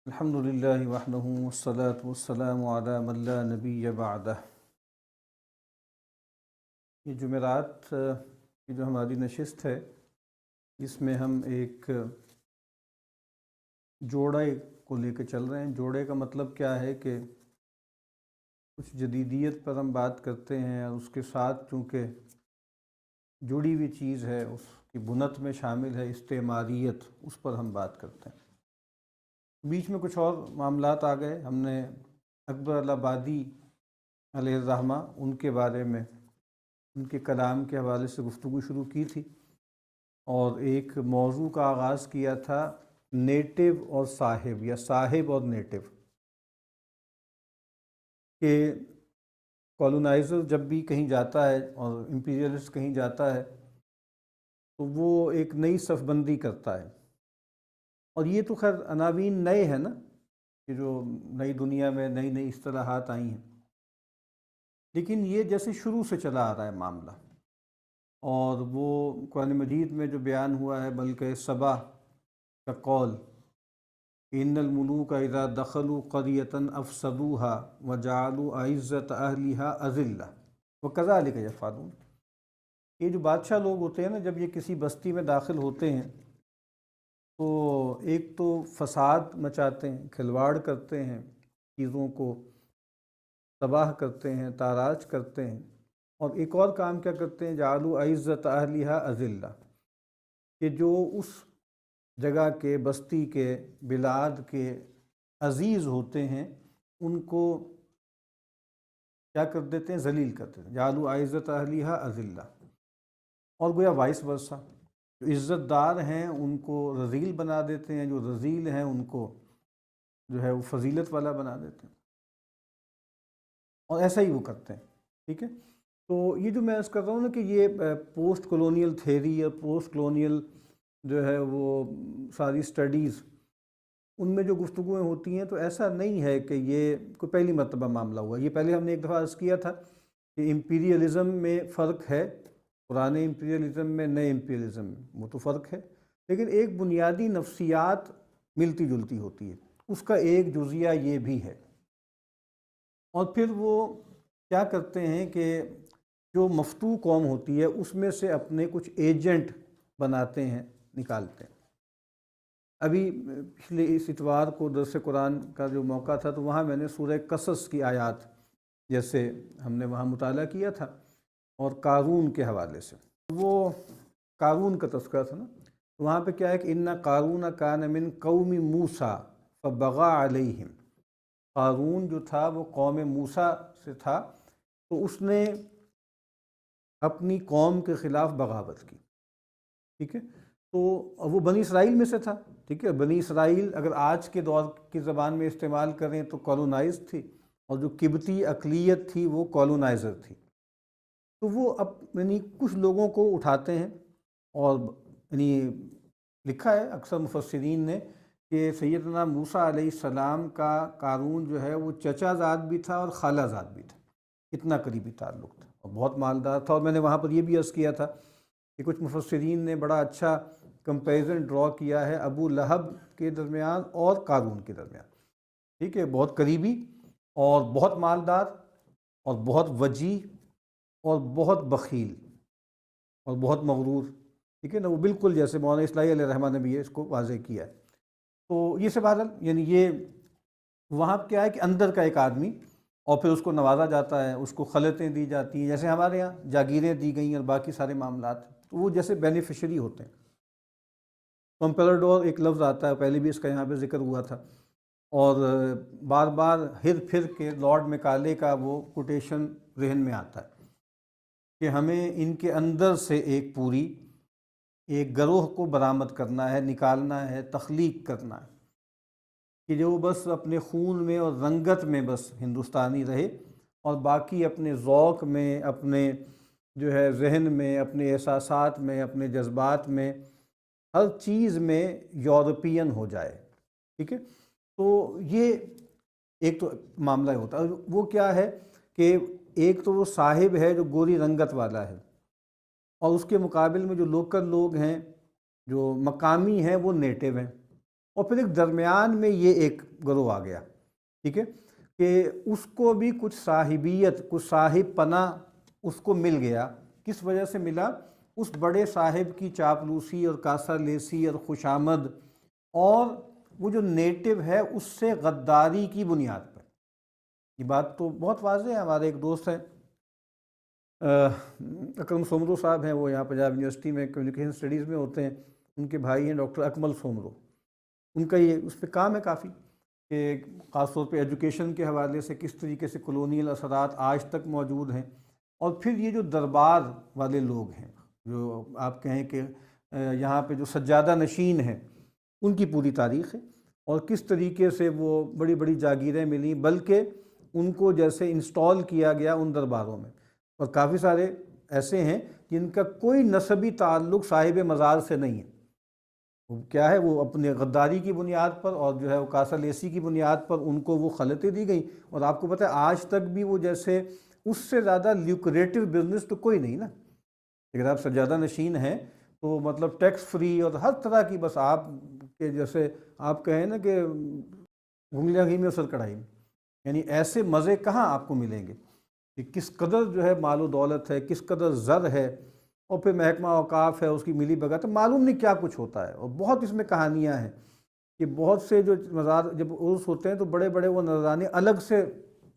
الحمد للہ وحدہ والصلاة والسلام علی من لا نبی بعدہ۔ یہ جمعرات کی جو ہماری نشست ہے، اس میں ہم ایک جوڑے کو لے کے چل رہے ہیں۔ جوڑے کا مطلب کیا ہے کہ کچھ جدیدیت پر ہم بات کرتے ہیں، اور اس کے ساتھ چونکہ جڑی ہوئی چیز ہے، اس کی بنت میں شامل ہے استعماریت، اس پر ہم بات کرتے ہیں۔ بیچ میں کچھ اور معاملات آ گئے، ہم نے اکبر الآبادی علیہ الرحمہ ان کے بارے میں، ان کے کلام کے حوالے سے گفتگو شروع کی تھی، اور ایک موضوع کا آغاز کیا تھا نیٹو اور صاحب، یا صاحب اور نیٹو، کہ کالونائزر جب بھی کہیں جاتا ہے اور امپیریلسٹ کہیں جاتا ہے تو وہ ایک نئی صف بندی کرتا ہے، اور یہ تو خیر عناوین نئے ہیں نا، کہ جو نئی دنیا میں نئی نئی اصطلاحات آئی ہیں، لیکن یہ جیسے شروع سے چلا آ رہا ہے معاملہ، اور وہ قرآن مجید میں جو بیان ہوا ہے بلکہ سبا کا قول، ان الملوک اذا دخلوا قریۃ افسدوها وجعلوا اعزۃ اہلها اذلہ وکذلک یفعلون۔ یہ جو بادشاہ لوگ ہوتے ہیں نا، جب یہ کسی بستی میں داخل ہوتے ہیں تو ایک تو فساد مچاتے ہیں، کھلواڑ کرتے ہیں، چیزوں کو تباہ کرتے ہیں، تاراج کرتے ہیں، اور ایک اور کام کیا کرتے ہیں، جعلوا اعزۃ اہلها اذلہ، کہ جو اس جگہ کے، بستی کے، بلاد کے عزیز ہوتے ہیں ان کو کیا کر دیتے ہیں، ذلیل کر دیتے ہیں، جعلوا اعزۃ اہلها اذلہ۔ اور گویا وائس ورثہ، جو عزت دار ہیں ان کو رذیل بنا دیتے ہیں، جو رذیل ہیں ان کو جو ہے وہ فضیلت والا بنا دیتے ہیں، اور ایسا ہی وہ کرتے ہیں۔ ٹھیک ہے، تو یہ جو میں عرض کر رہا ہوں نا کہ یہ پوسٹ کولونیل تھیری یا پوسٹ کولونیل جو ہے وہ ساری سٹڈیز، ان میں جو گفتگویں ہوتی ہیں تو ایسا نہیں ہے کہ یہ کوئی پہلی مرتبہ معاملہ ہوا۔ یہ پہلے ہم نے ایک دفعہ عرض کیا تھا کہ امپیریلزم میں فرق ہے، پرانے امپیریلزم میں، نئے امپیریلزم میں، وہ تو فرق ہے، لیکن ایک بنیادی نفسیات ملتی جلتی ہوتی ہے، اس کا ایک جزیہ یہ بھی ہے۔ اور پھر وہ کیا کرتے ہیں کہ جو مفتو قوم ہوتی ہے اس میں سے اپنے کچھ ایجنٹ بناتے ہیں، نکالتے ہیں۔ ابھی پچھلے اس اتوار کو درس قرآن کا جو موقع تھا تو وہاں میں نے سورہ قصص کی آیات جیسے ہم نے وہاں مطالعہ کیا تھا، اور قارون کے حوالے سے وہ قارون کا تذکرہ تھا نا، وہاں پہ کیا ہے کہ ان قارون کان من قوم موسیٰ فبغى علیہم۔ قارون جو تھا وہ قوم موسیٰ سے تھا، تو اس نے اپنی قوم کے خلاف بغاوت کی۔ ٹھیک ہے، تو وہ بنی اسرائیل میں سے تھا۔ ٹھیک ہے، بنی اسرائیل اگر آج کے دور کی زبان میں استعمال کریں تو کالونائز تھی، اور جو قبطی اقلیت تھی وہ کالونائزر تھی۔ تو وہ یعنی کچھ لوگوں کو اٹھاتے ہیں، اور یعنی لکھا ہے اکثر مفسرین نے کہ سیدنا موسیٰ علیہ السلام کا قارون جو ہے وہ چچا زاد بھی تھا اور خالہ زاد بھی تھا، اتنا قریبی تعلق تھا، اور بہت مالدار تھا۔ اور میں نے وہاں پر یہ بھی عرض کیا تھا کہ کچھ مفسرین نے بڑا اچھا کمپیریزن ڈرا کیا ہے ابو لہب کے درمیان اور قارون کے درمیان۔ ٹھیک ہے، بہت قریبی اور بہت مالدار اور بہت وجیح اور بہت بخیل اور بہت مغرور۔ ٹھیک ہے نا، وہ بالکل جیسے مولانا اصلاحی علیہ الرحمہ نے بھی اس کو واضح کیا ہے۔ تو یہ سے بہرحال یعنی یہ وہاں کیا ہے کہ اندر کا ایک آدمی، اور پھر اس کو نوازا جاتا ہے، اس کو خلعتیں دی جاتی ہیں، جیسے ہمارے یہاں جاگیریں دی گئی اور باقی سارے معاملات، تو وہ جیسے بینیفیشری ہوتے ہیں۔ کمپیراڈور ایک لفظ آتا ہے، پہلے بھی اس کا یہاں پہ ذکر ہوا تھا، اور بار بار ہر پھر کے لارڈ میکالے کا وہ کوٹیشن ذہن میں آتا ہے کہ ہمیں ان کے اندر سے ایک گروہ کو برآمد کرنا ہے، نکالنا ہے، تخلیق کرنا ہے، کہ جو بس اپنے خون میں اور رنگت میں بس ہندوستانی رہے، اور باقی اپنے ذوق میں، اپنے جو ہے ذہن میں، اپنے احساسات میں، اپنے جذبات میں، ہر چیز میں یورپین ہو جائے۔ ٹھیک ہے، تو یہ ایک تو معاملہ ہوتا ہے۔ وہ کیا ہے کہ ایک تو وہ صاحب ہے جو گوری رنگت والا ہے، اور اس کے مقابل میں جو لوکل لوگ ہیں، جو مقامی ہیں، وہ نیٹو ہیں، اور پھر ایک درمیان میں یہ ایک گروہ آ گیا، ٹھیک ہے، کہ اس کو بھی کچھ صاحبیت، کچھ صاحب پناہ اس کو مل گیا۔ کس وجہ سے ملا؟ اس بڑے صاحب کی چاپلوسی اور کاسہ لیسی اور خوشامد اور وہ جو نیٹو ہے اس سے غداری کی بنیاد پر۔ یہ بات تو بہت واضح ہے۔ ہمارے ایک دوست ہیں اکرم سومرو صاحب ہیں، وہ یہاں پنجاب یونیورسٹی میں کمیونیکیشن اسٹڈیز میں ہوتے ہیں، ان کے بھائی ہیں ڈاکٹر اکمل سومرو، ان کا یہ اس پہ کام ہے کافی، کہ خاص طور پہ ایجوکیشن کے حوالے سے کس طریقے سے کلونیل اثرات آج تک موجود ہیں۔ اور پھر یہ جو دربار والے لوگ ہیں، جو آپ کہیں کہ یہاں پہ جو سجادہ نشین ہیں، ان کی پوری تاریخ ہے، اور کس طریقے سے وہ بڑی بڑی جاگیریں ملیں، بلکہ ان کو جیسے انسٹال کیا گیا ان درباروں میں۔ اور کافی سارے ایسے ہیں جن کا کوئی نسبی تعلق صاحب مزار سے نہیں ہے، وہ کیا ہے، وہ اپنے غداری کی بنیاد پر اور جو ہے وہ کاسہ لیسی کی بنیاد پر ان کو وہ خلطیں دی گئیں۔ اور آپ کو پتہ ہے آج تک بھی وہ جیسے اس سے زیادہ لیوکریٹو بزنس تو کوئی نہیں نا۔ اگر آپ سجادہ نشین ہیں تو مطلب ٹیکس فری اور ہر طرح کی، بس آپ کے جیسے آپ کہیں نا کہ انگلیاں گھی میں اثر کڑھائی میں، یعنی ایسے مزے کہاں آپ کو ملیں گے کہ کس قدر جو ہے مال و دولت ہے، کس قدر زر ہے، اور پھر محکمہ اوقاف ہے، اس کی ملی بھگت ہے، معلوم نہیں کیا کچھ ہوتا ہے۔ اور بہت اس میں کہانیاں ہیں کہ بہت سے جو مزار جب عرس ہوتے ہیں تو بڑے بڑے وہ نذرانے الگ سے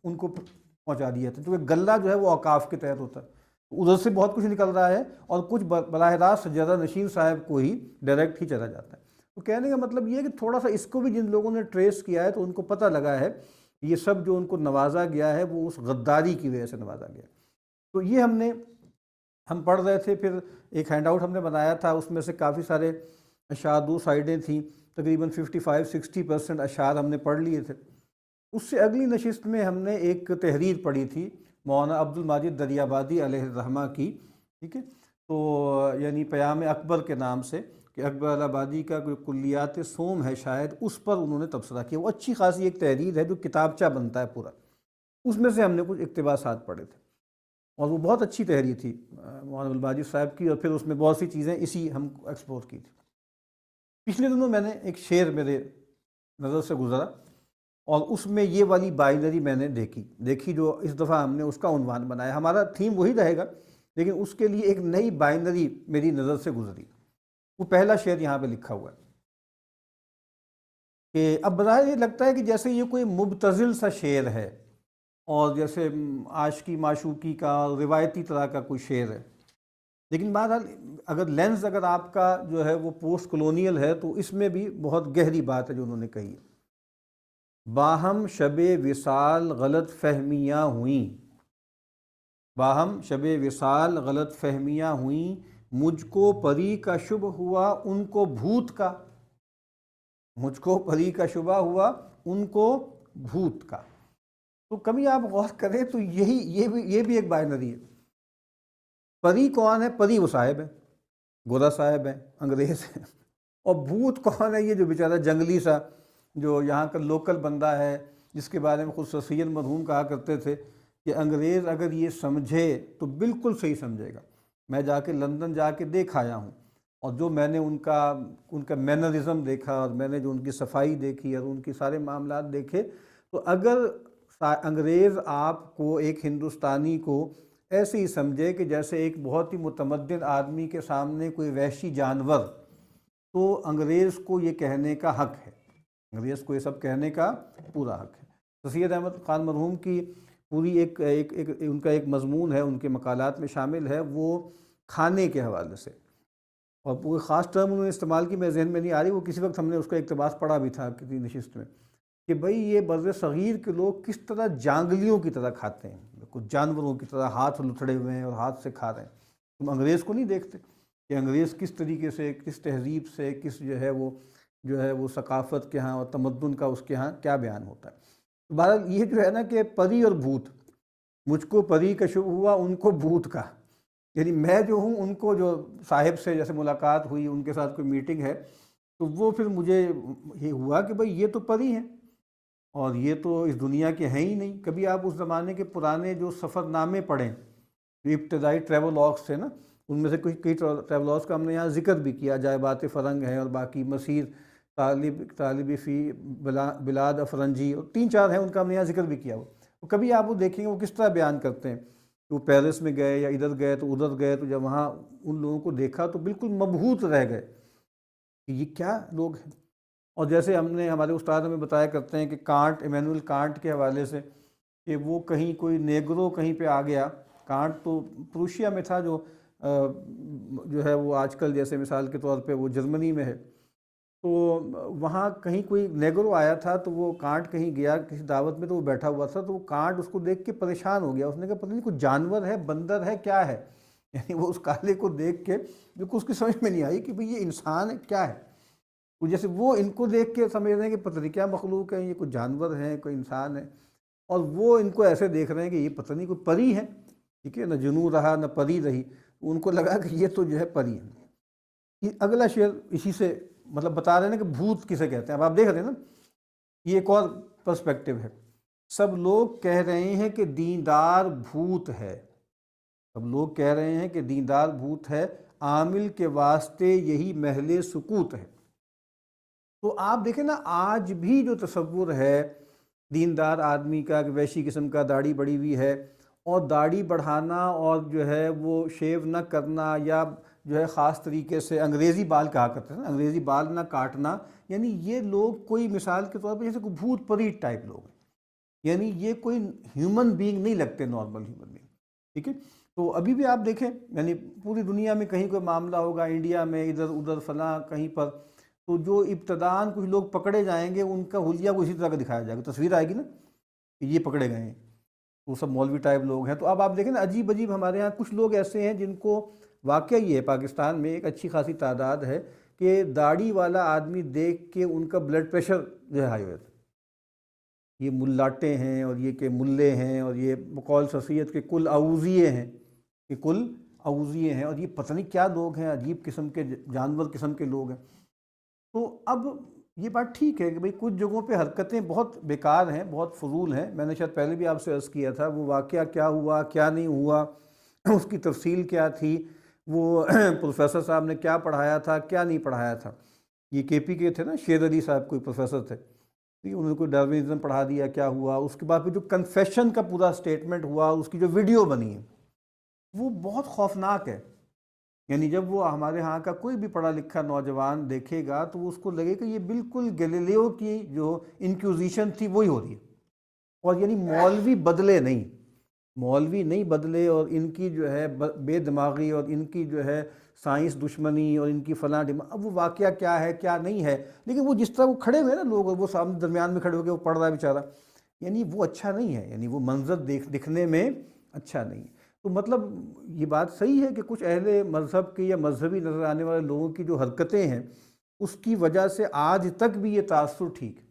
ان کو پہنچا دیے جاتے ہیں، کیونکہ غلہ جو ہے وہ اوقاف کے تحت ہوتا ہے، ادھر سے بہت کچھ نکل رہا ہے اور کچھ براہ راست سجادہ نشین صاحب کو ہی ڈائریکٹ ہی چلا جاتا ہے۔ تو کہنے کا مطلب یہ ہے کہ تھوڑا سا اس کو بھی جن لوگوں نے ٹریس کیا ہے تو ان کو پتہ لگا ہے یہ سب جو ان کو نوازا گیا ہے وہ اس غداری کی وجہ سے نوازا گیا۔ تو یہ ہم پڑھ رہے تھے، پھر ایک ہینڈ آؤٹ ہم نے بنایا تھا، اس میں سے کافی سارے اشعار، دو سائیڈیں تھیں، تقریباً 55-60% اشعار ہم نے پڑھ لیے تھے۔ اس سے اگلی نشست میں ہم نے ایک تحریر پڑھی تھی مولانا عبد الماجد دریابادی علیہ الرحمہ کی، ٹھیک ہے، تو یعنی پیام اکبر کے نام سے، کہ اکبر آبادی کا کوئی کلیات سوم ہے شاید، اس پر انہوں نے تبصرہ کیا۔ وہ اچھی خاصی ایک تحریر ہے جو کتابچہ بنتا ہے پورا، اس میں سے ہم نے کچھ اقتباسات پڑھے تھے، اور وہ بہت اچھی تحریر تھی مولانا الباجی صاحب کی، اور پھر اس میں بہت سی چیزیں اسی ہم ایکسپلور کی تھی۔ پچھلے دنوں میں نے ایک شعر میرے نظر سے گزرا، اور اس میں یہ والی بائنری میں نے دیکھی جو اس دفعہ ہم نے اس کا عنوان بنایا۔ ہمارا تھیم وہی رہے گا، لیکن اس کے لیے ایک نئی بائنری میری نظر سے گزری۔ وہ پہلا شعر یہاں پہ لکھا ہوا ہے کہ اب بظاہر یہ لگتا ہے کہ جیسے یہ کوئی مبتذل سا شعر ہے، اور جیسے عاشقی معشوقی کا روایتی طرح کا کوئی شعر ہے، لیکن بہرحال اگر لینز اگر آپ کا جو ہے وہ پوسٹ کلونیل ہے تو اس میں بھی بہت گہری بات ہے جو انہوں نے کہی ہے۔ باہم شب وصال غلط فہمیاں ہوئیں، باہم شب وصال غلط فہمیاں ہوئیں، مجھ کو پری کا شبہ ہوا ان کو بھوت کا، مجھ کو پری کا شبہ ہوا ان کو بھوت کا۔ تو کبھی آپ غور کریں تو یہ بھی ایک بائنری ہے۔ پری کون ہے؟ پری وہ صاحب ہے، گورا صاحب ہے، انگریز ہے، اور بھوت کون ہے؟ یہ جو بیچارہ جنگلی سا جو یہاں کا لوکل بندہ ہے، جس کے بارے میں خود سر سید مرحوم کہا کرتے تھے کہ انگریز اگر یہ سمجھے تو بالکل صحیح سمجھے گا۔ میں جا کے لندن جا کے دیکھ آیا ہوں، اور جو میں نے ان کا مینرزم دیکھا، اور میں نے جو ان کی صفائی دیکھی اور ان کی سارے معاملات دیکھے، تو اگر انگریز آپ کو، ایک ہندوستانی کو ایسے ہی سمجھے کہ جیسے ایک بہت ہی متمدن آدمی کے سامنے کوئی وحشی جانور، تو انگریز کو یہ کہنے کا حق ہے، انگریز کو یہ سب کہنے کا پورا حق ہے۔ سید احمد خان مرحوم کی پوری ان کا ایک مضمون ہے، ان کے مقالات میں شامل ہے، وہ کھانے کے حوالے سے، اور وہ خاص ٹرم انہوں نے استعمال کی، میرے ذہن میں نہیں آ رہی، وہ کسی وقت ہم نے اس کا اقتباس پڑھا بھی تھا کسی نشست میں، کہ بھئی یہ بر صغیر کے لوگ کس طرح جانگلیوں کی طرح کھاتے ہیں، کچھ جانوروں کی طرح ہاتھ لتھڑے ہوئے ہیں اور ہاتھ سے کھا رہے ہیں۔ تم انگریز کو نہیں دیکھتے کہ انگریز کس طریقے سے، کس تہذیب سے، کس جو ہے وہ ثقافت کے ہاں اور تمدن کا اس کے ہاں کیا بیان ہوتا ہے۔ بہرحال یہ جو ہے نا کہ پری اور بھوت، مجھ کو پری کا شبہ ہوا ان کو بھوت کا، یعنی میں جو ہوں ان کو جو صاحب سے جیسے ملاقات ہوئی، ان کے ساتھ کوئی میٹنگ ہے، تو وہ پھر مجھے یہ ہوا کہ بھئی یہ تو پری ہیں، اور یہ تو اس دنیا کے ہیں ہی نہیں۔ کبھی آپ اس زمانے کے پرانے جو سفر نامے پڑھیں، جو ابتدائی ٹریول لاگس تھے نا، ان میں سے کئی ٹریول لاگس کا ہم نے یہاں ذکر بھی کیا، جائبات فرنگ ہیں اور باقی مسیر طالب فی بلاد افرنجی، اور 3 4 ہیں، ان کا ہم نے یہاں ذکر بھی کیا ہوا. تو کبھی آپ وہ دیکھیں گے وہ کس طرح بیان کرتے ہیں کہ وہ پیرس میں گئے یا ادھر گئے تو ادھر گئے، تو جب وہاں ان لوگوں کو دیکھا تو بالکل مبہوت رہ گئے کہ یہ کیا لوگ ہیں. اور جیسے ہمارے استاد ہمیں بتایا کرتے ہیں کہ کانٹ، ایمینول کانٹ کے حوالے سے، کہ وہ کہیں کوئی نیگرو کہیں پہ آ گیا. کانٹ تو پروشیا میں تھا، جو ہے وہ آج کل جیسے مثال کے طور پہ وہ جرمنی میں ہے. تو وہاں کہیں کوئی نیگرو آیا تھا، تو وہ کانٹ کہیں گیا کسی دعوت میں، تو وہ بیٹھا ہوا تھا، تو وہ کانٹ اس کو دیکھ کے پریشان ہو گیا. اس نے کہا پتہ نہیں کوئی جانور ہے، بندر ہے، کیا ہے. یعنی وہ اس کالے کو دیکھ کے بالکل اس کی سمجھ میں نہیں آئی کہ بھئی یہ انسان ہے کیا ہے. جیسے وہ ان کو دیکھ کے سمجھ رہے ہیں کہ پتہ نہیں کیا مخلوق ہے، یہ کوئی جانور ہے، کوئی انسان ہے. اور وہ ان کو ایسے دیکھ رہے ہیں کہ یہ پتہ نہیں کوئی پری ہے. ٹھیک ہے، نہ جنوں رہا نہ پری رہی. ان کو لگا کہ یہ تو جو ہے پری ہے. یہ اگلا شعر اسی سے مطلب بتا رہے ہیں کہ بھوت کسے کہتے ہیں. اب آپ دیکھ رہے ہیں نا، یہ ایک اور پرسپیکٹیو ہے. سب لوگ کہہ رہے ہیں کہ دیندار بھوت ہے. سب لوگ کہہ رہے ہیں کہ دیندار بھوت ہے، عامل کے واسطے یہی محل سکوت ہے. تو آپ دیکھیں نا، آج بھی جو تصور ہے دیندار آدمی کا کہ ویشی قسم کا داڑھی بڑھی ہوئی ہے، اور داڑھی بڑھانا اور جو ہے وہ شیو نہ کرنا، یا جو ہے خاص طریقے سے انگریزی بال کہا کرتے ہیں نا، انگریزی بال نہ کاٹنا، یعنی یہ لوگ کوئی مثال کے طور پہ جیسے کوئی بھوت پریت ٹائپ لوگ ہیں. یعنی یہ کوئی ہیومن بینگ نہیں لگتے، نارمل ہیومن بینگ. ٹھیک ہے. تو ابھی بھی آپ دیکھیں، یعنی پوری دنیا میں کہیں کوئی معاملہ ہوگا، انڈیا میں ادھر ادھر فلاں کہیں پر، تو جو ابتداً کچھ لوگ پکڑے جائیں گے، ان کا حلیہ کو اسی طرح کا دکھایا جائے گا. تصویر آئے گی نا کہ یہ پکڑے گئے ہیں، وہ سب مولوی ٹائپ لوگ ہیں. تو اب آپ دیکھیں نا، عجیب عجیب ہمارے ہاں کچھ لوگ ایسے ہیں جن کو واقعہ یہ ہے، پاکستان میں ایک اچھی خاصی تعداد ہے کہ داڑھی والا آدمی دیکھ کے ان کا بلڈ پریشر جو ہے ہائی ہو جاتا ہے. یہ ملاٹے ہیں، اور یہ کہ ملے ہیں، اور یہ بقول شخصیت کے کل اعوذیے ہیں، کہ کل اعوذیے ہیں، اور یہ پتہ نہیں کیا لوگ ہیں، عجیب قسم کے جانور قسم کے لوگ ہیں. تو اب یہ بات ٹھیک ہے کہ بھئی کچھ جگہوں پہ حرکتیں بہت بیکار ہیں، بہت فضول ہیں. میں نے شاید پہلے بھی آپ سے عرض کیا تھا وہ واقعہ کیا ہوا، کیا نہیں ہوا، اس کی تفصیل کیا تھی، وہ پروفیسر صاحب نے کیا پڑھایا تھا، کیا نہیں پڑھایا تھا. یہ کے پی کے تھے نا، شیر علی صاحب کوئی پروفیسر تھے، انہوں نے کوئی ڈاروینزم پڑھا دیا، کیا ہوا. اس کے بعد پھر جو کنفیشن کا پورا سٹیٹمنٹ ہوا، اس کی جو ویڈیو بنی ہے وہ بہت خوفناک ہے. یعنی جب وہ ہمارے ہاں کا کوئی بھی پڑھا لکھا نوجوان دیکھے گا تو اس کو لگے کہ یہ بالکل گیلیلیو کی جو انکوزیشن تھی وہی ہو رہی ہے. اور یعنی مولوی بدلے نہیں، مولوی نہیں بدلے، اور ان کی جو ہے بے دماغی، اور ان کی جو ہے سائنس دشمنی، اور ان کی فلاں اب وہ واقعہ کیا ہے کیا نہیں ہے. لیکن وہ جس طرح وہ کھڑے ہوئے نا لوگ، اور وہ سامنے درمیان میں کھڑے ہو کے وہ پڑھ رہا ہے بیچارہ، یعنی وہ اچھا نہیں ہے. یعنی وہ منظر دکھنے میں اچھا نہیں ہے. تو مطلب یہ بات صحیح ہے کہ کچھ اہل مذہب کے یا مذہبی نظر آنے والے لوگوں کی جو حرکتیں ہیں، اس کی وجہ سے آج تک بھی یہ تاثر ٹھیک ہے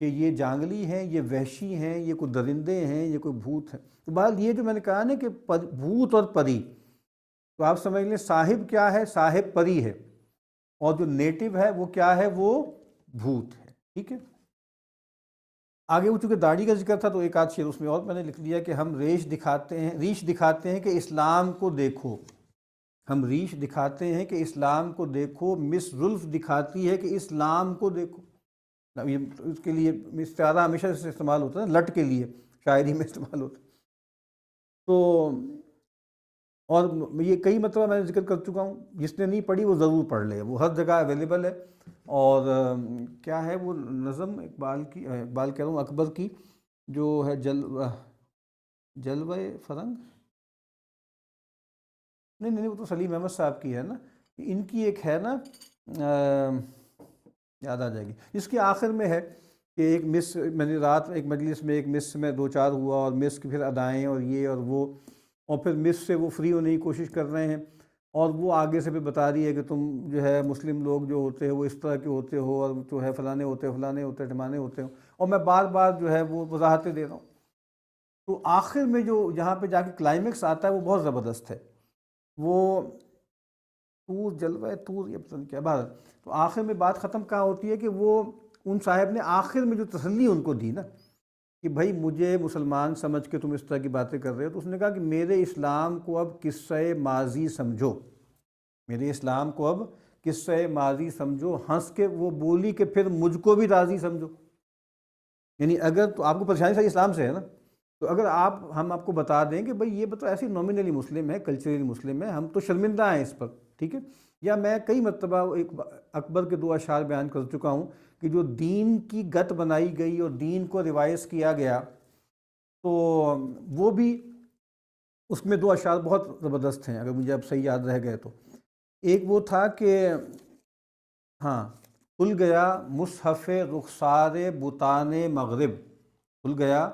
کہ یہ جانگلی ہیں، یہ وحشی ہیں، یہ کوئی درندے ہیں، یہ کوئی بھوت ہیں. تو بات یہ جو میں نے کہا نا کہ بھوت اور پری، تو آپ سمجھ لیں صاحب کیا ہے، صاحب پری ہے، اور جو نیٹو ہے وہ کیا ہے، وہ بھوت ہے. ٹھیک ہے. آگے وہ چونکہ داڑھی کا ذکر تھا تو ایک آدھ شعر اس میں اور میں نے لکھ دیا کہ ہم ریش دکھاتے ہیں کہ اسلام کو دیکھو. ہم ریش دکھاتے ہیں کہ اسلام کو دیکھو، مس زلف دکھاتی ہے کہ اسلام کو دیکھو. یہ اس کے لیے استعارہ ہمیشہ سے استعمال ہوتا ہے، لٹ کے لیے شاعری میں استعمال ہوتا ہے. تو اور یہ کئی مرتبہ میں نے ذکر کر چکا ہوں، جس نے نہیں پڑھی وہ ضرور پڑھ لے، وہ ہر جگہ اویلیبل ہے. اور کیا ہے وہ نظم اقبال کہہ رہا ہوں اکبر کی، جو ہے جلوہ فرنگ، نہیں وہ تو سلیم احمد صاحب کی ہے نا. ان کی ایک ہے نا، یاد آ جائے گی، جس کے آخر میں ہے کہ ایک مس، میں نے رات ایک مجلس میں ایک مس میں 2 4 ہوا، اور مس کی پھر ادائیں اور یہ اور وہ، اور پھر مس سے وہ فری ہونے کی کوشش کر رہے ہیں، اور وہ آگے سے بھی بتا رہی ہے کہ تم جو ہے مسلم لوگ جو ہوتے ہیں وہ اس طرح کے ہوتے ہو، اور جو ہے فلانے ہوتے ٹھمانے ہوتے ہو، اور میں بار بار جو ہے وہ وضاحتیں دے رہا ہوں. تو آخر میں جو جہاں پہ جا کے کلائمیکس آتا ہے وہ بہت زبردست ہے. وہ تور یہ پتہ نہیں کیا بات. تو آخر میں بات ختم کہاں ہوتی ہے کہ وہ ان صاحب نے آخر میں جو تسلی ان کو دی نا کہ بھائی مجھے مسلمان سمجھ کے تم اس طرح کی باتیں کر رہے ہو، تو اس نے کہا کہ میرے اسلام کو اب قصہ ماضی سمجھو، میرے اسلام کو اب قصہ ماضی سمجھو، ہنس کے وہ بولی کہ پھر مجھ کو بھی راضی سمجھو. یعنی اگر تو آپ کو پریشانی ساری اسلام سے ہے نا، تو اگر ہم آپ کو بتا دیں کہ بھئی یہ تو ایسی نومینلی مسلم ہے، کلچرلی مسلم ہے، ہم تو شرمندہ ہیں اس پر، ٹھیک ہے. یا میں کئی مرتبہ ایک اکبر کے 2 اشعار بیان کر چکا ہوں کہ جو دین کی گت بنائی گئی اور دین کو ریوائز کیا گیا، تو وہ بھی اس میں 2 اشعار بہت زبردست ہیں، اگر مجھے اب صحیح یاد رہ گئے تو. ایک وہ تھا کہ ہاں، کھل گیا مصحف رخسار بتان مغرب، کھل گیا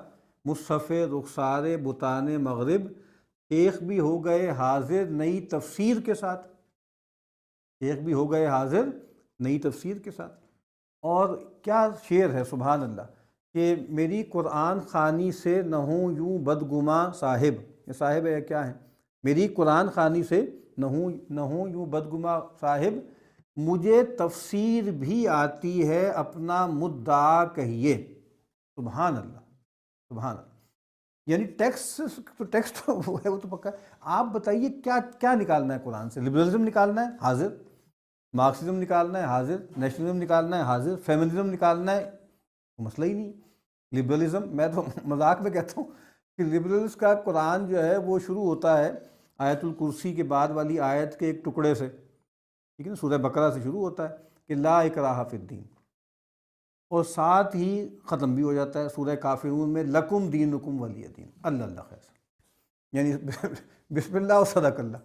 مصحف رخسار بتان مغرب، شیخ بھی ہو گئے حاضر نئی تفسیر کے ساتھ، شیخ بھی ہو گئے حاضر نئی تفسیر کے ساتھ. اور کیا شعر ہے سبحان اللہ، کہ میری قرآن خوانی سے نہ ہوں یوں بدگماں صاحب، یہ صاحب ہے کیا ہے، میری قرآن خوانی سے نہ ہوں یوں بدگماں صاحب، مجھے تفسیر بھی آتی ہے اپنا مدعا کہیے. سبحان اللہ، سبحان اللہ. یعنی ٹیکسٹ وہ ہے، وہ تو پکا ہے. آپ بتائیے کیا نکالنا ہے قرآن سے؟ لبرلزم نکالنا ہے، حاضر. مارکسزم نکالنا ہے، حاضر. نیشنلزم نکالنا ہے، حاضر. فیمنزم نکالنا ہے، مسئلہ ہی نہیں. لبرلزم، میں تو مذاق میں کہتا ہوں کہ لبرلز کا قرآن جو ہے وہ شروع ہوتا ہے آیت الکرسی کے بعد والی آیت کے ایک ٹکڑے سے، ٹھیک ہے نا، سورہ بقرہ سے شروع ہوتا ہے کہ لا اکراہ فی الدین، اور ساتھ ہی ختم بھی ہو جاتا ہے سورہ کافرون میں لکم دینکم ولی دین. اللہ اللہ خیر، یعنی بسم اللہ و صدق اللہ.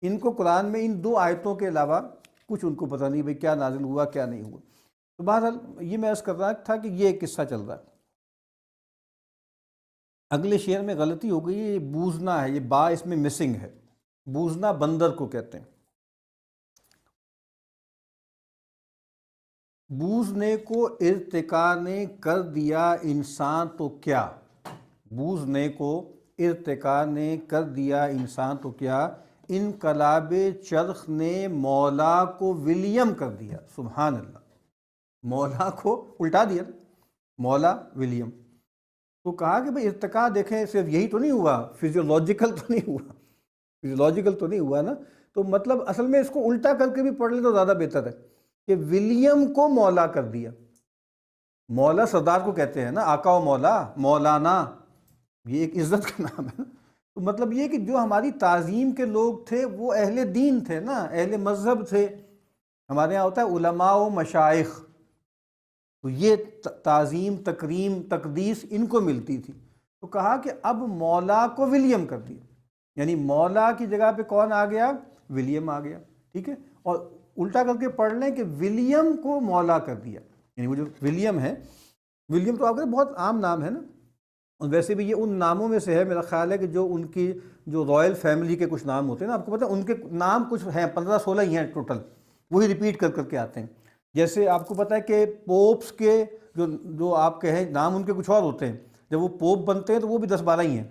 ان کو قرآن میں ان 2 آیتوں کے علاوہ کچھ ان کو پتہ نہیں بھئی کیا نازل ہوا کیا نہیں ہوا. تو بہرحال یہ میں عرض کر رہا تھا کہ یہ قصہ چل رہا ہے. اگلے شعر میں غلطی ہو گئی، یہ بوزنا ہے، یہ با اس میں مسنگ ہے. بوزنا بندر کو کہتے ہیں. بوزنے کو ارتقا نے کر دیا انسان تو کیا، بوزنے کو ارتقا نے کر دیا انسان تو کیا، انقلاب چرخ نے مولا کو ولیم کر دیا. سبحان اللہ، مولا کو الٹا دیا، مولا ولیم. تو کہا کہ بھئی ارتقا دیکھیں صرف یہی تو نہیں ہوا، فزیولوجیکل تو نہیں ہوا، فزیولوجیکل تو نہیں ہوا نا. تو مطلب اصل میں اس کو الٹا کر کے بھی پڑھ لیں تو زیادہ بہتر ہے کہ ولیم کو مولا کر دیا. مولا سردار کو کہتے ہیں نا، آقا و مولا، مولانا، یہ ایک عزت کا نام ہے نا. تو مطلب یہ کہ جو ہماری تعظیم کے لوگ تھے وہ اہل دین تھے نا، اہل مذہب تھے. ہمارے یہاں ہوتا ہے علماء و مشائخ، تو یہ تعظیم، تکریم، تقدیس ان کو ملتی تھی. تو کہا کہ اب مولا کو ولیم کر دیا، یعنی مولا کی جگہ پہ کون آ گیا؟ ولیم آ گیا. ٹھیک ہے، اور الٹا کر کے پڑھ لیں کہ ولیم کو مولا کر دیا. یعنی وہ جو ولیم ہے، ولیم تو آپ کا بہت عام نام ہے نا، اور ویسے بھی یہ ان ناموں میں سے ہے میرا خیال ہے کہ جو ان کی جو رائل فیملی کے کچھ نام ہوتے ہیں نا، آپ کو پتہ ہے ان کے نام کچھ ہیں 15-16 ہی ہیں ٹوٹل، وہی ریپیٹ کر کے آتے ہیں. جیسے آپ کو پتہ ہے کہ پوپس کے جو آپ کہیں نام ان کے کچھ اور ہوتے ہیں، جب وہ پوپ بنتے ہیں تو وہ بھی 10-12 ہی ہیں،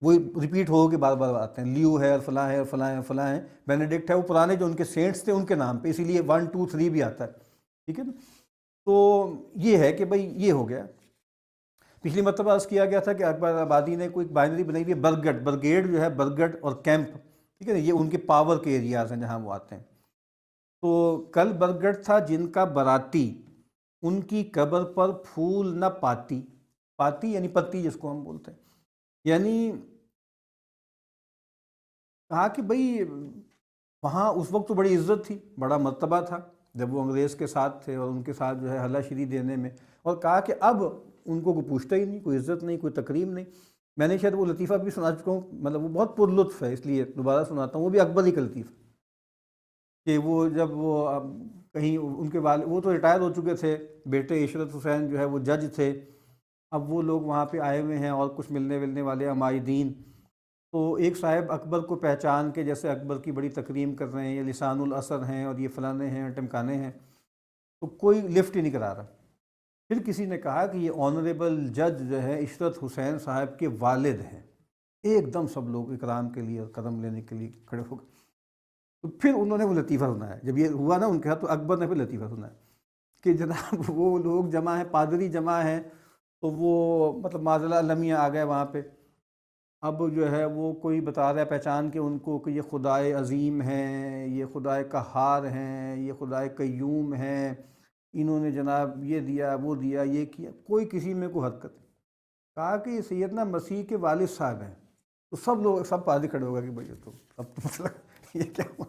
وہی ریپیٹ ہو کے بار بار آتے ہیں. لیو ہے، فلاں ہے، فلاں ہے، فلاں ہے. بینیڈکٹ ہے، وہ پرانے جو ان کے سینٹس تھے ان کے نام پہ، اسی لیے 1 2 3 بھی آتا ہے. ٹھیک ہے نا. تو یہ ہے کہ بھئی یہ ہو گیا. پچھلی مرتبہ عرض کیا گیا تھا کہ اکبر آبادی نے کوئی بائنری بنائی ہوئی ہے برگڈ، برگیڈ جو ہے، برگڈ اور کیمپ، ٹھیک ہے نا، یہ ان کے پاور کے ایریاز ہیں جہاں وہ آتے ہیں. تو کل برگڈ تھا جن کا براتی، ان کی قبر پر پھول نہ پاتی. پاتی یعنی پتی جس کو ہم بولتے ہیں. یعنی کہا کہ بھئی وہاں اس وقت تو بڑی عزت تھی، بڑا مرتبہ تھا جب وہ انگریز کے ساتھ تھے اور ان کے ساتھ جو ہے ہلا شری دینے میں، اور کہا کہ اب ان کو کوئی پوچھتا ہی نہیں، کوئی عزت نہیں، کوئی تکریم نہیں. میں نے شاید وہ لطیفہ بھی سنا چکا ہوں، مطلب وہ بہت پر لطف ہے، اس لیے دوبارہ سناتا ہوں. وہ بھی اکبر ہی کا لطیفہ کہ وہ جب وہ کہیں ان کے والد، وہ تو ریٹائر ہو چکے تھے، بیٹے عشرت حسین جو ہے وہ جج تھے، اب وہ لوگ وہاں پہ آئے ہوئے ہیں اور کچھ ملنے ولنے والے عمائدین. تو ایک صاحب اکبر کو پہچان کے جیسے اکبر کی بڑی تکریم کر رہے ہیں، یہ لسان الاثر ہیں اور یہ فلانے ہیں، ٹمکانے ہیں، تو کوئی لفٹ ہی نہیں کرا رہا. پھر کسی نے کہا کہ یہ آنریبل جج جو ہے عشرت حسین صاحب کے والد ہیں. ایک دم سب لوگ اکرام کے لیے اور قدم لینے کے لیے کھڑے ہو گئے. تو پھر انہوں نے وہ لطیفہ سنایا، جب یہ ہوا نا ان کے ہاتھ، تو اکبر نے پھر لطیفہ سنایا کہ جناب وہ لوگ جمع ہیں، پادری جمع ہیں، تو وہ مطلب معذلہ لمیہ آ گئے وہاں پہ. اب جو ہے وہ کوئی بتا رہا ہے پہچان کے ان کو کہ یہ خدائے عظیم ہیں، یہ خدائے قہار ہیں، یہ خدائے قیوم ہیں، انہوں نے جناب یہ دیا وہ دیا یہ کیا، کوئی کسی میں کوئی حرکت نہیں۔ کہا کہ یہ سیدنا مسیح کے والد صاحب ہیں، تو سب لوگ سب پادری کھڑے ہوگا کہ بھائی یہ تو اب تو مطلب یہ کیا ہوا،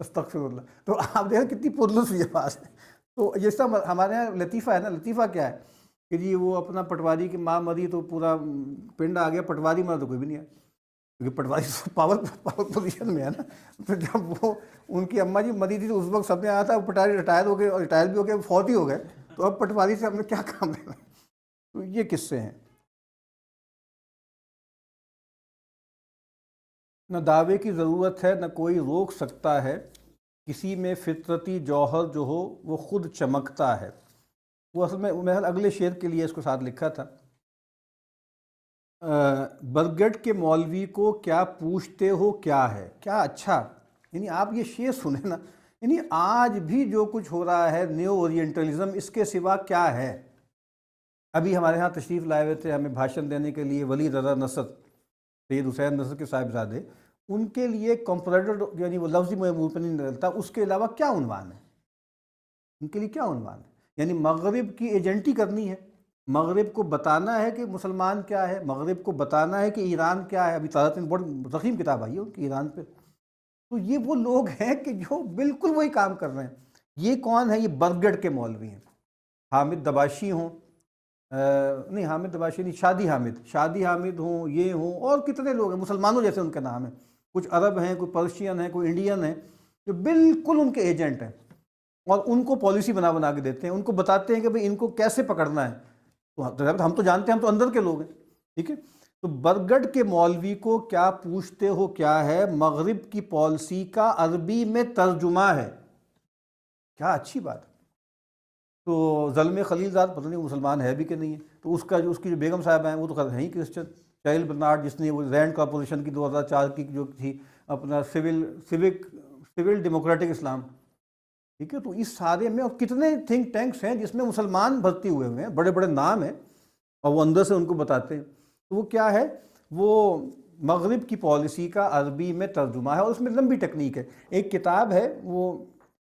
استغفر اللہ۔ تو آپ دیکھیں کتنی پرلطف یہ بات ہے۔ تو جیسا ہمارے یہاں لطیفہ ہے نا، لطیفہ کیا ہے کہ جی وہ اپنا پٹواری کی ماں مری تو پورا پنڈ آ گیا، پٹواری مرا تو کوئی بھی نہیں آیا، کیونکہ پٹواری پاور پوزیشن میں ہے نا۔ تو جب وہ ان کی اماں جی مری تھی تو اس وقت سب نے آیا تھا، پٹواری ریٹائر ہو گئے، اور ریٹائر بھی ہو گئے، فوت ہی ہو گئے، تو اب پٹواری سے ہم نے کیا کام لینا۔ تو یہ قصے ہیں۔ نہ دعوے کی ضرورت ہے، نہ کوئی روک سکتا ہے، کسی میں فطرتی جوہر جو ہو وہ خود چمکتا ہے۔ وہ اصل میں میں اگلے شعر کے لیے اس کو ساتھ لکھا تھا، برگٹ کے مولوی کو کیا پوچھتے ہو کیا ہے، کیا اچھا، یعنی آپ یہ شعر سنیں نا، یعنی آج بھی جو کچھ ہو رہا ہے نیو اورینٹلزم، اس کے سوا کیا ہے۔ ابھی ہمارے ہاں تشریف لائے ہوئے تھے ہمیں بھاشن دینے کے لیے ولی رضا نصر، سید حسین نصر کے صاحبزادے، ان کے لیے کمپریٹر یعنی وہ لفظی منہ پہ نہیں نکلتا، اس کے علاوہ کیا عنوان ہے ان کے لیے، کیا عنوان ہے؟ یعنی مغرب کی ایجنٹی کرنی ہے، مغرب کو بتانا ہے کہ مسلمان کیا ہے، مغرب کو بتانا ہے کہ ایران کیا ہے۔ ابھی تازہ بہت ضخیم کتاب آئی ہے ان کی ایران پہ۔ تو یہ وہ لوگ ہیں کہ جو بالکل وہی کام کر رہے ہیں۔ یہ کون ہے؟ یہ برگڑ کے مولوی ہیں، حامد دباشی ہوں، نہیں حامد دباشی نہیں، شادی حامد ہوں، یہ ہوں، اور کتنے لوگ ہیں مسلمانوں جیسے ان کے نام ہیں، کچھ عرب ہیں، کوئی پرشین ہیں، کوئی انڈین ہیں، جو بالکل ان کے ایجنٹ ہیں، اور ان کو پالیسی بنا بنا کے دیتے ہیں، ان کو بتاتے ہیں کہ بھئی ان کو کیسے پکڑنا ہے۔ تو ہم تو جانتے ہیں، ہم تو اندر کے لوگ ہیں، ٹھیک ہے۔ تو برگڑ کے مولوی کو کیا پوچھتے ہو کیا ہے، مغرب کی پالیسی کا عربی میں ترجمہ ہے۔ کیا اچھی بات ہے۔ تو ظلم خلیل زاد پتہ نہیں مسلمان ہے بھی کہ نہیں ہے، تو اس کی جو بیگم صاحبہ ہیں وہ تو خیر ہیں ہی کرسچن، چائل برنارڈ جس نے وہ رینڈ کارپوریشن کی 2004 کی جو تھی اپنا سول ڈیموکریٹک اسلام، ٹھیک ہے۔ تو اس سارے میں اور کتنے تھنک ٹینکس ہیں جس میں مسلمان بھرتی ہوئے ہیں، بڑے بڑے نام ہیں، اور وہ اندر سے ان کو بتاتے ہیں۔ تو وہ کیا ہے، وہ مغرب کی پالیسی کا عربی میں ترجمہ ہے، اور اس میں لمبی ٹیکنیک ہے۔ ایک کتاب ہے، وہ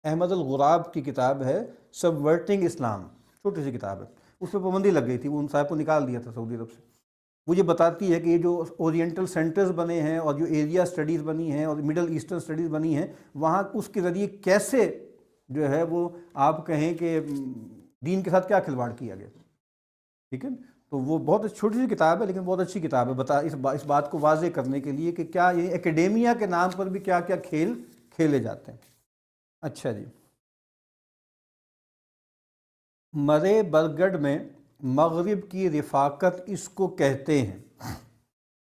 احمد الغراب کی کتاب ہے، سبورٹنگ اسلام، چھوٹی سی کتاب ہے، اس پہ پابندی لگ گئی تھی، وہ ان صاحب کو نکال دیا تھا سعودی عرب سے۔ وہ یہ بتاتی ہے کہ یہ جو اورینٹل سینٹرز بنے ہیں اور جو ایریا سٹڈیز بنی ہیں اور مڈل ایسٹرن سٹڈیز بنی ہیں، وہاں اس کے ذریعے کیسے جو ہے وہ آپ کہیں کہ دین کے ساتھ کیا کھلواڑ کیا گیا، ٹھیک ہے۔ تو وہ بہت چھوٹی سی کتاب ہے لیکن بہت اچھی کتاب ہے، اس بات کو واضح کرنے کے لیے کہ کیا یہ اکیڈیمیا کے نام پر بھی کیا کیا کھیل کھیلے جاتے ہیں۔ اچھا جی، مرے برگڑ میں مغرب کی رفاقت اس کو کہتے ہیں،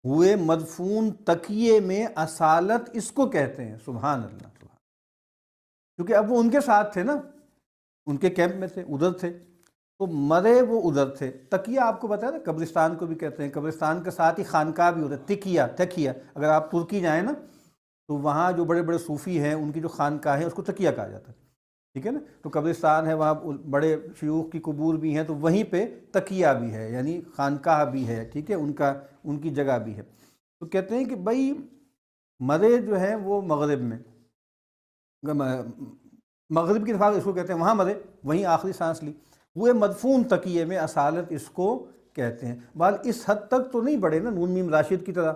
ہوئے مدفون تکیے میں اصالت اس کو کہتے ہیں۔ سبحان اللہ، سبحان، کیونکہ اب وہ ان کے ساتھ تھے نا، ان کے کیمپ میں تھے، ادھر تھے، تو مرے وہ ادھر تھے۔ تکیہ آپ کو پتا ہے نا، قبرستان کو بھی کہتے ہیں، قبرستان کے ساتھ ہی خانقاہ بھی ہوتا ہے، تکیہ۔ اگر آپ ترکی جائیں نا تو وہاں جو بڑے بڑے صوفی ہیں ان کی جو خانقاہ ہے اس کو تکیہ کہا جاتا ہے، ٹھیک ہے نا۔ تو قبرستان ہے، وہاں بڑے شیوخ کی قبور بھی ہیں، تو وہیں پہ تکیہ بھی ہے، یعنی خانقاہ بھی ہے، ٹھیک ہے، ان کی جگہ بھی ہے۔ تو کہتے ہیں کہ بھائی مرے جو ہیں وہ مغرب میں، مغرب کی رفاقت اس کو کہتے ہیں، وہاں مرے، وہیں آخری سانس لی، ہوئے مدفون تکیے میں اصالت اس کو کہتے ہیں۔ بال اس حد تک تو نہیں بڑھے نا نون میم راشد کی طرح،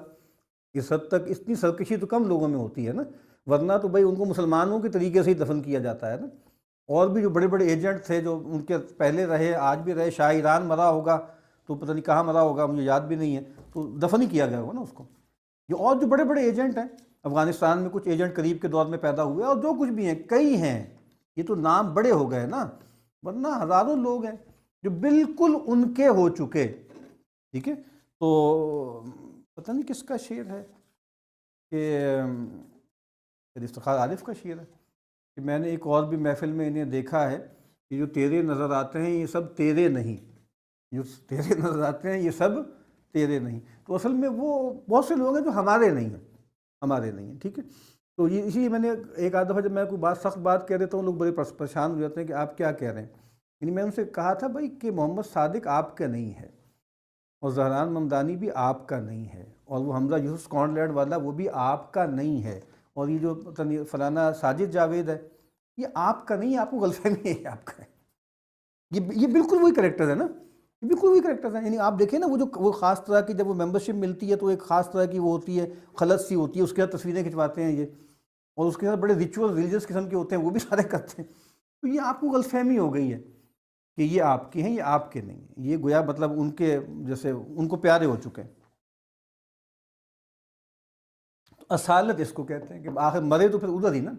اس حد تک اتنی سرکشی تو کم لوگوں میں ہوتی ہے نا، ورنہ تو بھائی ان کو مسلمانوں کے طریقے سے ہی دفن کیا جاتا ہے نا۔ اور بھی جو بڑے بڑے ایجنٹ تھے جو ان کے پہلے رہے آج بھی رہے، شاہ ایران مرا ہوگا تو پتہ نہیں کہاں مرا ہوگا، مجھے یاد بھی نہیں ہے، تو دفن ہی کیا گیا ہوگا نا اس کو۔ اور جو بڑے بڑے ایجنٹ ہیں افغانستان میں، کچھ ایجنٹ قریب کے دور میں پیدا ہوئے، اور جو کچھ بھی ہیں کئی ہیں، یہ تو نام بڑے ہو گئے نا، ورنہ ہزاروں لوگ ہیں جو بالکل ان کے ہو چکے، ٹھیک ہے۔ تو پتہ نہیں کس کا شعر ہے کہ افتخار عارف کا شعر ہے کہ میں نے ایک اور بھی محفل میں انہیں دیکھا ہے کہ جو تیرے نظر آتے ہیں یہ سب تیرے نہیں، جو تیرے نظر آتے ہیں یہ سب تیرے نہیں۔ تو اصل میں وہ بہت سے لوگ ہیں جو ہمارے نہیں ہیں، ٹھیک ہے۔ تو یہ اسی لیے میں نے ایک آدھ دفعہ جب میں کوئی سخت بات کہہ دیتا ہوں لوگ بڑے پریشان ہو جاتے ہیں کہ آپ کیا کہہ رہے ہیں، یعنی میں ان سے کہا تھا بھائی کہ محمد صادق آپ کا نہیں ہے، اور زہران ممدانی بھی آپ کا نہیں ہے، اور وہ حمزہ یوسف اسکاٹ لینڈ والا وہ بھی آپ کا نہیں ہے، اور یہ جو فلانا ساجد جاوید ہے یہ آپ کا نہیں ہے، آپ کو غلط فہمی ہے آپ کا ہے۔ یہ بالکل وہی کریکٹر ہے نا، یہ بالکل وہی کریکٹر ہے۔ یعنی آپ دیکھیں نا وہ خاص طرح کی جب وہ ممبرشپ ملتی ہے تو ایک خاص طرح کی وہ ہوتی ہے، خلط سی ہوتی ہے، اس کے ساتھ تصویریں کھنچواتے ہیں یہ، اور اس کے ساتھ بڑے ریچول ریلیجس قسم کے ہوتے ہیں وہ بھی سارے کرتے ہیں۔ تو یہ آپ کو غلط فہمی ہو گئی ہے کہ یہ آپ کے ہیں، یہ آپ کے نہیں ہیں، یہ گویا مطلب ان کے جیسے ان کو پیارے ہو چکے ہیں۔ تو اصالت اس کو کہتے ہیں کہ آخر مرے تو پھر ادھر ہی نا،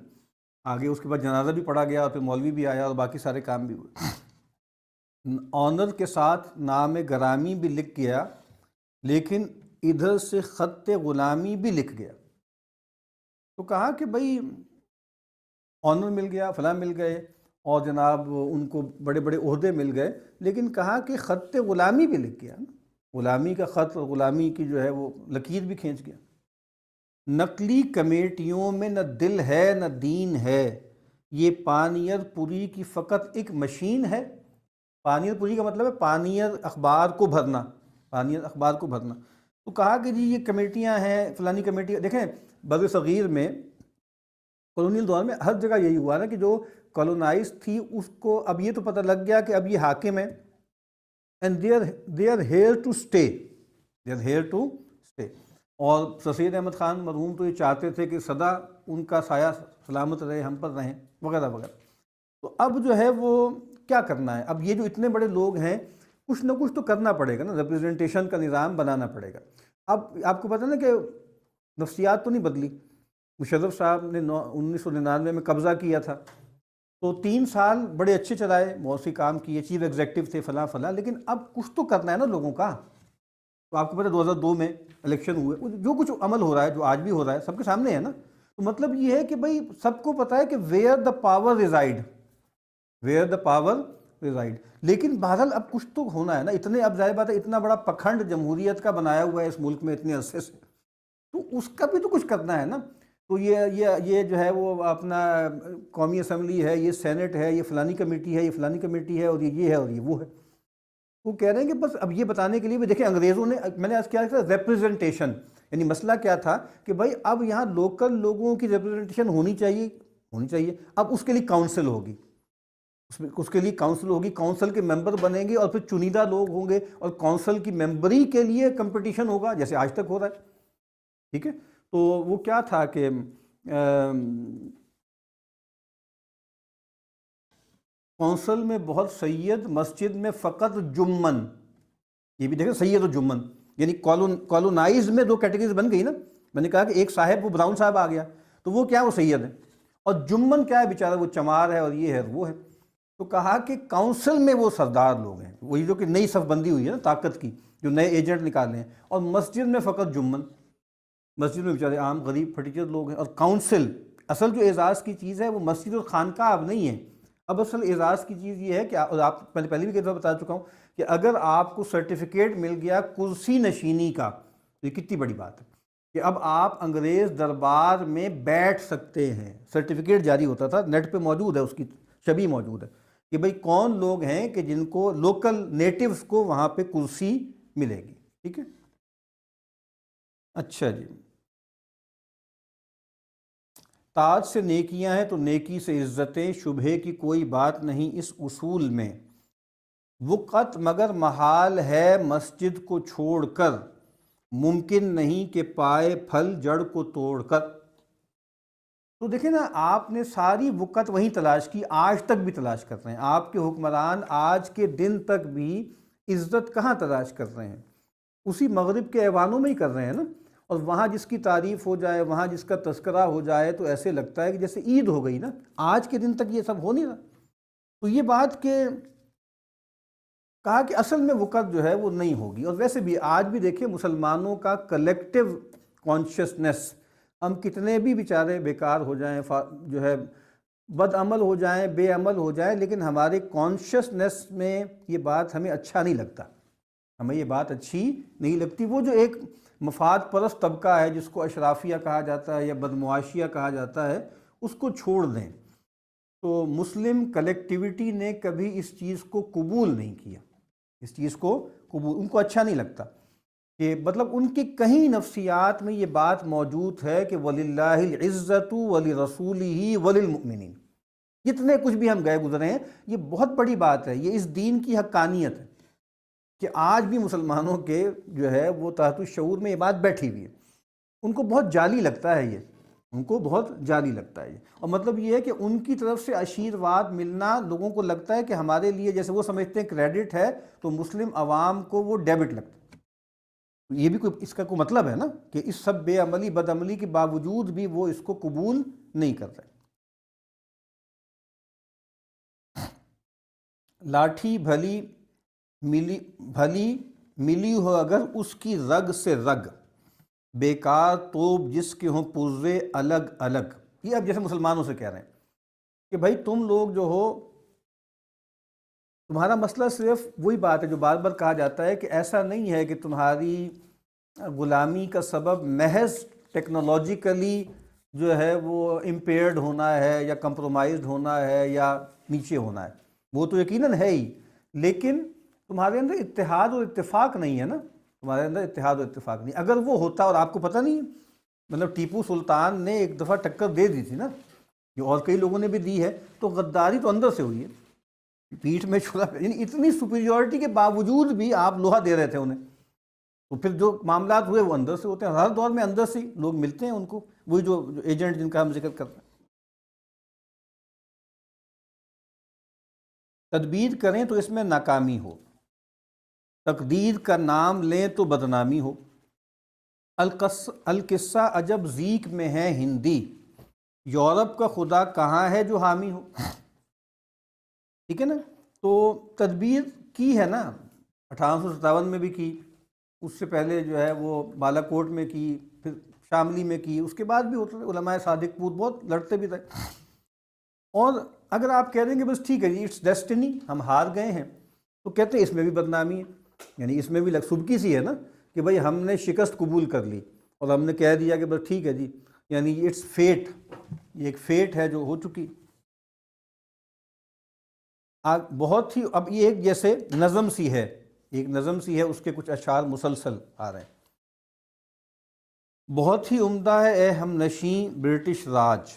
آگے اس کے بعد جنازہ بھی پڑھا گیا اور پھر مولوی بھی آیا اور باقی سارے کام بھی ہوئے۔ آنر کے ساتھ نام گرامی بھی لکھ گیا، لیکن ادھر سے خط غلامی بھی لکھ گیا۔ تو کہا کہ بھئی آنر مل گیا، فلاں مل گئے، اور جناب ان کو بڑے بڑے عہدے مل گئے، لیکن کہا کہ خط غلامی بھی لکھ گیا، غلامی کا خط اور غلامی کی جو ہے وہ لکیر بھی کھینچ گیا۔ نقلی کمیٹیوں میں نہ دل ہے نہ دین ہے، یہ پانیر پوری کی فقط ایک مشین ہے۔ پانیر پوری کا مطلب ہے پانیر اخبار کو بھرنا، پانیر اخبار کو بھرنا۔ تو کہا کہ جی یہ کمیٹیاں ہیں، فلانی کمیٹی، دیکھیں بر صغیر میں کالونیل دور میں ہر جگہ یہی ہوا نا کہ جو کالونائز تھی اس کو اب یہ تو پتہ لگ گیا کہ اب یہ حاکم ہیں، and they are here to stay، they are here to stay۔ اور سید احمد خان مرحوم تو یہ چاہتے تھے کہ سدا ان کا سایہ سلامت رہے، ہم پر رہیں، وغیرہ وغیرہ۔ تو اب جو ہے وہ کیا کرنا ہے، اب یہ جو اتنے بڑے لوگ ہیں کچھ نہ کچھ تو کرنا پڑے گا نا، ریپریزنٹیشن کا نظام بنانا پڑے گا۔ اب آپ کو پتہ نا کہ نفسیات تو نہیں بدلی، مشرف صاحب نے 1999 میں قبضہ کیا تھا، تو 3 سال بڑے اچھے چلائے، بہت سی کام کیے، چیف ایگزیکٹو تھے، فلاں فلاں، لیکن اب کچھ تو کرنا ہے نا لوگوں کا۔ تو آپ کو پتہ 2002 میں الیکشن ہوئے، جو کچھ عمل ہو رہا ہے، جو آج بھی ہو رہا ہے، سب کے سامنے ہے نا۔ تو مطلب یہ ہے کہ بھئی سب کو پتہ ہے کہ where the power reside, where the power reside, لیکن بہرحال اب کچھ تو ہونا ہے نا۔ اتنے اب ظاہر بات ہے اتنا بڑا پکھنڈ جمہوریت کا بنایا ہوا ہے اس ملک میں اتنے عرصے سے، تو اس کا بھی تو کچھ کرنا ہے نا۔ تو یہ جو ہے وہ اپنا قومی اسمبلی ہے، یہ سینٹ ہے، یہ فلانی کمیٹی ہے، یہ فلانی کمیٹی ہے، اور یہ ہے اور یہ وہ ہے۔ وہ کہہ رہے ہیں کہ بس اب یہ بتانے کے لیے بھی دیکھیں انگریزوں نے، میں نے آج کیا تھا ریپریزنٹیشن، یعنی مسئلہ کیا تھا کہ بھائی اب یہاں لوکل لوگوں کی ریپریزنٹیشن ہونی چاہیے۔ اب اس کے لیے کاؤنسل ہوگی، اس کے لیے کاؤنسل ہوگی، کاؤنسل کے ممبر بنیں گے اور پھر چنیدہ لوگ ہوں گے، اور کاؤنسل کی ممبری کے لیے کمپٹیشن ہوگا جیسے آج تک ہو رہا ہے، ٹھیک ہے۔ تو وہ کیا تھا کہ کونسل میں بہت سید، مسجد میں فقط جمن، یہ بھی دیکھیں سید و جمن، یعنی کالونائز میں 2 کیٹیگریز بن گئی نا۔ میں نے کہا کہ ایک صاحب وہ براؤن صاحب آ گیا تو وہ کیا، وہ سید ہے، اور جمن کیا ہے بیچارہ، وہ چمار ہے اور یہ ہے وہ ہے۔ تو کہا کہ کاؤنسل میں وہ سردار لوگ ہیں، وہی جو کہ نئی صف بندی ہوئی ہے نا طاقت کی، جو نئے ایجنٹ نکالے ہیں، اور مسجد میں فقط جمن، مسجد میں بیچارے عام غریب پھٹیچر لوگ ہیں۔ اور کاؤنسل، اصل جو اعزاز کی چیز ہے وہ مسجد اور خانقاہ اب نہیں ہے، اب اصل اعزاز کی چیز یہ ہے کہ آپ، میں نے پہلے بھی کئی دفعہ بتا چکا ہوں کہ اگر آپ کو سرٹیفکیٹ مل گیا کرسی نشینی کا، یہ کتنی بڑی بات ہے کہ اب آپ انگریز دربار میں بیٹھ سکتے ہیں۔ سرٹیفکیٹ جاری ہوتا تھا، نیٹ پہ موجود ہے، اس کی شبیہ موجود ہے کہ بھئی کون لوگ ہیں کہ جن کو لوکل نیٹیوز کو وہاں پہ کرسی ملے گی، ٹھیک ہے۔ اچھا جی، تاج سے نیکیاں ہیں تو نیکی سے عزتیں، شبہے کی کوئی بات نہیں اس اصول میں، وقت مگر محال ہے مسجد کو چھوڑ کر، ممکن نہیں کہ پائے پھل جڑ کو توڑ کر۔ تو دیکھیں نا، آپ نے ساری وقت وہیں تلاش کی، آج تک بھی تلاش کر رہے ہیں آپ کے حکمران، آج کے دن تک بھی عزت کہاں تلاش کر رہے ہیں، اسی مغرب کے ایوانوں میں ہی کر رہے ہیں نا۔ اور وہاں جس کی تعریف ہو جائے، وہاں جس کا تذکرہ ہو جائے تو ایسے لگتا ہے کہ جیسے عید ہو گئی نا، آج کے دن تک یہ سب ہو نہیں رہا۔ تو یہ بات کہ کہا کہ اصل میں وقت جو ہے وہ نہیں ہوگی، اور ویسے بھی آج بھی دیکھیں مسلمانوں کا کلیکٹیو کانشسنس، ہم کتنے بھی بیچارے بیکار ہو جائیں، جو ہے بد عمل ہو جائیں، بے عمل ہو جائیں، لیکن ہمارے کانشسنس میں یہ بات ہمیں اچھا نہیں لگتا، ہمیں یہ بات اچھی نہیں لگتی۔ وہ جو ایک مفاد پرست طبقہ ہے جس کو اشرافیہ کہا جاتا ہے یا بدمعاشیہ کہا جاتا ہے، اس کو چھوڑ دیں۔ تو مسلم کلیکٹیویٹی نے کبھی اس چیز کو قبول نہیں کیا، اس چیز کو قبول، ان کو اچھا نہیں لگتا کہ مطلب ان کی کہیں نفسیات میں یہ بات موجود ہے کہ وَلِلَّهِ الْعِزَّةُ وَلِرَسُولِهِ وَلِلْمُؤْمِنِينَ، جتنے کچھ بھی ہم گئے گزرے ہیں، یہ بہت بڑی بات ہے، یہ اس دین کی حقانیت ہے کہ آج بھی مسلمانوں کے جو ہے وہ تحت الشعور میں یہ بات بیٹھی ہوئی ہے۔ ان کو بہت جعلی لگتا ہے یہ، ان کو بہت جعلی لگتا ہے یہ، اور مطلب یہ ہے کہ ان کی طرف سے آشیرواد ملنا لوگوں کو لگتا ہے کہ ہمارے لیے، جیسے وہ سمجھتے ہیں کریڈٹ ہے تو مسلم عوام کو وہ ڈیبٹ لگتا ہے۔ یہ بھی کوئی اس کا کوئی مطلب ہے نا کہ اس سب بے عملی بد عملی کے باوجود بھی وہ اس کو قبول نہیں کرتے۔ لاٹھی بھلی ملی ہو اگر اس کی رگ سے رگ، بیکار توپ جس کے ہوں پرزے الگ الگ۔ یہ اب جیسے مسلمانوں سے کہہ رہے ہیں کہ بھائی تم لوگ جو ہو، تمہارا مسئلہ صرف وہی بات ہے جو بار بار کہا جاتا ہے کہ ایسا نہیں ہے کہ تمہاری غلامی کا سبب محض ٹیکنالوجیکلی جو ہے وہ امپیئرڈ ہونا ہے یا کمپرومائزڈ ہونا ہے یا نیچے ہونا ہے، وہ تو یقیناً ہے ہی، لیکن تمہارے اندر اتحاد اور اتفاق نہیں ہے نا، تمہارے اندر اتحاد اور اتفاق نہیں۔ اگر وہ ہوتا اور آپ کو پتہ نہیں ہے، مطلب ٹیپو سلطان نے ایک دفعہ ٹکر دے دی تھی نا، جو اور کئی لوگوں نے بھی دی ہے، تو غداری تو اندر سے ہوئی ہے، پیٹھ میں چھلا، یعنی اتنی سپیریورٹی کے باوجود بھی آپ لوہا دے رہے تھے انہیں، تو پھر جو معاملات ہوئے وہ اندر سے ہوتے ہیں، ہر دور میں اندر سے لوگ ملتے ہیں ان کو، وہی جو ایجنٹ جن کا ہم ذکر کرتے ہیں۔ تدبیر کریں تو اس میں ناکامی ہو، تقدیر کا نام لیں تو بدنامی ہو، القصہ عجب زیک میں ہے ہندی، یورپ کا خدا کہاں ہے جو حامی ہو۔ ٹھیک ہے نا، تو تدبیر کی ہے نا، 1857 میں بھی کی، اس سے پہلے جو ہے وہ بالا کوٹ میں کی، پھر شاملی میں کی، اس کے بعد بھی ہوتے تھے، علماء صادق پور بہت لڑتے بھی تھے۔ اور اگر آپ کہہ دیں گے بس ٹھیک ہے جی اٹس ڈیسٹنی، ہم ہار گئے ہیں، تو کہتے ہیں اس میں بھی بدنامی ہے، یعنی اس میں بھی سبکی سی ہے نا کہ بھئی ہم نے شکست قبول کر لی اور ہم نے کہہ دیا کہ بس ٹھیک ہے جی، یعنی اٹس فیٹ، یہ ایک فیٹ ہے جو ہو چکی۔ بہت ہی اب یہ ایک جیسے نظم سی ہے، ایک نظم سی ہے، اس کے کچھ اشعار مسلسل آ رہے ہیں۔ بہت ہی عمدہ ہے اے ہم نشیں برٹش راج،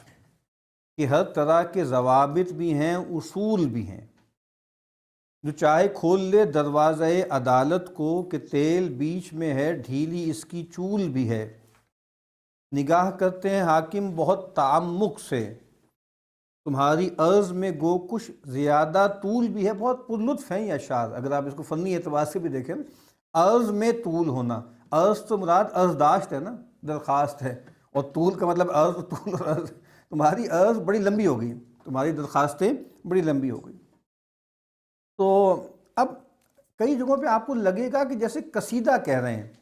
کہ ہر طرح کے ضوابط بھی ہیں اصول بھی ہیں، جو چاہے کھول لے دروازہ عدالت کو، کہ تیل بیچ میں ہے ڈھیلی اس کی چول بھی ہے، نگاہ کرتے ہیں حاکم بہت تعمق سے، تمہاری عرض میں گو کچھ زیادہ طول بھی ہے۔ بہت پرلطف ہیں یہ اشعار، اگر آپ اس کو فنی اعتبار سے بھی دیکھیں، عرض میں طول ہونا، عرض تو مراد عرضداشت ہے نا، درخواست ہے، اور طول کا مطلب عرض، طول اور عرض، تمہاری عرض بڑی لمبی ہو گئی، تمہاری درخواستیں بڑی لمبی ہو گئی۔ تو اب کئی جگہوں پہ آپ کو لگے گا کہ جیسے قصیدہ کہہ رہے ہیں،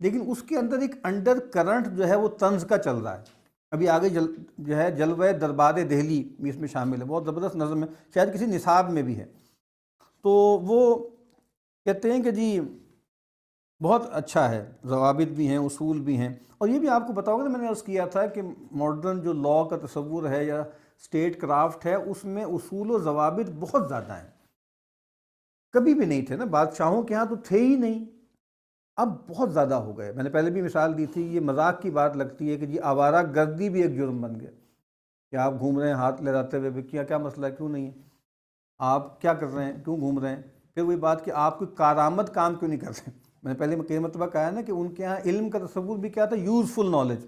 لیکن اس کے اندر ایک انڈر کرنٹ جو ہے وہ طنز کا چل رہا ہے۔ ابھی آگے جو ہے جلوہ دربار دہلی بھی اس میں شامل ہے، بہت زبردست نظم ہے، شاید کسی نصاب میں بھی ہے۔ تو وہ کہتے ہیں کہ جی بہت اچھا ہے، ضوابط بھی ہیں اصول بھی ہیں، اور یہ بھی آپ کو بتاؤں گا، میں نے عرض کیا تھا کہ ماڈرن جو لاء کا تصور ہے یا اسٹیٹ کرافٹ ہے، اس میں اصول و ضوابط بہت زیادہ ہیں، کبھی بھی نہیں تھے نا، بادشاہوں کے ہاں تو تھے ہی نہیں، اب بہت زیادہ ہو گئے۔ میں نے پہلے بھی مثال دی تھی، یہ مذاق کی بات لگتی ہے کہ جی آوارہ گردی بھی ایک جرم بن گیا، کہ آپ گھوم رہے ہیں ہاتھ لہراتے ہوئے، کیا مسئلہ ہے، کیوں نہیں ہے، آپ کیا کر رہے ہیں، کیوں گھوم رہے ہیں، پھر وہی بات کہ آپ کوئی کارآمد کام کیوں نہیں کر رہے ہیں۔ میں نے پہلے کئی مرتبہ کہا ہے نا کہ ان کے ہاں علم کا تصور بھی کیا تھا، یوزفل نالج،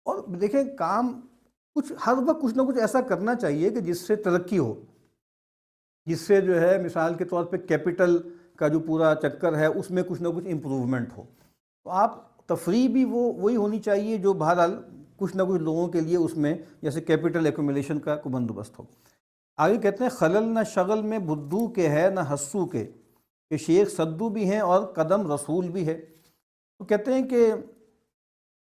اور دیکھیں کام کچھ ہر وقت کچھ نہ کچھ ایسا کرنا چاہیے کہ جس سے ترقی ہو، جس سے جو ہے مثال کے طور پہ کیپٹل کا جو پورا چکر ہے اس میں کچھ نہ کچھ امپروومنٹ ہو۔ تو آپ تفریح بھی وہی ہونی چاہیے جو بہرحال کچھ نہ کچھ لوگوں کے لیے اس میں جیسے کیپٹل ایکومولیشن کا کوئی بندوبست ہو۔ آگے کہتے ہیں خلل نہ شغل میں بدو کے ہے نہ حسو کے، کہ شیخ سدو بھی ہیں اور قدم رسول بھی ہے۔ تو کہتے ہیں کہ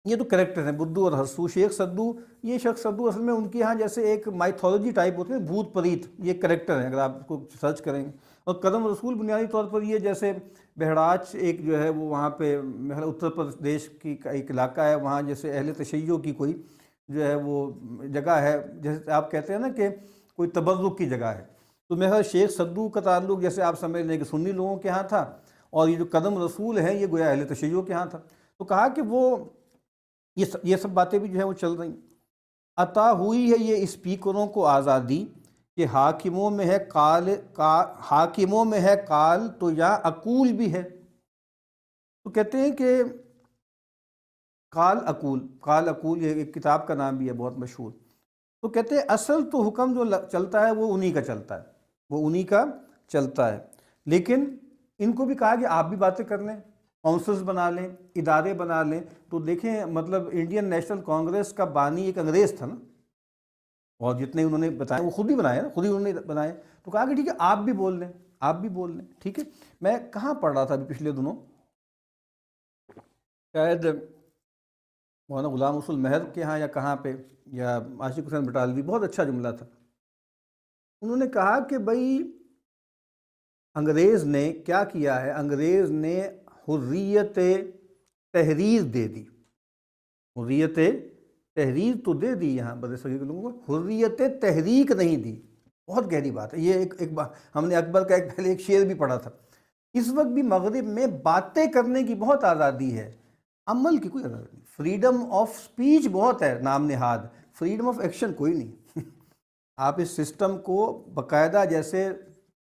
یہ تو کریکٹر ہیں بدو اور حسو۔ شیخ سدو، یہ شخص سدو اصل میں ان کے ہاں جیسے ایک مائتھولوجی ٹائپ ہوتے ہیں، بھوت پریت، یہ کریکٹر ہیں اگر آپ اس کو سرچ کریں گے۔ اور قدم رسول بنیادی طور پر یہ جیسے بہڑاچ ایک جو ہے وہ وہاں پہ اتر پردیش کی ایک علاقہ ہے، وہاں جیسے اہل تشیع کی کوئی جو ہے وہ جگہ ہے، جیسے آپ کہتے ہیں نا کہ کوئی تبرک کی جگہ ہے، تو میرا شیخ صدوق کا تعلق جیسے آپ سمجھ لیں کہ سنی لوگوں کے ہاں تھا، اور یہ جو قدم رسول ہیں یہ گویا اہل تشیع کے ہاں تھا۔ تو کہا کہ وہ یہ سب باتیں بھی جو ہیں وہ چل رہی۔ عطا ہوئی ہے یہ اسپیکروں کو آزادی کہ حاکموں میں ہے حاکموں میں ہے قال تو یا عقول بھی ہے۔ تو کہتے ہیں کہ قال عقول یہ ایک کتاب کا نام بھی ہے بہت مشہور۔ تو کہتے ہیں اصل تو حکم جو چلتا ہے وہ انہی کا چلتا ہے، وہ انہی کا چلتا ہے، لیکن ان کو بھی کہا کہ آپ بھی باتیں کر لیں، کونسلز بنا لیں، ادارے بنا لیں۔ تو دیکھیں مطلب انڈین نیشنل کانگریس کا بانی ایک انگریز تھا نا، اور جتنے انہوں نے بتائے وہ خود ہی بنائے نا، خود ہی انہوں نے بنائے۔ تو کہا کہ ٹھیک ہے آپ بھی بول لیں، آپ بھی بول لیں، ٹھیک ہے۔ میں کہاں پڑھ رہا تھا ابھی پچھلے دنوں، شاید مولانا غلام رسول مہر کے ہاں یا کہاں پہ، یا عاشق حسین بٹالوی، بہت اچھا جملہ تھا۔ انہوں نے کہا کہ بھائی انگریز نے کیا کیا ہے، انگریز نے حریت تحریر دے دی، حریت تحریر تو دے دی یہاں بدر صغیر کے لوگوں کو، حریت تحریک نہیں دی۔ بہت گہری بات ہے یہ، ایک ہم نے اکبر کا پہلے ایک شعر بھی پڑھا تھا۔ اس وقت بھی مغرب میں باتیں کرنے کی بہت آزادی ہے، عمل کی کوئی آزادی نہیں۔ فریڈم آف سپیچ بہت ہے نام نہاد، فریڈم آف ایکشن کوئی نہیں۔ آپ اس سسٹم کو باقاعدہ جیسے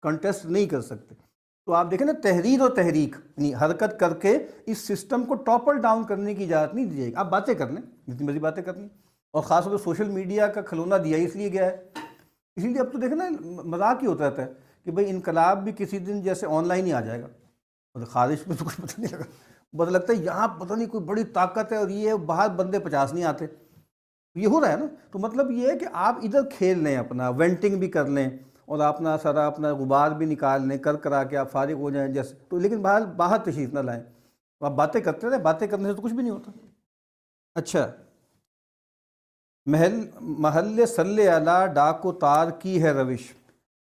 کنٹیسٹ نہیں کر سکتے۔ تو آپ دیکھیں نا، تحریر اور تحریک یعنی حرکت کر کے اس سسٹم کو ٹاپل ڈاؤن کرنے کی اجازت نہیں دی جائے گی۔ آپ باتیں کر لیں، جتنی مرضی باتیں کر لیں، اور خاص طور پہ سوشل میڈیا کا کھلونا دیا اس لیے گیا ہے۔ اسی لیے اب تو دیکھیں نا مذاق ہی ہوتا رہتا ہے کہ بھئی انقلاب بھی کسی دن جیسے آن لائن ہی آ جائے گا، اور خارج میں تو کچھ پتہ نہیں لگا، پتہ لگتا ہے یہاں پتہ نہیں کوئی بڑی طاقت ہے، اور یہ باہر بندے 50 نہیں آتے، یہ ہو رہا ہے نا۔ تو مطلب یہ ہے کہ آپ ادھر کھیل لیں، اپنا وینٹنگ بھی کر لیں، اور اپنا سارا اپنا غبار بھی نکال لیں، کرا کے آپ فارغ ہو جائیں جیسے، تو لیکن باہر تشریف نہ لائیں، آپ باتیں کرتے رہیں، باتیں کرنے سے تو کچھ بھی نہیں ہوتا۔ اچھا، محل صلی علی ڈاک و تار کی ہے روش،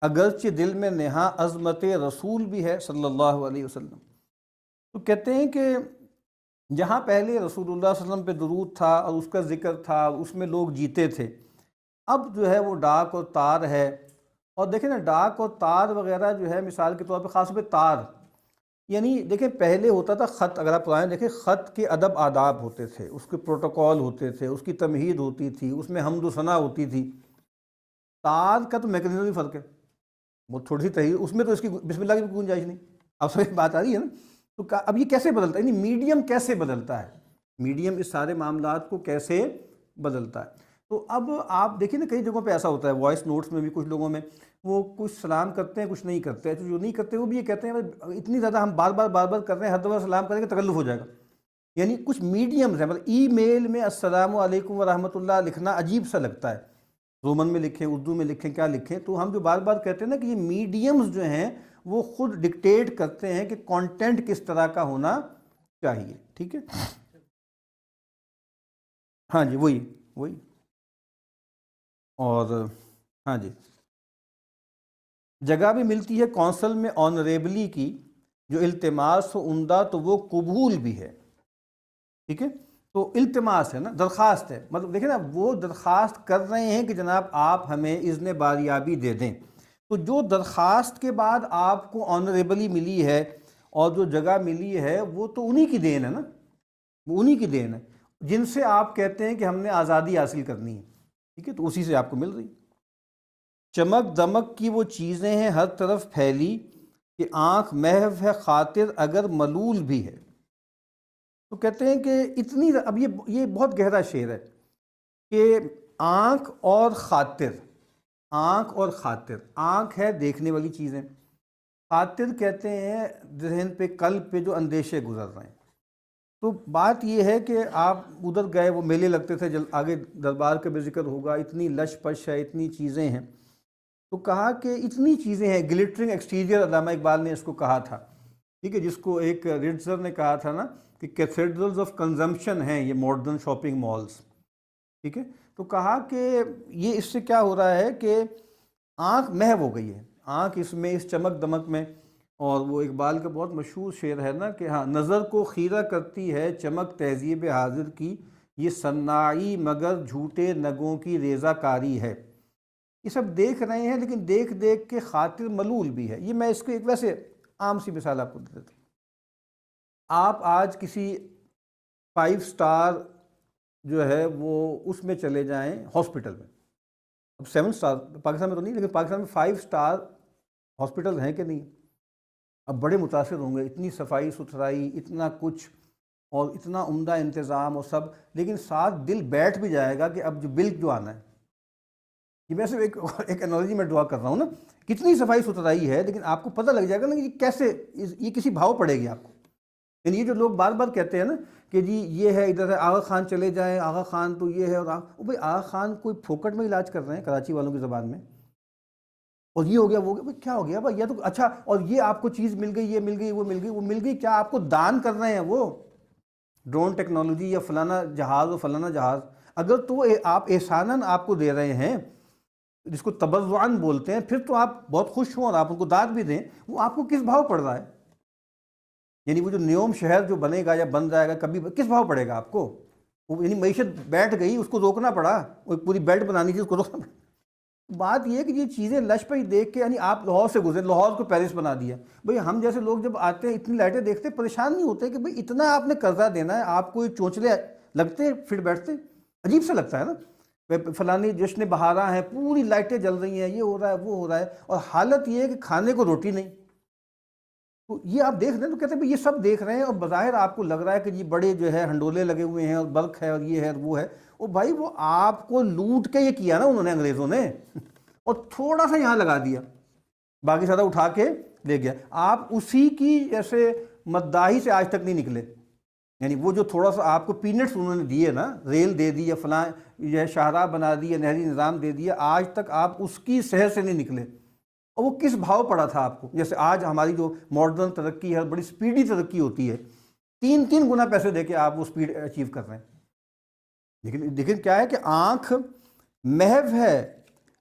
اگرچہ دل میں نہاں عظمت رسول بھی ہے صلی اللہ علیہ وسلم۔ تو کہتے ہیں کہ جہاں پہلے رسول اللہ صلی اللہ علیہ وسلم پہ درود تھا اور اس کا ذکر تھا، اس میں لوگ جیتے تھے، اب جو ہے وہ ڈاک اور تار ہے۔ اور دیکھیں نا ڈاک اور تار وغیرہ جو ہے، مثال کے طور پہ خاص طور پہ تار، یعنی دیکھیں پہلے ہوتا تھا خط، اگر آپ پرانے دیکھیں خط کے ادب آداب ہوتے تھے، اس کے پروٹوکول ہوتے تھے، اس کی تمہید ہوتی تھی، اس میں حمد و ثنا ہوتی تھی۔ تار کا تو میکنزم بھی فرق ہے، وہ تھوڑی سی تحریر، اس میں تو اس کی بسم اللہ کی بھی گنجائش نہیں۔ اب سب بات آ رہی ہے نا، تو اب یہ کیسے بدلتا ہے، یعنی میڈیم کیسے بدلتا ہے، میڈیم اس سارے معاملات کو کیسے بدلتا ہے۔ تو اب آپ دیکھیں نا کئی جگہوں پہ ایسا ہوتا ہے، وائس نوٹس میں بھی کچھ لوگوں میں وہ کچھ سلام کرتے ہیں، کچھ نہیں کرتے، تو جو نہیں کرتے وہ بھی یہ کہتے ہیں اتنی زیادہ ہم بار بار کر رہے ہیں، ہر دفعہ سلام کریں گے تکلف ہو جائے گا۔ یعنی کچھ میڈیمز ہیں، مطلب ای میل میں السلام علیکم ورحمۃ اللہ لکھنا عجیب سا لگتا ہے، رومن میں لکھیں، اردو میں لکھیں، کیا لکھیں۔ تو ہم جو بار بار کہتے ہیں نا کہ یہ میڈیمز جو ہیں وہ خود ڈکٹیٹ کرتے ہیں کہ کانٹینٹ کس طرح کا ہونا چاہیے، ٹھیک ہے۔ ہاں جی، وہی اور ہاں جی، جگہ بھی ملتی ہے کونسل میں آنریبلی کی، جو التماس ہو عمدہ تو وہ قبول بھی ہے، ٹھیک ہے۔ تو التماس ہے نا، درخواست ہے، مطلب دیکھیں نا وہ درخواست کر رہے ہیں کہ جناب آپ ہمیں اذن باریابی دے دیں۔ تو جو درخواست کے بعد آپ کو آنریبلی ملی ہے اور جو جگہ ملی ہے وہ تو انہی کی دین ہے نا، وہ انہی کی دین ہے جن سے آپ کہتے ہیں کہ ہم نے آزادی حاصل کرنی ہے، ٹھیک ہے، تو اسی سے آپ کو مل رہی۔ چمک دمک کی وہ چیزیں ہیں ہر طرف پھیلی کہ آنکھ محو ہے خاطر اگر ملول بھی ہے۔ تو کہتے ہیں کہ اتنی، اب یہ بہت گہرا شعر ہے کہ آنکھ اور خاطر، آنکھ ہے دیکھنے والی چیزیں، خاطر کہتے ہیں ذہن پہ، قلب پہ جو اندیشے گزر رہے ہیں۔ تو بات یہ ہے کہ آپ ادھر گئے، وہ میلے لگتے تھے، آگے دربار کا بھی ذکر ہوگا، اتنی لش پش ہے، اتنی چیزیں ہیں۔ تو کہا کہ اتنی چیزیں ہیں، گلٹرنگ ایکسٹیریئر، علامہ اقبال نے اس کو کہا تھا، ٹھیک ہے، جس کو ایک ریٹزر نے کہا تھا نا کہ کیتھیڈرلز آف کنزمپشن ہیں یہ ماڈرن شاپنگ مالز، ٹھیک ہے۔ تو کہا کہ یہ اس سے کیا ہو رہا ہے کہ آنکھ محو ہو گئی ہے، آنکھ اس میں، اس چمک دمک میں۔ اور وہ اقبال کا بہت مشہور شعر ہے نا کہ ہاں، نظر کو خیرہ کرتی ہے چمک تہذیب حاضر کی، یہ صناعی مگر جھوٹے نگوں کی ریزہ کاری ہے۔ یہ سب دیکھ رہے ہیں، لیکن دیکھ دیکھ کے خاطر ملول بھی ہے۔ یہ میں اس کو ایک ویسے عام سی مثال آپ کو دے دیتا ہوں۔ آپ آج کسی 5 سٹار جو ہے وہ اس میں چلے جائیں ہاسپٹل میں، اب 7 سٹار پاکستان میں تو نہیں، لیکن پاکستان میں 5 سٹار ہاسپٹل ہیں کہ نہیں؟ اب بڑے متاثر ہوں گے، اتنی صفائی ستھرائی، اتنا کچھ اور اتنا عمدہ انتظام اور سب، لیکن ساتھ دل بیٹھ بھی جائے گا کہ اب جو بل جو آنا ہے، یہ میں صرف ایک انالوجی میں ڈرا کر رہا ہوں نا، کتنی صفائی ستھرائی ہے، لیکن آپ کو پتہ لگ جائے گا نا کہ یہ کیسے، یہ کسی بھاؤ پڑے گی آپ کو۔ یعنی یہ جو لوگ بار بار کہتے ہیں نا کہ جی یہ ہے ادھر ہے، آغا خان چلے جائیں، آغا خان تو یہ ہے، اور بھائی آغا خان کوئی پھوکٹ میں علاج کر رہے ہیں کراچی والوں کی زبان میں، اور یہ ہو گیا وہ ہو گیا، بھائی کیا ہو گیا بھائی، یہ تو اچھا، اور یہ آپ کو چیز مل گئی، یہ مل گئی، وہ مل گئی، وہ مل گئی، کیا آپ کو دان کر رہے ہیں وہ ڈرون ٹیکنالوجی یا فلانا جہاز اور فلانا جہاز؟ اگر تو آپ احساناً آپ کو دے رہے ہیں، جس کو تبرعاً بولتے ہیں، پھر تو آپ بہت خوش ہوں اور آپ ان کو داد بھی دیں، وہ آپ کو کس بھاؤ پڑ رہا ہے؟ یعنی وہ جو نیوم شہر جو بنے گا یا بن جائے گا، کبھی کس بھاؤ پڑے گا آپ کو؟ یعنی معیشت بیٹھ گئی، اس کو روکنا پڑا، وہ ایک پوری بیلٹ بنانی تھی، اس کو روکنا پڑا۔ بات یہ ہے کہ یہ چیزیں لش پہ ہی دیکھ کے، یعنی آپ لاہور سے گزرے، لاہور کو پیرس بنا دیا، بھئی ہم جیسے لوگ جب آتے ہیں اتنی لائٹیں دیکھتے پریشان نہیں ہوتے کہ بھئی اتنا آپ نے قرضہ دینا ہے، آپ کو یہ چونچلے لگتے پھر بیٹھتے، عجیب سا لگتا ہے نا، فلانی جشن بہارا ہیں، پوری لائٹیں جل رہی ہیں، یہ ہو رہا ہے وہ ہو رہا ہے، اور حالت یہ ہے کہ کھانے کو روٹی نہیں۔ تو یہ آپ دیکھ رہے ہیں تو کہتے ہیں یہ سب دیکھ رہے ہیں، اور بظاہر آپ کو لگ رہا ہے کہ یہ بڑے جو ہے ہنڈولے لگے ہوئے ہیں اور برق ہے اور یہ ہے اور وہ ہے، وہ بھائی وہ آپ کو لوٹ کے یہ کیا نا انہوں نے، انگریزوں نے، اور تھوڑا سا یہاں لگا دیا، باقی سارا اٹھا کے لے گیا۔ آپ اسی کی جیسے مداحی سے آج تک نہیں نکلے، یعنی وہ جو تھوڑا سا آپ کو پینٹس انہوں نے دیے نا، ریل دے دی یا فلاں یہ شاہراہ بنا دی یا نہری نظام دے دیا، آج تک آپ اس کی سحر سے نہیں نکلے، اور وہ کس بھاؤ پڑا تھا آپ کو؟ جیسے آج ہماری جو ماڈرن ترقی ہے، بڑی سپیڈی ترقی ہوتی ہے، 3 گنا پیسے دے کے آپ وہ سپیڈ اچیو کر رہے ہیں، لیکن کیا ہے کہ آنکھ محو ہے،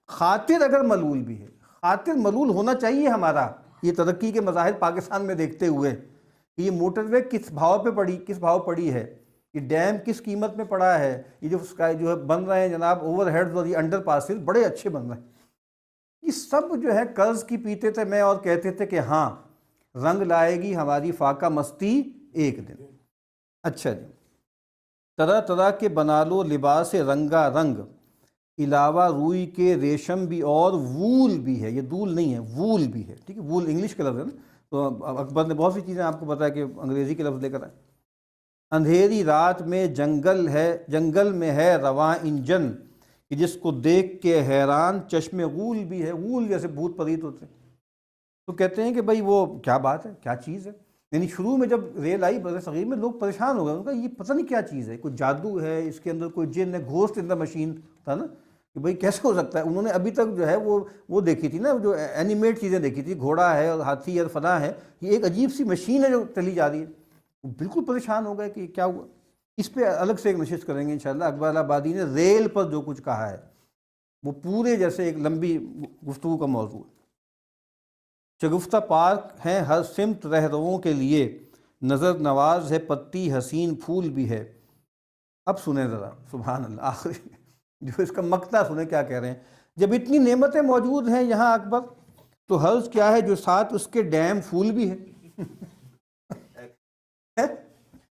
خاطر اگر ملول بھی ہے، خاطر ملول ہونا چاہیے ہمارا، یہ ترقی کے مظاہر پاکستان میں دیکھتے ہوئے کہ یہ موٹر وے کس بھاؤ پہ پڑی، کس بھاؤ پڑی ہے، یہ ڈیم کس قیمت میں پڑا ہے، یہ جو ہے بن رہے ہیں جناب اوور ہیڈز اور یہ انڈر پاسز بڑے اچھے بن رہے ہیں، یہ سب جو ہے قرض کی پیتے تھے میں، اور کہتے تھے کہ ہاں رنگ لائے گی ہماری فاقہ مستی ایک دن۔ اچھا جی، طرح طرح کے بنا لو لباس رنگا رنگ، علاوہ روئی کے ریشم بھی اور وول بھی ہے، یہ دول نہیں ہے وول بھی ہے، ٹھیک ہے، وول انگلش کا لفظ ہے نا، تو اکبر نے بہت سی چیزیں آپ کو بتایا کہ انگریزی کے لفظ لے کر آئے۔ اندھیری رات میں جنگل میں ہے رواں انجن، کہ جس کو دیکھ کے حیران چشم غول بھی ہے، غول جیسے بھوت پریت ہوتے ہیں، تو کہتے ہیں کہ بھئی وہ کیا بات ہے، کیا چیز ہے؟ یعنی شروع میں جب ریل آئی بر صغیر میں لوگ پریشان ہو گئے، ان کا یہ پتہ نہیں کیا چیز ہے، کوئی جادو ہے اس کے اندر، کوئی جن ہے، گھوسٹ ان دا مشین تھا نا، کہ بھئی کیسے ہو سکتا ہے؟ انہوں نے ابھی تک جو ہے وہ دیکھی تھی نا، جو اینیمیٹ چیزیں دیکھی تھی، گھوڑا ہے اور ہاتھی اور فلاں ہے، یہ ایک عجیب سی مشین ہے جو چلی جا رہی ہے، وہ بالکل پریشان ہو گئے کہ کیا ہوا۔ اس پہ الگ سے ایک نشست کریں گے انشاءاللہ۔ اقبال آبادی نے ریل پر جو کچھ کہا ہے وہ پورے جیسے ایک لمبی گفتگو کا موضوع ہے۔ شگفتہ پارک ہیں ہر سمت رہرووں کے لیے، نظر نواز ہے پتی حسین پھول بھی ہے۔ اب سنیں ذرا سبحان اللہ، آخری جو اس کا مقطع سنیں کیا کہہ رہے ہیں۔ جب اتنی نعمتیں موجود ہیں یہاں اکبر، تو حرض کیا ہے جو ساتھ اس کے ڈیم پھول بھی ہے۔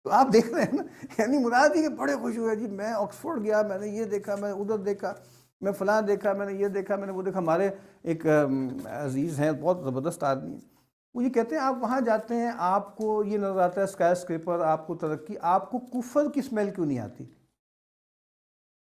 تو آپ دیکھ رہے ہیں نا، یعنی مراد یہ کہ بڑے خوش ہوئے، جی میں آکسفورڈ گیا، میں نے یہ دیکھا، میں ادھر دیکھا، میں فلاں دیکھا، میں نے یہ دیکھا، میں نے وہ دیکھا۔ ہمارے ایک عزیز ہیں، بہت زبردست آدمی ہیں، وہ یہ کہتے ہیں آپ وہاں جاتے ہیں، آپ کو یہ نظر آتا ہے اسکائی اسکریپر، آپ کو ترقی، آپ کو کفر کی اسمیل کیوں نہیں آتی؟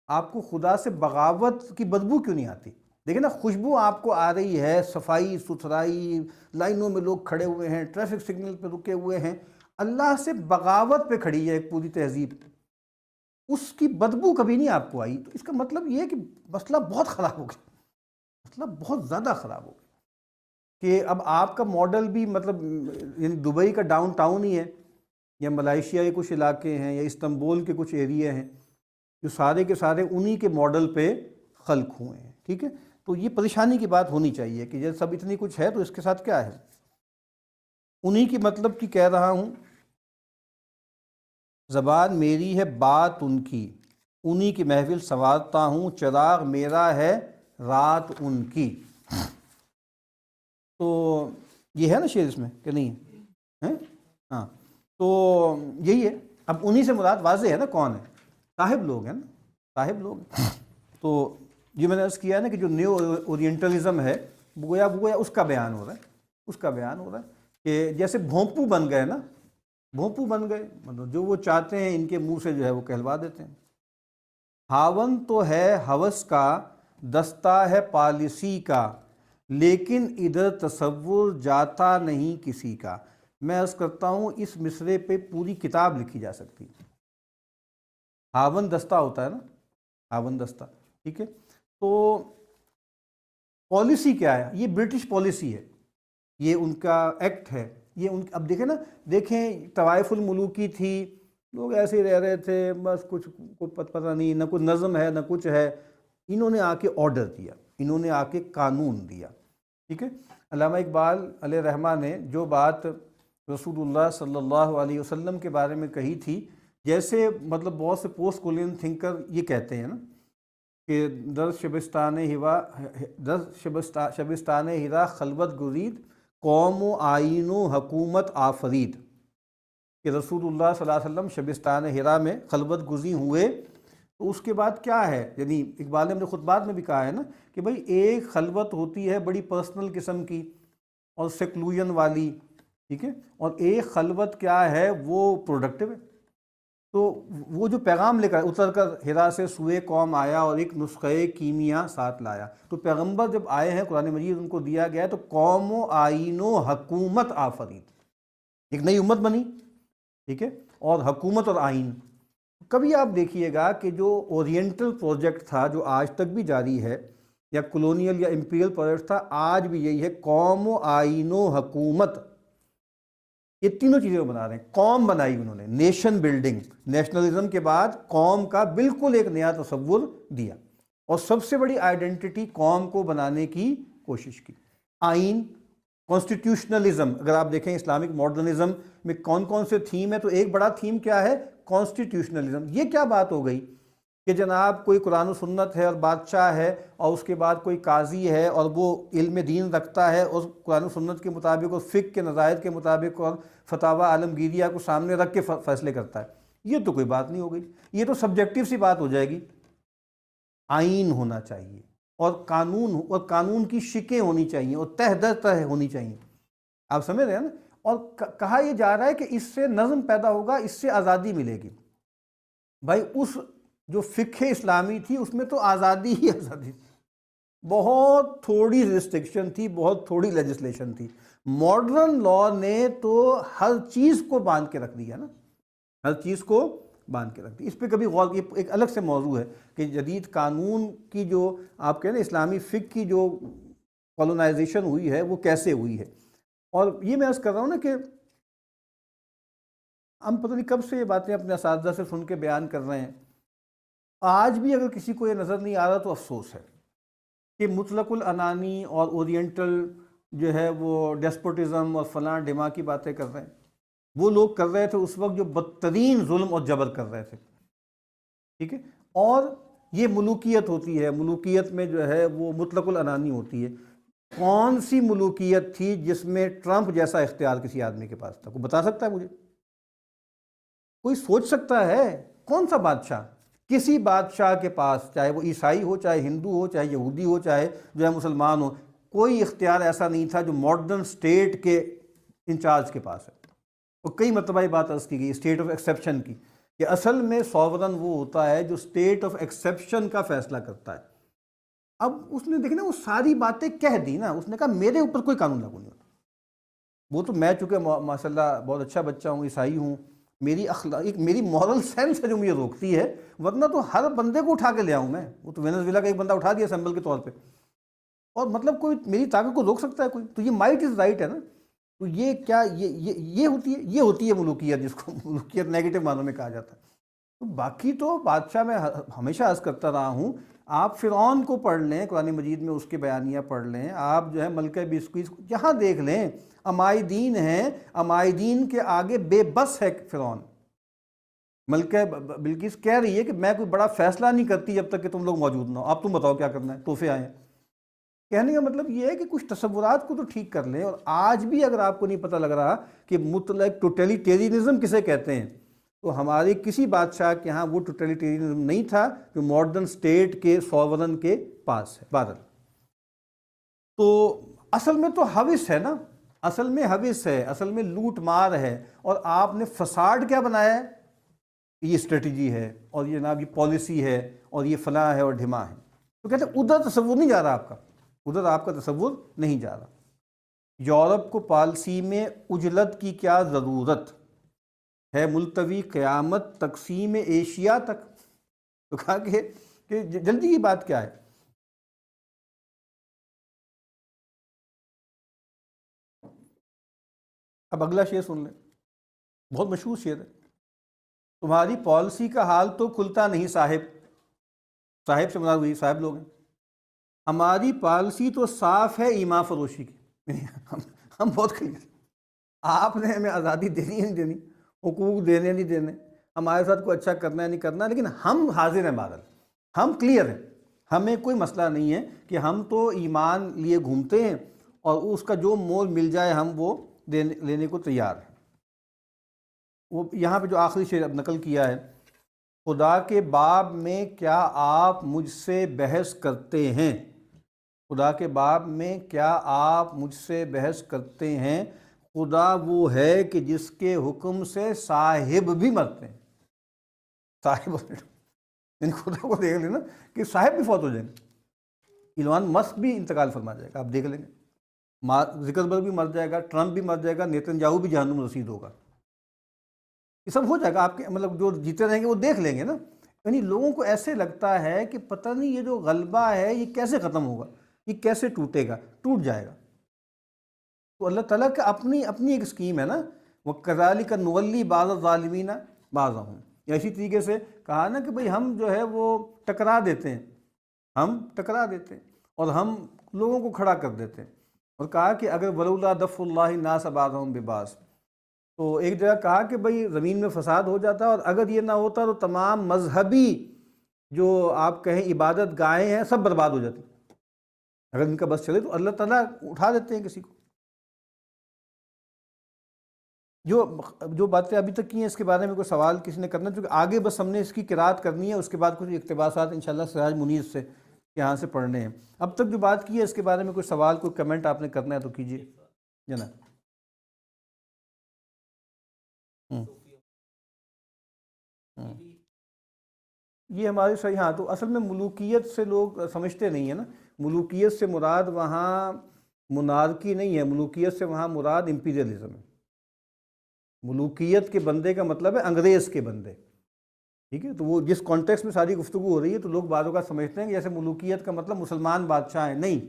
آپ کو خدا سے بغاوت کی بدبو کیوں نہیں آتی؟ دیکھیں نا، خوشبو آپ کو آ رہی ہے، صفائی ستھرائی، لائنوں میں لوگ کھڑے ہوئے ہیں، ٹریفک سگنل پہ رکے ہوئے ہیں، اللہ سے بغاوت پہ کھڑی ہے ایک پوری تہذیب، اس کی بدبو کبھی نہیں آپ کو آئی۔ تو اس کا مطلب یہ ہے کہ مسئلہ بہت خراب ہو گیا، مسئلہ بہت زیادہ خراب ہو گیا، کہ اب آپ کا ماڈل بھی مطلب یعنی دبئی کا ڈاؤن ٹاؤن ہی ہے، یا ملائیشیا کے کچھ علاقے ہیں، یا استنبول کے کچھ ایریے ہیں، جو سارے کے سارے انہی کے ماڈل پہ خلق ہوئے ہیں، ٹھیک ہے۔ تو یہ پریشانی کی بات ہونی چاہیے کہ جب سب اتنی کچھ ہے تو اس کے ساتھ کیا ہے؟ انہی کی مطلب کی کہہ رہا ہوں، زبان میری ہے بات ان کی، انہی کی محفل سنوارتا ہوں، چراغ میرا ہے رات ان کی. تو یہ ہے نا شعر اس میں کہ نہیں ہے؟ ہاں تو یہی ہے. اب انہی سے مراد واضح ہے نا کون ہے، صاحب لوگ ہیں نا، صاحب لوگ. تو یہ میں نے عرض کیا ہے نا کہ جو نیو اورینٹلزم ہے گویا اس کا بیان ہو رہا ہے، اس کا بیان ہو رہا ہے کہ جیسے بھونپو بن گئے نا، بھونپو بن گئے، مطلب جو وہ چاہتے ہیں ان کے منہ سے جو ہے وہ کہلوا دیتے ہیں. ہاون تو ہے ہوس کا، دستہ ہے پالیسی کا، لیکن ادھر تصور جاتا نہیں کسی کا. میں عرض کرتا ہوں اس مصرے پہ پوری کتاب لکھی جا سکتی. ہاون دستہ ہوتا ہے نا، ہاون دستہ، ٹھیک ہے. تو پالیسی کیا ہے؟ یہ برٹش پالیسی ہے، یہ ان کا ایکٹ ہے، یہ ان. اب دیکھیں نا، دیکھیں طوائف الملوکی تھی، لوگ ایسے ہی رہ رہے تھے بس، کچھ پتہ نہیں، نہ کوئی نظم ہے نہ کچھ ہے. انہوں نے آ کے آرڈر دیا، انہوں نے آ کے قانون دیا، ٹھیک ہے. علامہ اقبال علیہ رحمہ نے جو بات رسول اللہ صلی اللہ علیہ وسلم کے بارے میں کہی تھی، جیسے مطلب بہت سے پوسٹ کولونیل تھنکر یہ کہتے ہیں نا کہ در شبستان ہرا خلوت گزید، قوم و آئین و حکومت آفرید. کہ رسول اللہ صلی اللہ علیہ وسلم شبستان ہرا میں خلوت گزی ہوئے، تو اس کے بعد کیا ہے؟ یعنی اقبال نے اپنے خطبات میں بھی کہا ہے نا کہ بھئی ایک خلوت ہوتی ہے بڑی پرسنل قسم کی اور سیکلوژن والی، ٹھیک ہے، اور ایک خلوت کیا ہے وہ پروڈکٹیو ہے. تو وہ جو پیغام لے کر اتر کر ہرا سے سوئے قوم آیا اور ایک نسخے کیمیا ساتھ لایا. تو پیغمبر جب آئے ہیں، قرآن مجید ان کو دیا گیا ہے، تو قوم و آئین و حکومت آفرید، ایک نئی امت بنی، ٹھیک ہے، اور حکومت اور آئین. کبھی آپ دیکھیے گا کہ جو اورینٹل پروجیکٹ تھا جو آج تک بھی جاری ہے، یا کلونیل یا امپیریل پروجیکٹ تھا، آج بھی یہی ہے، قوم و آئین و حکومت. یہ تینوں چیزیں بنا رہے ہیں. قوم بنائی انہوں نے، نیشن بلڈنگ، نیشنلزم کے بعد قوم کا بالکل ایک نیا تصور دیا، اور سب سے بڑی آئیڈینٹی قوم کو بنانے کی کوشش کی. آئین، کانسٹیٹیوشنلزم. اگر آپ دیکھیں اسلامک ماڈرنزم میں کون کون سے تھیم ہے، تو ایک بڑا تھیم کیا ہے؟ کانسٹیٹیوشنلزم. یہ کیا بات ہو گئی کہ جناب کوئی قرآن و سنت ہے اور بادشاہ ہے، اور اس کے بعد کوئی قاضی ہے اور وہ علم دین رکھتا ہے، اور قرآن و سنت کے مطابق اور فقہ کے نظائر کے مطابق اور فتاوی عالمگیریہ کو سامنے رکھ کے فیصلے کرتا ہے. یہ تو کوئی بات نہیں ہو گئی، یہ تو سبجیکٹیو سی بات ہو جائے گی. آئین ہونا چاہیے، اور قانون کی شکیں ہونی چاہیے، اور تہ در تہ ہونی چاہیے. آپ سمجھ رہے ہیں نا؟ اور کہا یہ جا رہا ہے کہ اس سے نظم پیدا ہوگا، اس سے آزادی ملے گی. بھائی اس جو فقہ اسلامی تھی اس میں تو آزادی ہی آزادی تھی، بہت تھوڑی ریسٹرکشن تھی، بہت تھوڑی لیجسلیشن تھی. ماڈرن لا نے تو ہر چیز کو باندھ کے رکھ دیا نا، ہر چیز کو باندھ کے رکھ دی. اس پہ کبھی غور، یہ ایک الگ سے موضوع ہے کہ جدید قانون کی جو آپ کہیں نا اسلامی فقہ کی جو کالونائزیشن ہوئی ہے وہ کیسے ہوئی ہے. اور یہ میں عرض کر رہا ہوں نا کہ ہم پتہ نہیں کب سے یہ باتیں اپنے اساتذہ سے سن کے بیان کر رہے ہیں. آج بھی اگر کسی کو یہ نظر نہیں آ رہا تو افسوس ہے کہ مطلق العنانی اور اورینٹل جو ہے وہ ڈیسپوٹزم اور فلاں ڈما کی باتیں کر رہے ہیں. وہ لوگ کر رہے تھے اس وقت جو بدترین ظلم اور جبر کر رہے تھے، ٹھیک ہے. اور یہ ملوکیت ہوتی ہے، ملوکیت میں جو ہے وہ مطلق العنانی ہوتی ہے. کون سی ملوکیت تھی جس میں ٹرمپ جیسا اختیار کسی آدمی کے پاس تھا؟ کوئی بتا سکتا ہے مجھے؟ کوئی سوچ سکتا ہے؟ کون سا بادشاہ؟ کسی بادشاہ کے پاس، چاہے وہ عیسائی ہو، چاہے ہندو ہو، چاہے یہودی ہو، چاہے جو ہے مسلمان ہو، کوئی اختیار ایسا نہیں تھا جو ماڈرن سٹیٹ کے انچارج کے پاس ہے. اور کئی مرتبہ یہ بات عرض کی گئی اسٹیٹ آف ایکسیپشن کی، کہ اصل میں سوورن وہ ہوتا ہے جو اسٹیٹ آف ایکسیپشن کا فیصلہ کرتا ہے. اب اس نے دیکھنا وہ ساری باتیں کہہ دی نا، اس نے کہا میرے اوپر کوئی قانون لاگو نہیں ہوتا. وہ تو میں چونکہ ماشاء اللہ بہت اچھا بچہ ہوں، عیسائی ہوں، میری ایک میری مورل سینس ہے جو مجھے روکتی ہے، ورنہ تو ہر بندے کو اٹھا کے لے آؤں میں. وہ تو وینزویلا کا ایک بندہ اٹھا دیا سمبل کے طور پہ، اور مطلب کوئی میری طاقت کو روک سکتا ہے کوئی؟ تو یہ مائٹ از رائٹ ہے نا. تو یہ کیا یہ ہوتی ہے ملوکیت، جس کو ملوکیت نیگیٹو معنوں میں کہا جاتا ہے. تو باقی تو بادشاہ میں ہمیشہ عرض کرتا رہا ہوں، آپ فرعون کو پڑھ لیں، قرآن مجید میں اس کے بیانیہ پڑھ لیں، آپ جو ہے ملکہ بلقیس جہاں دیکھ لیں، امائدین ہیں، امائدین کے آگے بے بس ہے فرعون. ملکہ بلقیس کہہ رہی ہے کہ میں کوئی بڑا فیصلہ نہیں کرتی جب تک کہ تم لوگ موجود نہ ہو، آپ تم بتاؤ کیا کرنا ہے، تحفے آئے ہیں. کہنے کا مطلب یہ ہے کہ کچھ تصورات کو تو ٹھیک کر لیں، اور آج بھی اگر آپ کو نہیں پتہ لگ رہا کہ مطلق ٹوٹلیٹیرینزم کسے کہتے ہیں، تو ہمارے کسی بادشاہ کے ہاں وہ ٹوٹلیٹیرینزم نہیں تھا جو ماڈرن سٹیٹ کے سوورن کے پاس ہے بادل۔ تو اصل میں تو ہوس ہے نا، اصل میں ہوس ہے، اصل میں لوٹ مار ہے، اور آپ نے فساڈ کیا بنایا ہے، یہ اسٹریٹجی ہے اور یہ جناب یہ پالیسی ہے اور یہ فلاں ہے اور ڈھما ہے۔ تو کہتے ہیں ادھر تصور نہیں جا رہا آپ کا، ادھر آپ کا تصور نہیں جا رہا۔ یورپ کو پالسی میں عجلت کی کیا ضرورت ہے، ملتوی قیامت تقسیم ایشیا تک۔ تو کہا کہ جلدی کی بات کیا ہے۔ اب اگلا شعر سن لیں، بہت مشہور شعر ہے، تمہاری پالیسی کا حال تو کھلتا نہیں صاحب، صاحب سے مراد وہی صاحب لوگ ہیں، ہماری پالیسی تو صاف ہے ایمان فروشی کی۔ ہم بہت کلیئر، آپ نے ہمیں آزادی دینی ہے نہیں دینی، حقوق دینے نہیں دینے، ہمارے ساتھ کوئی اچھا کرنا ہے نہیں کرنا، لیکن ہم حاضر ہیں بادل، ہم کلیئر ہیں، ہمیں کوئی مسئلہ نہیں ہے کہ ہم تو ایمان لیے گھومتے ہیں اور اس کا جو مول مل جائے ہم وہ لینے کو تیار ہیں۔ وہ یہاں پہ جو آخری شعر اب نقل کیا ہے، خدا کے باب میں کیا آپ مجھ سے بحث کرتے ہیں، خدا کے باب میں کیا آپ مجھ سے بحث کرتے ہیں، خدا وہ ہے کہ جس کے حکم سے صاحب بھی مرتے ہیں۔ صاحب یعنی خدا کو دیکھ لینا کہ صاحب بھی فوت ہو جائیں گے، ایلان مسک بھی انتقال فرما جائے گا، آپ دیکھ لیں گے، زکربرگ بھی مر جائے گا، ٹرمپ بھی مر جائے گا، نیتن یاہو بھی جہنم رسید ہوگا، یہ سب ہو جائے گا۔ آپ کے مطلب جو جیتے رہیں گے وہ دیکھ لیں گے نا۔ یعنی لوگوں کو ایسے لگتا ہے کہ پتہ نہیں یہ جو غلبہ ہے یہ کیسے ختم ہوگا، یہ کیسے ٹوٹے گا، ٹوٹ جائے گا۔ تو اللہ تعالیٰ کا اپنی ایک اسکیم ہے نا، وَكَذَلِكَ نُوَلِّي بَعْضَ الظَّالِمِينَ بَعْضَهُمْ، یا اسی طریقے سے کہا نا کہ بھئی ہم جو ہے وہ ٹکرا دیتے ہیں، ہم ٹکرا دیتے ہیں اور ہم لوگوں کو کھڑا کر دیتے ہیں، اور کہا کہ اگر وَلَوْلَا دَفْعُ اللَّهِ النَّاسَ بَعْضَهُمْ بِبَعْضٍ، تو ایک جگہ کہا کہ بھئی زمین میں فساد ہو جاتا، اور اگر یہ نہ ہوتا تو تمام مذہبی جو آپ کہیں عبادت گاہیں ہیں سب برباد ہو جاتی، اگر ان کا بس چلے تو اللہ تعالیٰ اٹھا دیتے ہیں کسی کو۔ جو باتیں ابھی تک کی ہیں اس کے بارے میں کوئی سوال کسی نے کرنا، چونکہ آگے بس ہم نے اس کی قرأت کرنی ہے، اس کے بعد کچھ اقتباسات انشاءاللہ سراج منیر سے یہاں سے پڑھنے ہیں۔ اب تک جو بات کی ہے اس کے بارے میں کوئی سوال کوئی کمنٹ آپ نے کرنا ہے تو کیجیے جناب۔ یہ ہماری صحیح، ہاں تو اصل میں ملوکیت سے لوگ سمجھتے نہیں ہیں نا، ملوکیت سے مراد وہاں منارکی نہیں ہے، ملوکیت سے وہاں مراد امپیریلزم ہے۔ ملوکیت کے بندے کا مطلب ہے انگریز کے بندے، ٹھیک ہے؟ تو وہ جس کانٹیکس میں ساری گفتگو ہو رہی ہے تو لوگ بعض اوقات سمجھتے ہیں کہ جیسے ملوکیت کا مطلب مسلمان بادشاہ ہیں، نہیں،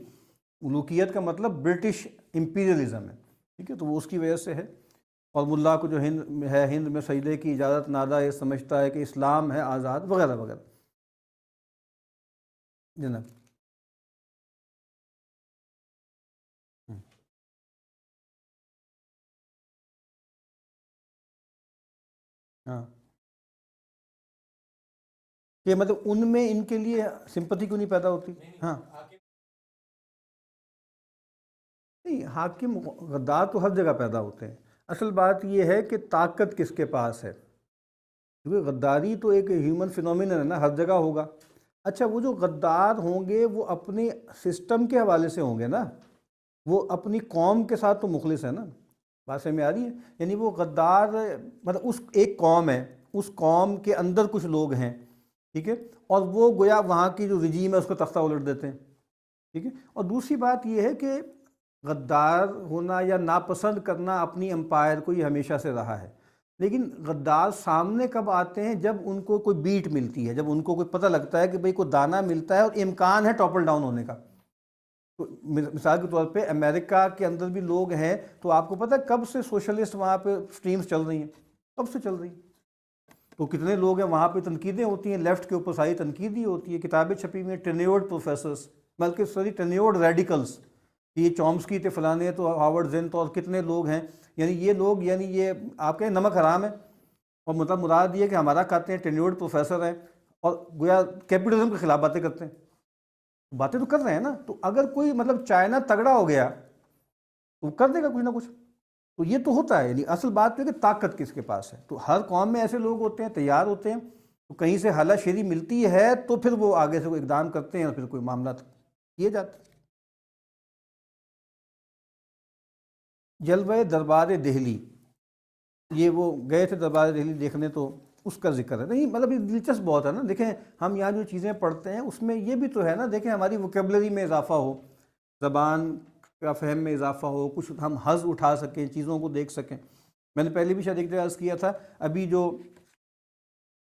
ملوکیت کا مطلب برٹش امپیریلزم ہے، ٹھیک ہے؟ تو وہ اس کی وجہ سے ہے۔ اور ملا کو جو ہند ہے، ہند میں سجدے کی اجازت نادا، یہ سمجھتا ہے کہ اسلام ہے آزاد، وغیرہ وغیرہ جناب۔ ہاں، کہ مطلب ان میں ان کے لیے سمپتھی کیوں نہیں پیدا ہوتی؟ ہاں نہیں، حاکم غدار تو ہر جگہ پیدا ہوتے ہیں، اصل بات یہ ہے کہ طاقت کس کے پاس ہے، کیونکہ غداری تو ایک ہیومن فینومینن ہے نا، ہر جگہ ہوگا۔ اچھا، وہ جو غدار ہوں گے وہ اپنے سسٹم کے حوالے سے ہوں گے نا، وہ اپنی قوم کے ساتھ تو مخلص ہے نا، بات سمجھ میں آ رہی ہے؟ یعنی وہ غدار مطلب اس ایک قوم ہے، اس قوم کے اندر کچھ لوگ ہیں، ٹھیک ہے، اور وہ گویا وہاں کی جو رجیم ہے اس کو تختہ الٹ دیتے ہیں، ٹھیک ہے۔ اور دوسری بات یہ ہے کہ غدار ہونا یا ناپسند کرنا اپنی امپائر کو یہ ہمیشہ سے رہا ہے، لیکن غدار سامنے کب آتے ہیں؟ جب ان کو کوئی بیٹ ملتی ہے، جب ان کو کوئی پتہ لگتا ہے کہ بھئی کوئی دانہ ملتا ہے اور امکان ہے ٹاپل ڈاؤن ہونے کا۔ تو مثال کے طور پہ امریکہ کے اندر بھی لوگ ہیں، تو آپ کو پتہ ہے کب سے سوشلسٹ وہاں پہ سٹریمز چل رہی ہیں، کب سے چل رہی ہیں، تو کتنے لوگ ہیں وہاں پہ، تنقیدیں ہوتی ہیں، لیفٹ کے اوپر ساری تنقیدی ہوتی ہے، کتابیں چھپی ہوئی ہیں، ٹینیورڈ پروفیسرز، بلکہ ساری ٹینیورڈ ریڈیکلز، یہ چومسکی تھے، فلانے تو ہاورڈ زن تو، اور کتنے لوگ ہیں، یعنی یہ لوگ، یعنی یہ آپ کہیں نمک حرام ہے، اور مطلب مراد یہ کہ ہمارا کھاتے ہیں، ٹینیورڈ پروفیسر ہیں، اور گویا کیپٹلزم کے خلاف باتیں کرتے ہیں، باتیں تو کر رہے ہیں نا. تو اگر کوئی مطلب چائنا تگڑا ہو گیا تو کر دے گا کچھ نہ کچھ. تو یہ تو ہوتا ہے. یعنی اصل بات تو ہے کہ طاقت کس کے پاس ہے. تو ہر قوم میں ایسے لوگ ہوتے ہیں, تیار ہوتے ہیں, تو کہیں سے حالہ شیری ملتی ہے تو پھر وہ آگے سے کوئی اقدام کرتے ہیں اور پھر کوئی معاملات کیے جاتے ہیں. جلوہ دربار دہلی, یہ وہ گئے تھے دربار دہلی دیکھنے, تو اس کا ذکر ہے. نہیں مطلب یہ دلچسپ بہت ہے نا. دیکھیں ہم یہاں جو چیزیں پڑھتے ہیں اس میں یہ بھی تو ہے نا. دیکھیں ہماری ووکیبلری میں اضافہ ہو, زبان کا فہم میں اضافہ ہو, کچھ ہم حظ اٹھا سکیں, چیزوں کو دیکھ سکیں. میں نے پہلے بھی شاید ایک جگہ عرض کیا تھا, ابھی جو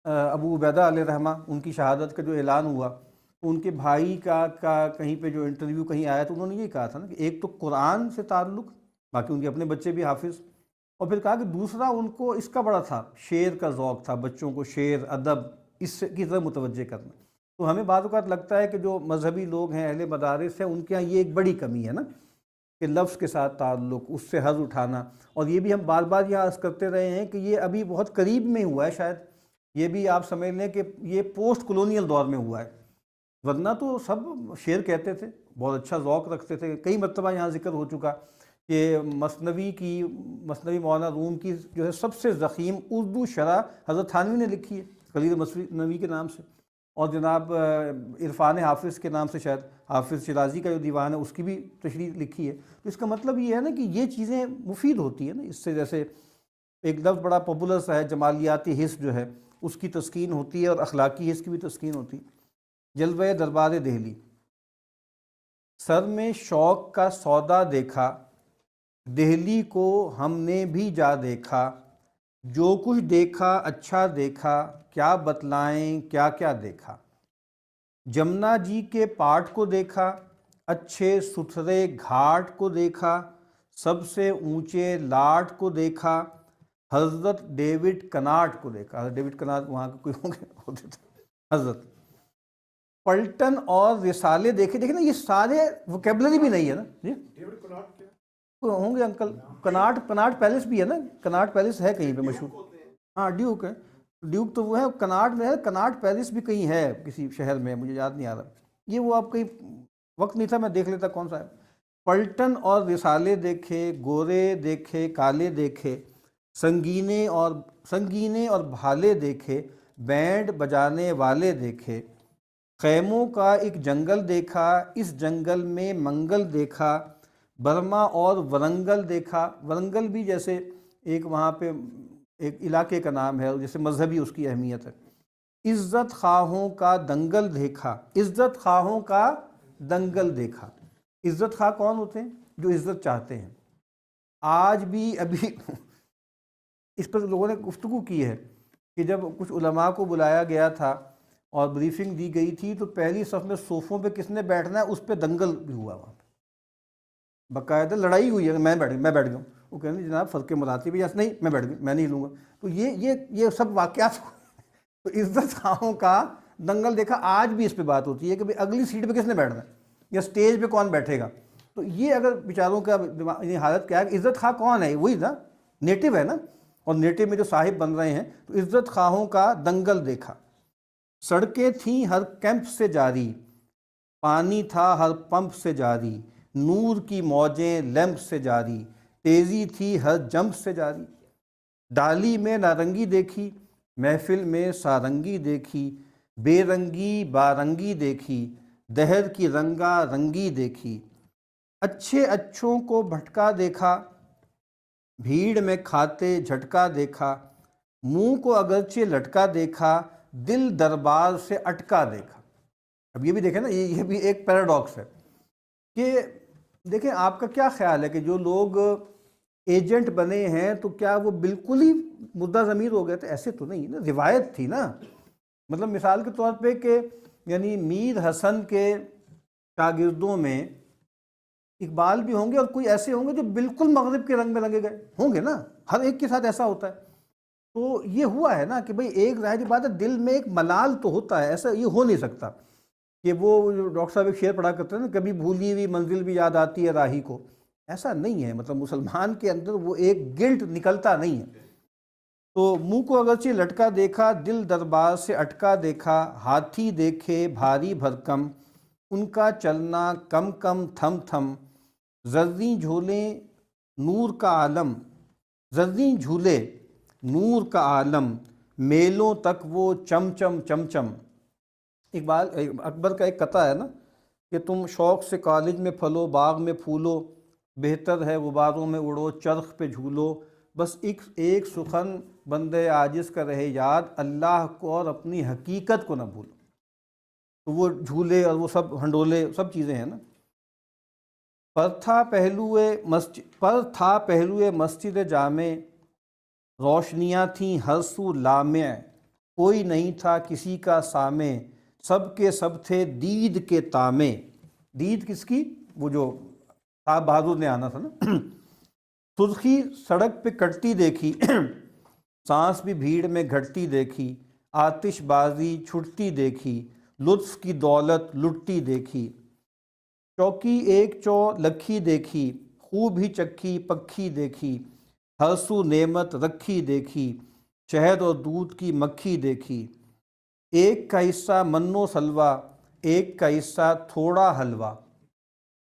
ابو عبیدہ علیہ رحمہ ان کی شہادت کا جو اعلان ہوا, تو ان کے بھائی کا کہیں پہ جو انٹرویو کہیں آیا تو انہوں نے یہ کہا تھا نا کہ ایک تو قرآن سے تعلق, باقی ان کے اپنے بچے بھی حافظ, اور پھر کہا کہ دوسرا ان کو اس کا بڑا تھا, شعر کا ذوق تھا, بچوں کو شعر ادب اس کی طرف متوجہ کرنا. تو ہمیں بعض اوقات لگتا ہے کہ جو مذہبی لوگ ہیں, اہل مدارس ہیں, ان کے ہاں یہ ایک بڑی کمی ہے نا کہ لفظ کے ساتھ تعلق, اس سے حظ اٹھانا. اور یہ بھی ہم بار بار یہاں عرض کرتے رہے ہیں کہ یہ ابھی بہت قریب میں ہوا ہے. شاید یہ بھی آپ سمجھ لیں کہ یہ پوسٹ کلونیل دور میں ہوا ہے, ورنہ تو سب شعر کہتے تھے, بہت اچھا ذوق رکھتے تھے. کئی مرتبہ یہاں ذکر ہو چکا کہ مثنوی مولانا روم کی جو ہے سب سے ضخیم اردو شرح حضرت تھانوی نے لکھی ہے, خلیل مثنوی کے نام سے. اور جناب عرفان حافظ کے نام سے شاید حافظ شیرازی کا جو دیوان ہے اس کی بھی تشریح لکھی ہے. تو اس کا مطلب یہ ہے نا کہ یہ چیزیں مفید ہوتی ہیں نا. اس سے جیسے ایک لفظ بڑا پاپولر سا ہے, جمالیاتی حس جو ہے اس کی تسکین ہوتی ہے, اور اخلاقی حس کی بھی تسکین ہوتی ہے. جلوہ دربار دہلی, سر میں شوق کا سودا دیکھا, دہلی کو ہم نے بھی جا دیکھا, جو کچھ دیکھا اچھا دیکھا, کیا بتلائیں کیا کیا دیکھا. جمنا جی کے پاٹ کو دیکھا, اچھے ستھرے گھاٹ کو دیکھا, سب سے اونچے لاٹ کو دیکھا, حضرت ڈیوڈ کناٹ کو دیکھا. حضرت ڈیوڈ کناٹ وہاں کے کوئی ہوتے تھے حضرت. پلٹن اور رسالے دیکھے. دیکھیں نا یہ سارے ووکیبلری بھی نہیں ہے نا جی. ڈیوڈ کناٹ کیا ہوں گے انکل. کناٹ پیلس بھی ہے نا, کناٹ پیلس ہے کہیں پہ مشہور. ہاں ڈیوک ہے, ڈیوک تو وہ ہے کناٹ میں ہے. کناٹ پیلس بھی کہیں ہے کسی شہر میں, مجھے یاد نہیں آ رہا. یہ وہ آپ کہیں وقت نہیں تھا, میں دیکھ لیتا کون سا ہے. پلٹن اور رسالے دیکھے, گورے دیکھے کالے دیکھے, سنگینے اور بھالے دیکھے, بینڈ بجانے والے دیکھے, خیموں کا ایک جنگل دیکھا, اس جنگل میں منگل دیکھا, برما اور ورنگل دیکھا. ورنگل بھی جیسے ایک وہاں پہ ایک علاقے کا نام ہے, جیسے مذہبی اس کی اہمیت ہے. عزت خواہوں کا دنگل دیکھا, عزت خواہوں کا دنگل دیکھا. عزت خواہ کون ہوتے ہیں؟ جو عزت چاہتے ہیں. آج بھی ابھی اس پر لوگوں نے گفتگو کی ہے کہ جب کچھ علماء کو بلایا گیا تھا اور بریفنگ دی گئی تھی, تو پہلی صف میں صوفوں پہ کس نے بیٹھنا ہے اس پہ دنگل بھی ہوا. وہاں پہ باقاعدہ لڑائی ہوئی ہے, میں بیٹھ گیا. وہ کہنے جناب فرق مراتب بھی نہیں, میں بیٹھ گیا, میں نہیں لوں گا. تو یہ سب واقعات. تو عزت خواہوں کا دنگل دیکھا. آج بھی اس پہ بات ہوتی ہے کہ اگلی سیٹ پہ کس نے بیٹھنا ہے یا اسٹیج پہ کون بیٹھے گا. تو یہ اگر بیچاروں کا حالت کیا ہے کہ عزت خواہ کون ہے, وہی نا نیٹو ہے نا, اور نیٹو میں جو صاحب بن رہے ہیں. تو عزت خواہوں کا دنگل دیکھا. سڑکیں تھیں ہر کیمپ سے جاری, پانی تھا ہر پمپ سے جاری, نور کی موجیں لیمپ سے جاری, تیزی تھی ہر جمپ سے جاری. ڈالی میں نارنگی دیکھی, محفل میں سارنگی دیکھی, بے رنگی بارنگی دیکھی, دہر کی رنگا رنگی دیکھی. اچھے اچھوں کو بھٹکا دیکھا, بھیڑ میں کھاتے جھٹکا دیکھا, منہ کو اگرچہ لٹکا دیکھا, دل دربار سے اٹکا دیکھا. اب یہ بھی دیکھیں نا, یہ بھی ایک پیراڈاکس ہے کہ دیکھیں آپ کا کیا خیال ہے کہ جو لوگ ایجنٹ بنے ہیں تو کیا وہ بالکل ہی مردہ ضمیر ہو گئے تھے؟ ایسے تو نہیں نا, روایت تھی نا. مطلب مثال کے طور پہ کہ یعنی میر حسن کے شاگردوں میں اقبال بھی ہوں گے, اور کوئی ایسے ہوں گے جو بالکل مغرب کے رنگ میں رنگے گئے ہوں گے نا. ہر ایک کے ساتھ ایسا ہوتا ہے. تو یہ ہوا ہے نا کہ بھئی ایک ظاہری بات ہے, دل میں ایک ملال تو ہوتا ہے. ایسا یہ ہو نہیں سکتا کہ وہ ڈاکٹر صاحب ایک شعر پڑھا کرتے ہیں نا, کبھی بھولی ہوئی منزل بھی یاد آتی ہے راہی کو. ایسا نہیں ہے. مطلب مسلمان کے اندر وہ ایک گلٹ نکلتا نہیں ہے. تو منہ کو اگرچہ لٹکا دیکھا, دل دربار سے اٹکا دیکھا, ہاتھی دیکھے بھاری بھرکم, ان کا چلنا کم کم تھم تھم، زریں جھولیں نور کا عالم، زریں جھولے نور کا عالم، میلوں تک وہ چم چم چم چم۔ اقبال اکبر کا ایک قطعہ ہے نا کہ تم شوق سے کالج میں پھلو، باغ میں پھولو، بہتر ہے غباروں میں اڑو، چرخ پہ جھولو، بس ایک سخن بندے عاجز کا رہے یاد، اللہ کو اور اپنی حقیقت کو نہ بھولو۔ تو وہ جھولے اور وہ سب ہنڈولے سب چیزیں ہیں نا۔ پر تھا پہلوئے مسجد جامع، روشنیاں تھیں ہر سو لامع، کوئی نہیں تھا کسی کا سامع، سب کے سب تھے دید کے تامع۔ دید کس کی؟ وہ جو صاحب بہادر نے آنا تھا نا۔ سرخی سڑک پہ کٹتی دیکھی، سانس بھی بھیڑ میں گھٹتی دیکھی، آتش بازی چھٹتی دیکھی، لطف کی دولت لٹتی دیکھی، چوکی ایک چو لکھی دیکھی، خوب ہی چکھی پکھی دیکھی، ہر سو نعمت رکھی دیکھی، شہد اور دودھ کی مکھی دیکھی، ایک کا حصہ منو سلوا، ایک کا حصہ تھوڑا حلوہ۔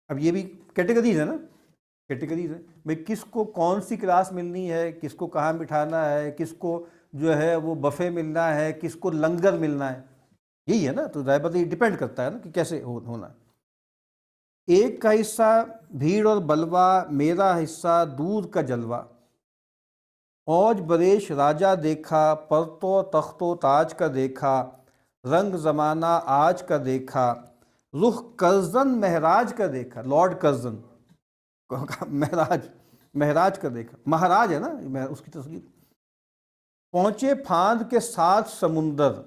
اب یہ بھی کیٹیگریز ہے نا، کیٹیگریز ہے بھئی کس کو کون سی کلاس ملنی ہے، کس کو کہاں بٹھانا ہے، کس کو جو ہے وہ بفے ملنا ہے، کس کو لنگر ملنا ہے، یہی ہے نا۔ تو ظاہر بات یہ ڈیپینڈ کرتا ہے نا کہ کیسے ہونا ہے۔ ایک کا حصہ بھیڑ اور بلوا، میرا حصہ دودھ کا جلوہ، اوج بریش راجہ دیکھا، پرتو تخت و تاج کا دیکھا، رنگ زمانہ آج کا دیکھا، رخ کرزن مہراج کا دیکھا، لارڈ کرزن مہراج کا دیکھا، مہاراج ہے نا اس کی تصویر۔ پہنچے پھاند کے ساتھ سمندر،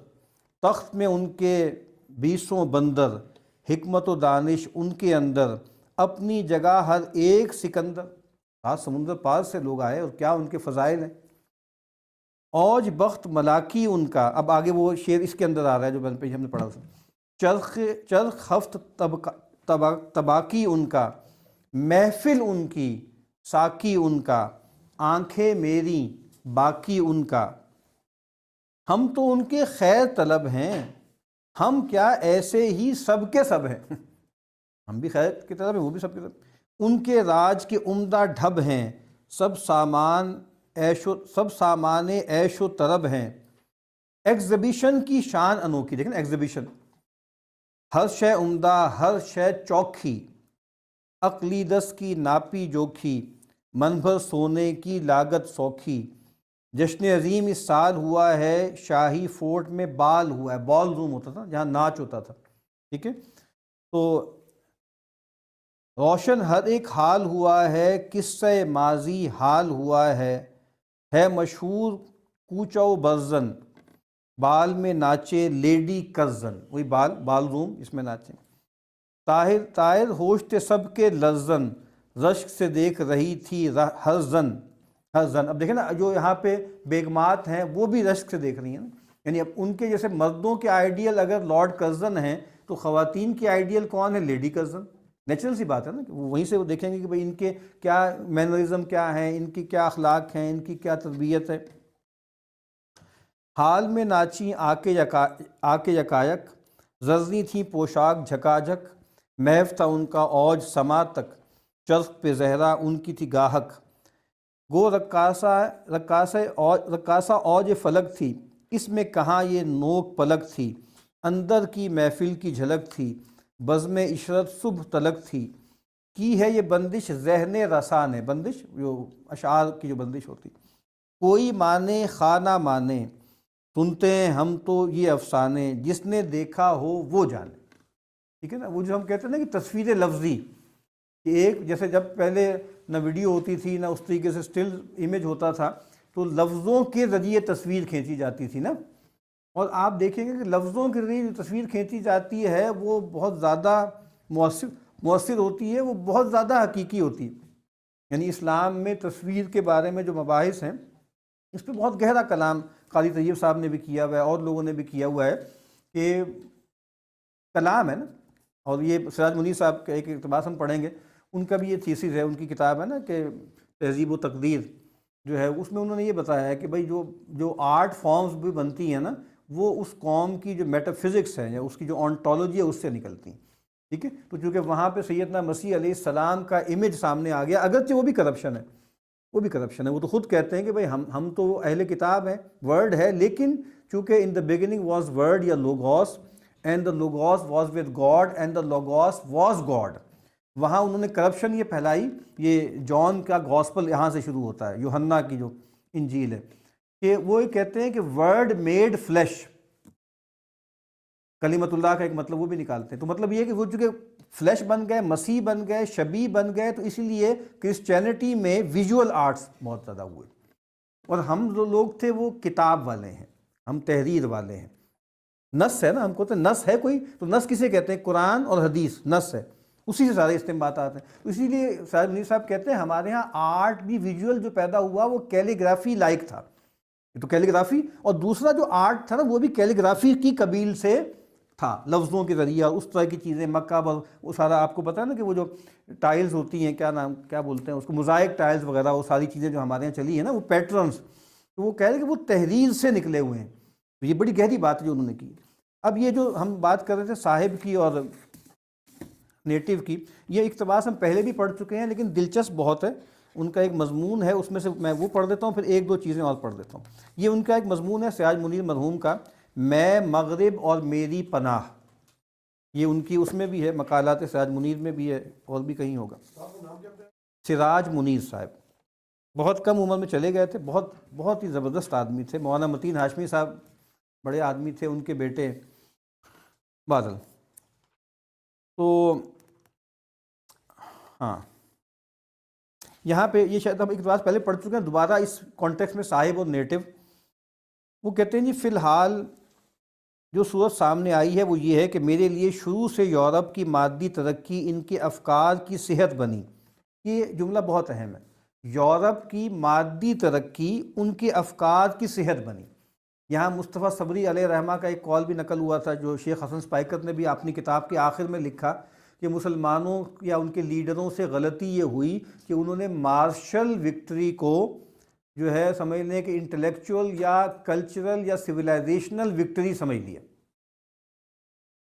تخت میں ان کے 20 بندر، حکمت و دانش ان کے اندر، اپنی جگہ ہر ایک سکندر۔ سات سمندر پار سے لوگ آئے اور کیا ان کے فضائل ہیں۔ اوج بخت ملاکی ان کا، اب آگے وہ شعر اس کے اندر آ رہا ہے جو ہم نے پڑھا اس میں، چرخ ہفت تباکی ان کا، محفل ان کی ساکی ان کا، آنکھیں میری باقی ان کا، ہم تو ان کے خیر طلب ہیں، ہم کیا ایسے ہی سب کے سب ہیں۔ ہم بھی خیر کی طرف ہیں، وہ بھی سب کی طرف۔ ان کے راج کے عمدہ ڈھب ہیں، سب سامان عیش و طرب ہیں۔ ایگزیبیشن کی شان انوکھی، دیکھیں ایگزیبیشن، ہر شے عمدہ ہر شے چوکھی، عقلیدس کی ناپی جوکھی، من بھر سونے کی لاگت سوکھی، جشن عظیم اس سال ہوا ہے، شاہی فورٹ میں بال ہوا ہے، بال روم ہوتا تھا جہاں ناچ ہوتا تھا، ٹھیک ہے۔ تو روشن ہر ایک حال ہوا ہے، قصہ ماضی حال ہوا ہے مشہور کوچہ و برزن، بال میں ناچے لیڈی کرزن، وہی بال روم اس میں ناچے۔ طاہر ہوش تھے سب کے لرزن، رشک سے دیکھ رہی تھی ہر زن۔ اب دیکھیں نا جو یہاں پہ بیگمات ہیں وہ بھی رشک سے دیکھ رہی ہیں نا، یعنی اب ان کے جیسے مردوں کے آئیڈیل اگر لارڈ کرزن ہیں تو خواتین کی آئیڈیل کون ہے؟ Lady Curzon. نیچرل سی بات ہے نا کہ وہیں سے وہ دیکھیں گے کہ بھئی ان کے کیا مینرزم کیا ہیں، ان کی کیا اخلاق ہیں، ان کی کیا تربیت ہے۔ حال میں ناچیں آ کے یکایک، زرزی تھیں پوشاک جھکاجھک، محو تھا ان کا اوج سما تک، چرخ پہ زہرا ان کی تھی گاہک، گو رقاصہ اوج فلک تھی، اس میں کہاں یہ نوک پلک تھی، اندر کی محفل کی جھلک تھی، بزم عشرت صبح تلک تھی، کی ہے یہ بندش ذہن رسا نے، بندش جو اشعار کی جو بندش ہوتی، کوئی مانے خواہ نہ مانے، سنتے ہیں ہم تو یہ افسانے، جس نے دیکھا ہو وہ جانے، ٹھیک ہے نا۔ وہ جو ہم کہتے ہیں نا کہ تصویر لفظی، کہ ایک جیسے جب پہلے نہ ویڈیو ہوتی تھی نہ اس طریقے سے سٹل امیج ہوتا تھا تو لفظوں کے ذریعے تصویر کھینچی جاتی تھی نا، اور آپ دیکھیں گے کہ لفظوں کے ذریعے جو تصویر کھینچی جاتی ہے وہ بہت زیادہ مؤثر ہوتی ہے، وہ بہت زیادہ حقیقی ہوتی ہے۔ یعنی اسلام میں تصویر کے بارے میں جو مباحث ہیں اس پہ بہت گہرا کلام قاضی طیب صاحب نے بھی کیا ہوا ہے اور لوگوں نے بھی کیا ہوا ہے کہ کلام ہے نا۔ اور یہ سراج منیر صاحب کا ایک اقتباس ہم پڑھیں گے، ان کا بھی یہ تھیسس ہے، ان کی کتاب ہے نا کہ تہذیب و تقدیر جو ہے، اس میں انہوں نے یہ بتایا ہے کہ بھئی جو آرٹ فارمز بھی بنتی ہیں نا وہ اس قوم کی جو میٹا فزکس ہے یا اس کی جو آنٹولوجی ہے اس سے نکلتی ہیں۔ ٹھیک ہے. تو چونکہ وہاں پہ سیدنا مسیح علیہ السلام کا امیج سامنے آ گیا، اگرچہ وہ بھی کرپشن ہے، وہ بھی کرپشن ہے. وہ تو خود کہتے ہیں کہ بھئی ہم تو اہل کتاب ہیں، ورڈ ہے، لیکن چونکہ ان دا بگننگ واز ورڈ یا logos and the logos was with God and the logos was God, وہاں انہوں نے کرپشن یہ پھیلائی. یہ جان کا گاسپل یہاں سے شروع ہوتا ہے، یوحنا کی جو انجیل ہے، کہ وہ کہتے ہیں کہ ورڈ میڈ فلیش، کلمت اللہ کا ایک مطلب وہ بھی نکالتے ہیں. تو مطلب یہ کہ وہ چونکہ فلیش بن گئے، مسیح بن گئے، شبیہ بن گئے، تو اسی لیے کرسچینٹی میں ویژول آرٹس بہت زیادہ ہوئے. اور ہم جو لوگ تھے وہ کتاب والے ہیں، ہم تحریر والے ہیں. نص ہے نا، ہم کو تو نص ہے کوئی، تو نص کسے کہتے ہیں؟ قرآن اور حدیث نص ہے، اسی سے سارے استنباطات آتے ہیں. تو اسی لیے سعید منیر صاحب کہتے ہیں ہمارے ہاں آرٹ بھی ویژول جو پیدا ہوا وہ کیلیگرافی لائک تھا. تو کیلیگرافی، اور دوسرا جو آرٹ تھا نا وہ بھی کیلیگرافی کی قبیل سے تھا، لفظوں کے ذریعہ اس طرح کی چیزیں. مکہ وہ سارا آپ کو پتہ ہے نا کہ وہ جو ٹائلز ہوتی ہیں، کیا بولتے ہیں اس کو، موزائک ٹائلز وغیرہ، وہ ساری چیزیں جو ہمارے یہاں چلی ہیں نا، وہ پیٹرنز، تو وہ کہہ رہے ہیں کہ وہ تحریر سے نکلے ہوئے ہیں. تو یہ بڑی گہری بات ہے جو انہوں نے کی. اب یہ جو ہم بات کر رہے تھے صاحب کی اور نیٹو کی، یہ اقتباس ہم پہلے بھی پڑھ چکے ہیں لیکن دلچسپ بہت ہے. ان کا ایک مضمون ہے، اس میں سے میں وہ پڑھ دیتا ہوں، پھر ایک دو چیزیں اور پڑھ دیتا ہوں. یہ ان کا ایک مضمون ہے سراج منیر مرحوم کا، میں مغرب اور میری پناہ. یہ ان کی اس میں بھی ہے، مقالات سراج منیر میں بھی ہے، اور بھی کہیں ہوگا. سراج منیر صاحب بہت کم عمر میں چلے گئے تھے، بہت بہت ہی زبردست آدمی تھے. مولانا متین ہاشمی صاحب بڑے آدمی تھے، ان کے بیٹے بادل. تو ہاں، یہاں پہ یہ شاید ہم ایک بات پہلے پڑھ چکے ہیں، دوبارہ اس کانٹیکس میں صاحب اور نیٹو. وہ کہتے ہیں جی فی الحال جو صورت سامنے آئی ہے وہ یہ ہے کہ میرے لیے شروع سے یورپ کی مادی ترقی ان کے افکار کی صحت بنی. یہ جملہ بہت اہم ہے، یورپ کی مادی ترقی ان کے افکار کی صحت بنی. یہاں مصطفیٰ صبری علیہ رحمہ کا ایک قول بھی نقل ہوا تھا، جو شیخ حسن سپائکر نے بھی اپنی کتاب کے آخر میں لکھا کہ مسلمانوں یا ان کے لیڈروں سے غلطی یہ ہوئی کہ انہوں نے مارشل وکٹری کو جو ہے سمجھ لیں کہ انٹلیکچول یا کلچرل یا سویلائزیشنل وکٹری سمجھ لیا.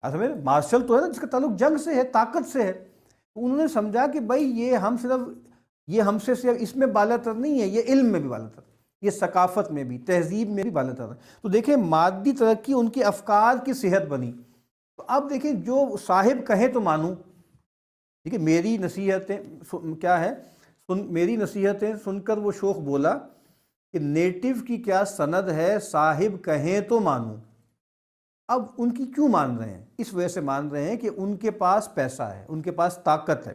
اصل میں مارشل تو ہے نا جس کا تعلق جنگ سے ہے، طاقت سے ہے. انہوں نے سمجھا کہ بھائی یہ ہم سے صرف اس میں بالاتر نہیں ہے، یہ علم میں بھی بالاتر، یہ ثقافت میں بھی، تہذیب میں بھی بالاتر ہے. تو دیکھیں مادی ترقی ان کے افکار کی صحت بنی. تو اب دیکھیں جو صاحب کہیں تو مانوں. ٹھیک ہے، میری نصیحتیں کیا ہے، میری نصیحتیں سن کر وہ شوخ بولا کہ نیٹو کی کیا سند ہے، صاحب کہیں تو مانوں. اب ان کی کیوں مان رہے ہیں؟ اس وجہ سے مان رہے ہیں کہ ان کے پاس پیسہ ہے، ان کے پاس طاقت ہے.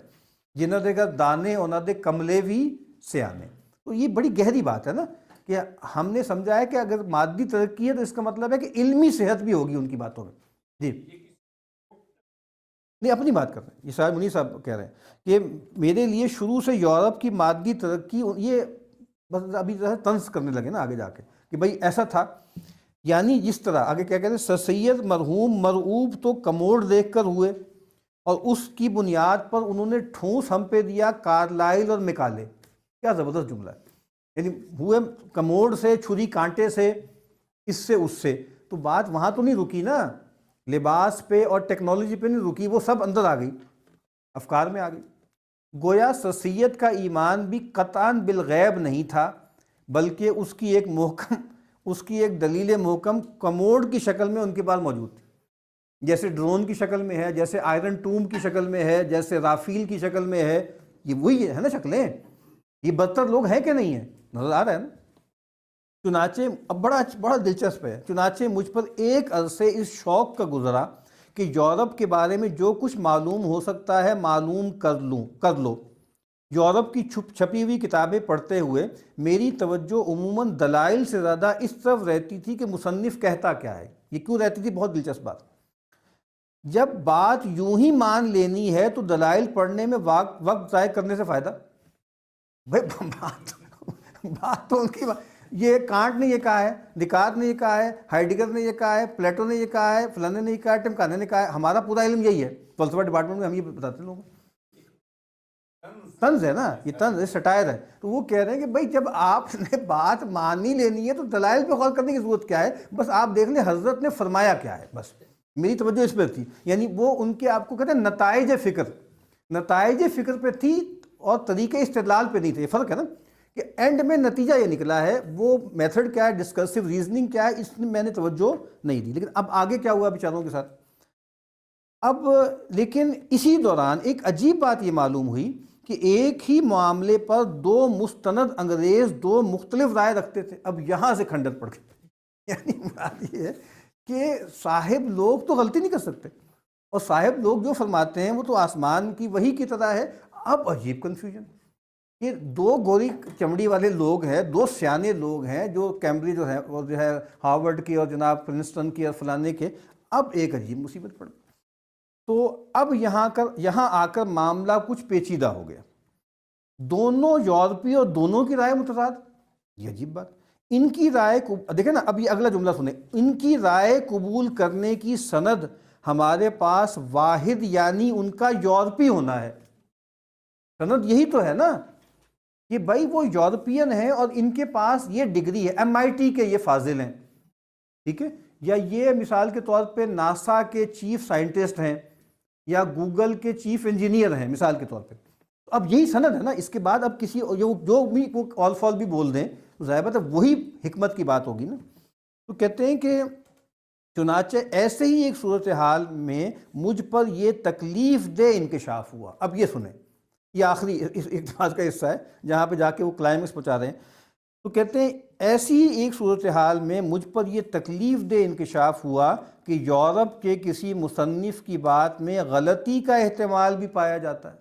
جنہ دے گا دانے اور دے کملے بھی سے آنے. تو یہ بڑی گہری بات ہے نا، کہ ہم نے سمجھا ہے کہ اگر مادی ترقی ہے تو اس کا مطلب ہے کہ علمی صحت بھی ہوگی ان کی باتوں میں. جی نہیں، اپنی بات کر رہے ہیں، یہ سراج منیر صاحب کہہ رہے ہیں کہ میرے لیے شروع سے یورپ کی مادی ترقی، یہ بس ابھی طنز کرنے لگے نا آگے جا کے کہ بھئی ایسا تھا. یعنی جس طرح آگے کیا کہتے ہیں، سر سید مرحوم مرعوب تو کموڈ دیکھ کر ہوئے، اور اس کی بنیاد پر انہوں نے ٹھونس ہم پہ دیا کارلائل اور میکالے. کیا زبردست جملہ ہے. یعنی ہوئے کموڈ سے، چھری کانٹے سے، اس سے اس سے. تو بات وہاں تو نہیں رکی نا، لباس پہ اور ٹیکنالوجی پہ نہیں رکی، وہ سب اندر آ گئی، افکار میں آ گئی. گویا سر سید کا ایمان بھی قطعاً بالغیب نہیں تھا، بلکہ اس کی ایک دلیل محکم کموڈ کی شکل میں ان کے پاس موجود تھی. جیسے ڈرون کی شکل میں ہے، جیسے آئرن ٹوم کی شکل میں ہے، جیسے رافیل کی شکل میں ہے. یہ وہی ہے نا شکلیں، یہ بدتر لوگ ہیں کہ نہیں ہیں؟ نظر آ رہا ہے نا. چنانچہ اب بڑا دلچسپ ہے، چنانچہ مجھ پر ایک عرصے اس شوق کا گزرا کہ یورپ کے بارے میں جو کچھ معلوم ہو سکتا ہے معلوم کر لو. یورپ کی چھپی ہوئی کتابیں پڑھتے ہوئے میری توجہ عموماً دلائل سے زیادہ اس طرف رہتی تھی کہ مصنف کہتا کیا ہے. یہ کیوں رہتی تھی؟ بہت دلچسپ بات. جب بات یوں ہی مان لینی ہے تو دلائل پڑھنے میں وقت ضائع کرنے سے فائدہ. بھائی بات تو ان کی یہ کانٹ نے یہ کہا ہے، دیکارت نے یہ کہا ہے، ہائیڈگر نے یہ کہا ہے، پلیٹو نے یہ کہا ہے، فلانے نے یہ کہا ہے، ٹمکانے نے کہا ہے. ہمارا پورا علم یہی ہے، فلسفہ ڈپارٹمنٹ میں ہم یہ بتاتے ہیں لوگوں کو. طنز ہے نا، یہ طنز ہے، سٹائر ہے. تو وہ کہہ رہے ہیں کہ بھائی جب آپ نے بات مان ہی لینی ہے تو دلائل پہ غور کرنے کی ضرورت کیا ہے؟ بس آپ دیکھ لیں حضرت نے فرمایا کیا ہے. بس میری توجہ اس پہ تھی، یعنی وہ ان کے آپ کو کہتے ہیں نتائج فکر پہ تھی اور طریقہ استدلال پہ نہیں تھے. یہ فرق ہے نا کہ اینڈ میں نتیجہ یہ نکلا ہے، وہ میتھڈ کیا ہے، ڈسکرسو ریزننگ کیا ہے، اس میں نے توجہ نہیں دی. لیکن اب آگے کیا ہوا بیچاروں کے ساتھ؟ اب لیکن اسی دوران ایک عجیب بات یہ معلوم ہوئی کہ ایک ہی معاملے پر دو مستند انگریز دو مختلف رائے رکھتے تھے. اب یہاں سے کھنڈر پڑ گئی. یعنی بات یہ ہے کہ صاحب لوگ تو غلطی نہیں کر سکتے، اور صاحب لوگ جو فرماتے ہیں وہ تو آسمان کی وحی کی طرح ہے. اب عجیب کنفیوژن، یہ دو گوری چمڑی والے لوگ ہیں، دو سیانے لوگ ہیں جو کیمبرج جو ہے اور جو ہے ہارورڈ کے اور جناب پرنسٹن کے اور فلانے کے. اب ایک عجیب مصیبت پڑ گئی. تو اب یہاں آ کر معاملہ کچھ پیچیدہ ہو گیا. دونوں یورپی اور دونوں کی رائے متضاد. یہ عجیب بات. ان کی رائے دیکھیں نا، اب یہ اگلا جملہ سنیں، ان کی رائے قبول کرنے کی سند ہمارے پاس واحد یعنی ان کا یورپی ہونا ہے. سند یہی تو ہے نا کہ بھائی وہ یورپین ہیں اور ان کے پاس یہ ڈگری ہے، MIT کے یہ فاضل ہیں، ٹھیک ہے، یا یہ مثال کے طور پہ ناسا کے چیف سائنٹسٹ ہیں یا گوگل کے چیف انجینئر ہیں مثال کے طور پہ. اب یہی سند ہے نا. اس کے بعد اب کسی جو بھی آل فال بھی بول دیں تو ظاہر بات ہے وہی حکمت کی بات ہوگی نا. تو کہتے ہیں کہ چنانچہ ایسے ہی ایک صورتحال میں مجھ پر یہ تکلیف دہ انکشاف ہوا. اب یہ سنیں، یہ آخری اقتباس کا حصہ ہے جہاں پہ جا کے وہ کلائمیکس پہنچا رہے ہیں. تو کہتے ہیں ایسی ہی ایک صورتحال میں مجھ پر یہ تکلیف دہ انکشاف ہوا کہ یورپ کے کسی مصنف کی بات میں غلطی کا احتمال بھی پایا جاتا ہے.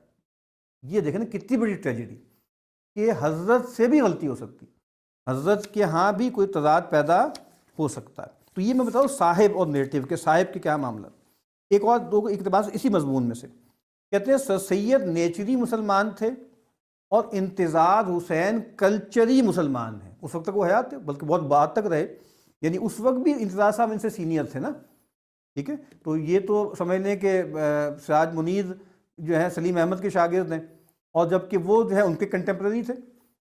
یہ دیکھیں نا کتنی بڑی ٹریجڈی کہ حضرت سے بھی غلطی ہو سکتی، حضرت کے ہاں بھی کوئی تضاد پیدا ہو سکتا ہے. تو یہ میں بتاؤں صاحب اور نیٹو کے صاحب کے کیا معاملہ. ایک اور دو اقتباس اسی مضمون میں سے. کہتے ہیں سر سید نیچری مسلمان تھے اور انتظار حسین کلچری مسلمان ہیں. اس وقت تک وہ حیات تھے، بلکہ بہت بعد تک رہے، یعنی اس وقت بھی انتظار صاحب ان سے سینئر تھے نا، ٹھیک ہے. تو یہ تو سمجھ لیں کہ سراج منیر جو ہیں سلیم احمد کے شاگرد ہیں، اور جبکہ وہ جو ہے ان کے کنٹمپرری تھے،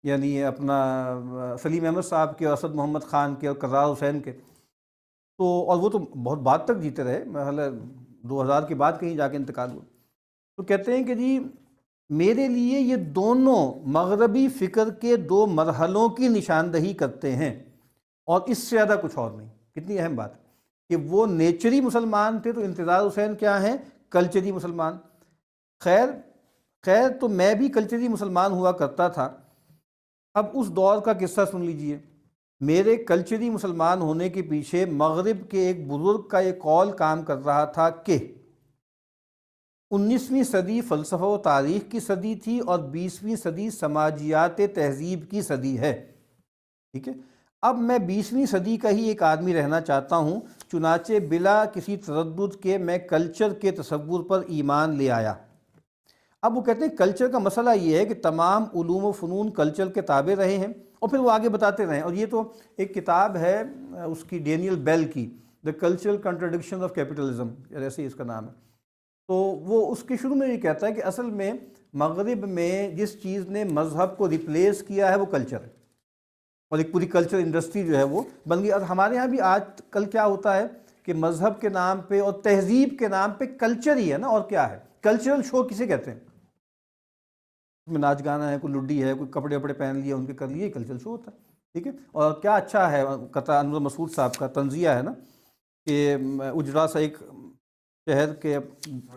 یعنی اپنا سلیم احمد صاحب کے، اسد محمد خان کے اور کرار حسین کے. تو اور وہ تو بہت بعد تک جیتے رہے، محلہ 2000 کے بعد کہیں جا کے انتقال ہوا. تو کہتے ہیں کہ جی میرے لیے یہ دونوں مغربی فکر کے دو مرحلوں کی نشاندہی کرتے ہیں اور اس سے زیادہ کچھ اور نہیں. کتنی اہم بات ہے کہ وہ نیچری مسلمان تھے تو انتظار حسین کیا ہیں؟ کلچری مسلمان. خیر تو میں بھی کلچری مسلمان ہوا کرتا تھا. اب اس دور کا قصہ سن لیجئے. میرے کلچری مسلمان ہونے کے پیچھے مغرب کے ایک بزرگ کا یہ قول کام کر رہا تھا کہ 19ویں صدی فلسفہ و تاریخ کی صدی تھی اور 20ویں صدی سماجیات تہذیب کی صدی ہے. ٹھیک ہے، اب میں 20ویں صدی کا ہی ایک آدمی رہنا چاہتا ہوں، چنانچہ بلا کسی تردد کے میں کلچر کے تصور پر ایمان لے آیا. اب وہ کہتے ہیں کلچر کا مسئلہ یہ ہے کہ تمام علوم و فنون کلچر کے تابع رہے ہیں، اور پھر وہ آگے بتاتے رہے. اور یہ تو ایک کتاب ہے اس کی ڈینیل بیل کی، the cultural contradiction of capitalism, ایسے ہی اس کا نام ہے. تو وہ اس کے شروع میں یہ کہتا ہے کہ اصل میں مغرب میں جس چیز نے مذہب کو ریپلیس کیا ہے وہ کلچر ہے، اور ایک پوری کلچر انڈسٹری جو ہے وہ بن گئی. اور ہمارے ہاں بھی آج کل کیا ہوتا ہے کہ مذہب کے نام پہ اور تہذیب کے نام پہ کلچر ہی ہے نا. اور کیا ہے کلچرل شو کسے کہتے ہیں؟ میں ناچ گانا ہے، کوئی لڈی ہے، کوئی کپڑے وپڑے پہن لیے ان کے کر لیے، کلچرل شو ہوتا ہے. ٹھیک ہے. اور کیا اچھا ہے قطع انور مسعود صاحب کا تنزیہ ہے نا کہ اجرا سا ایک شہر کے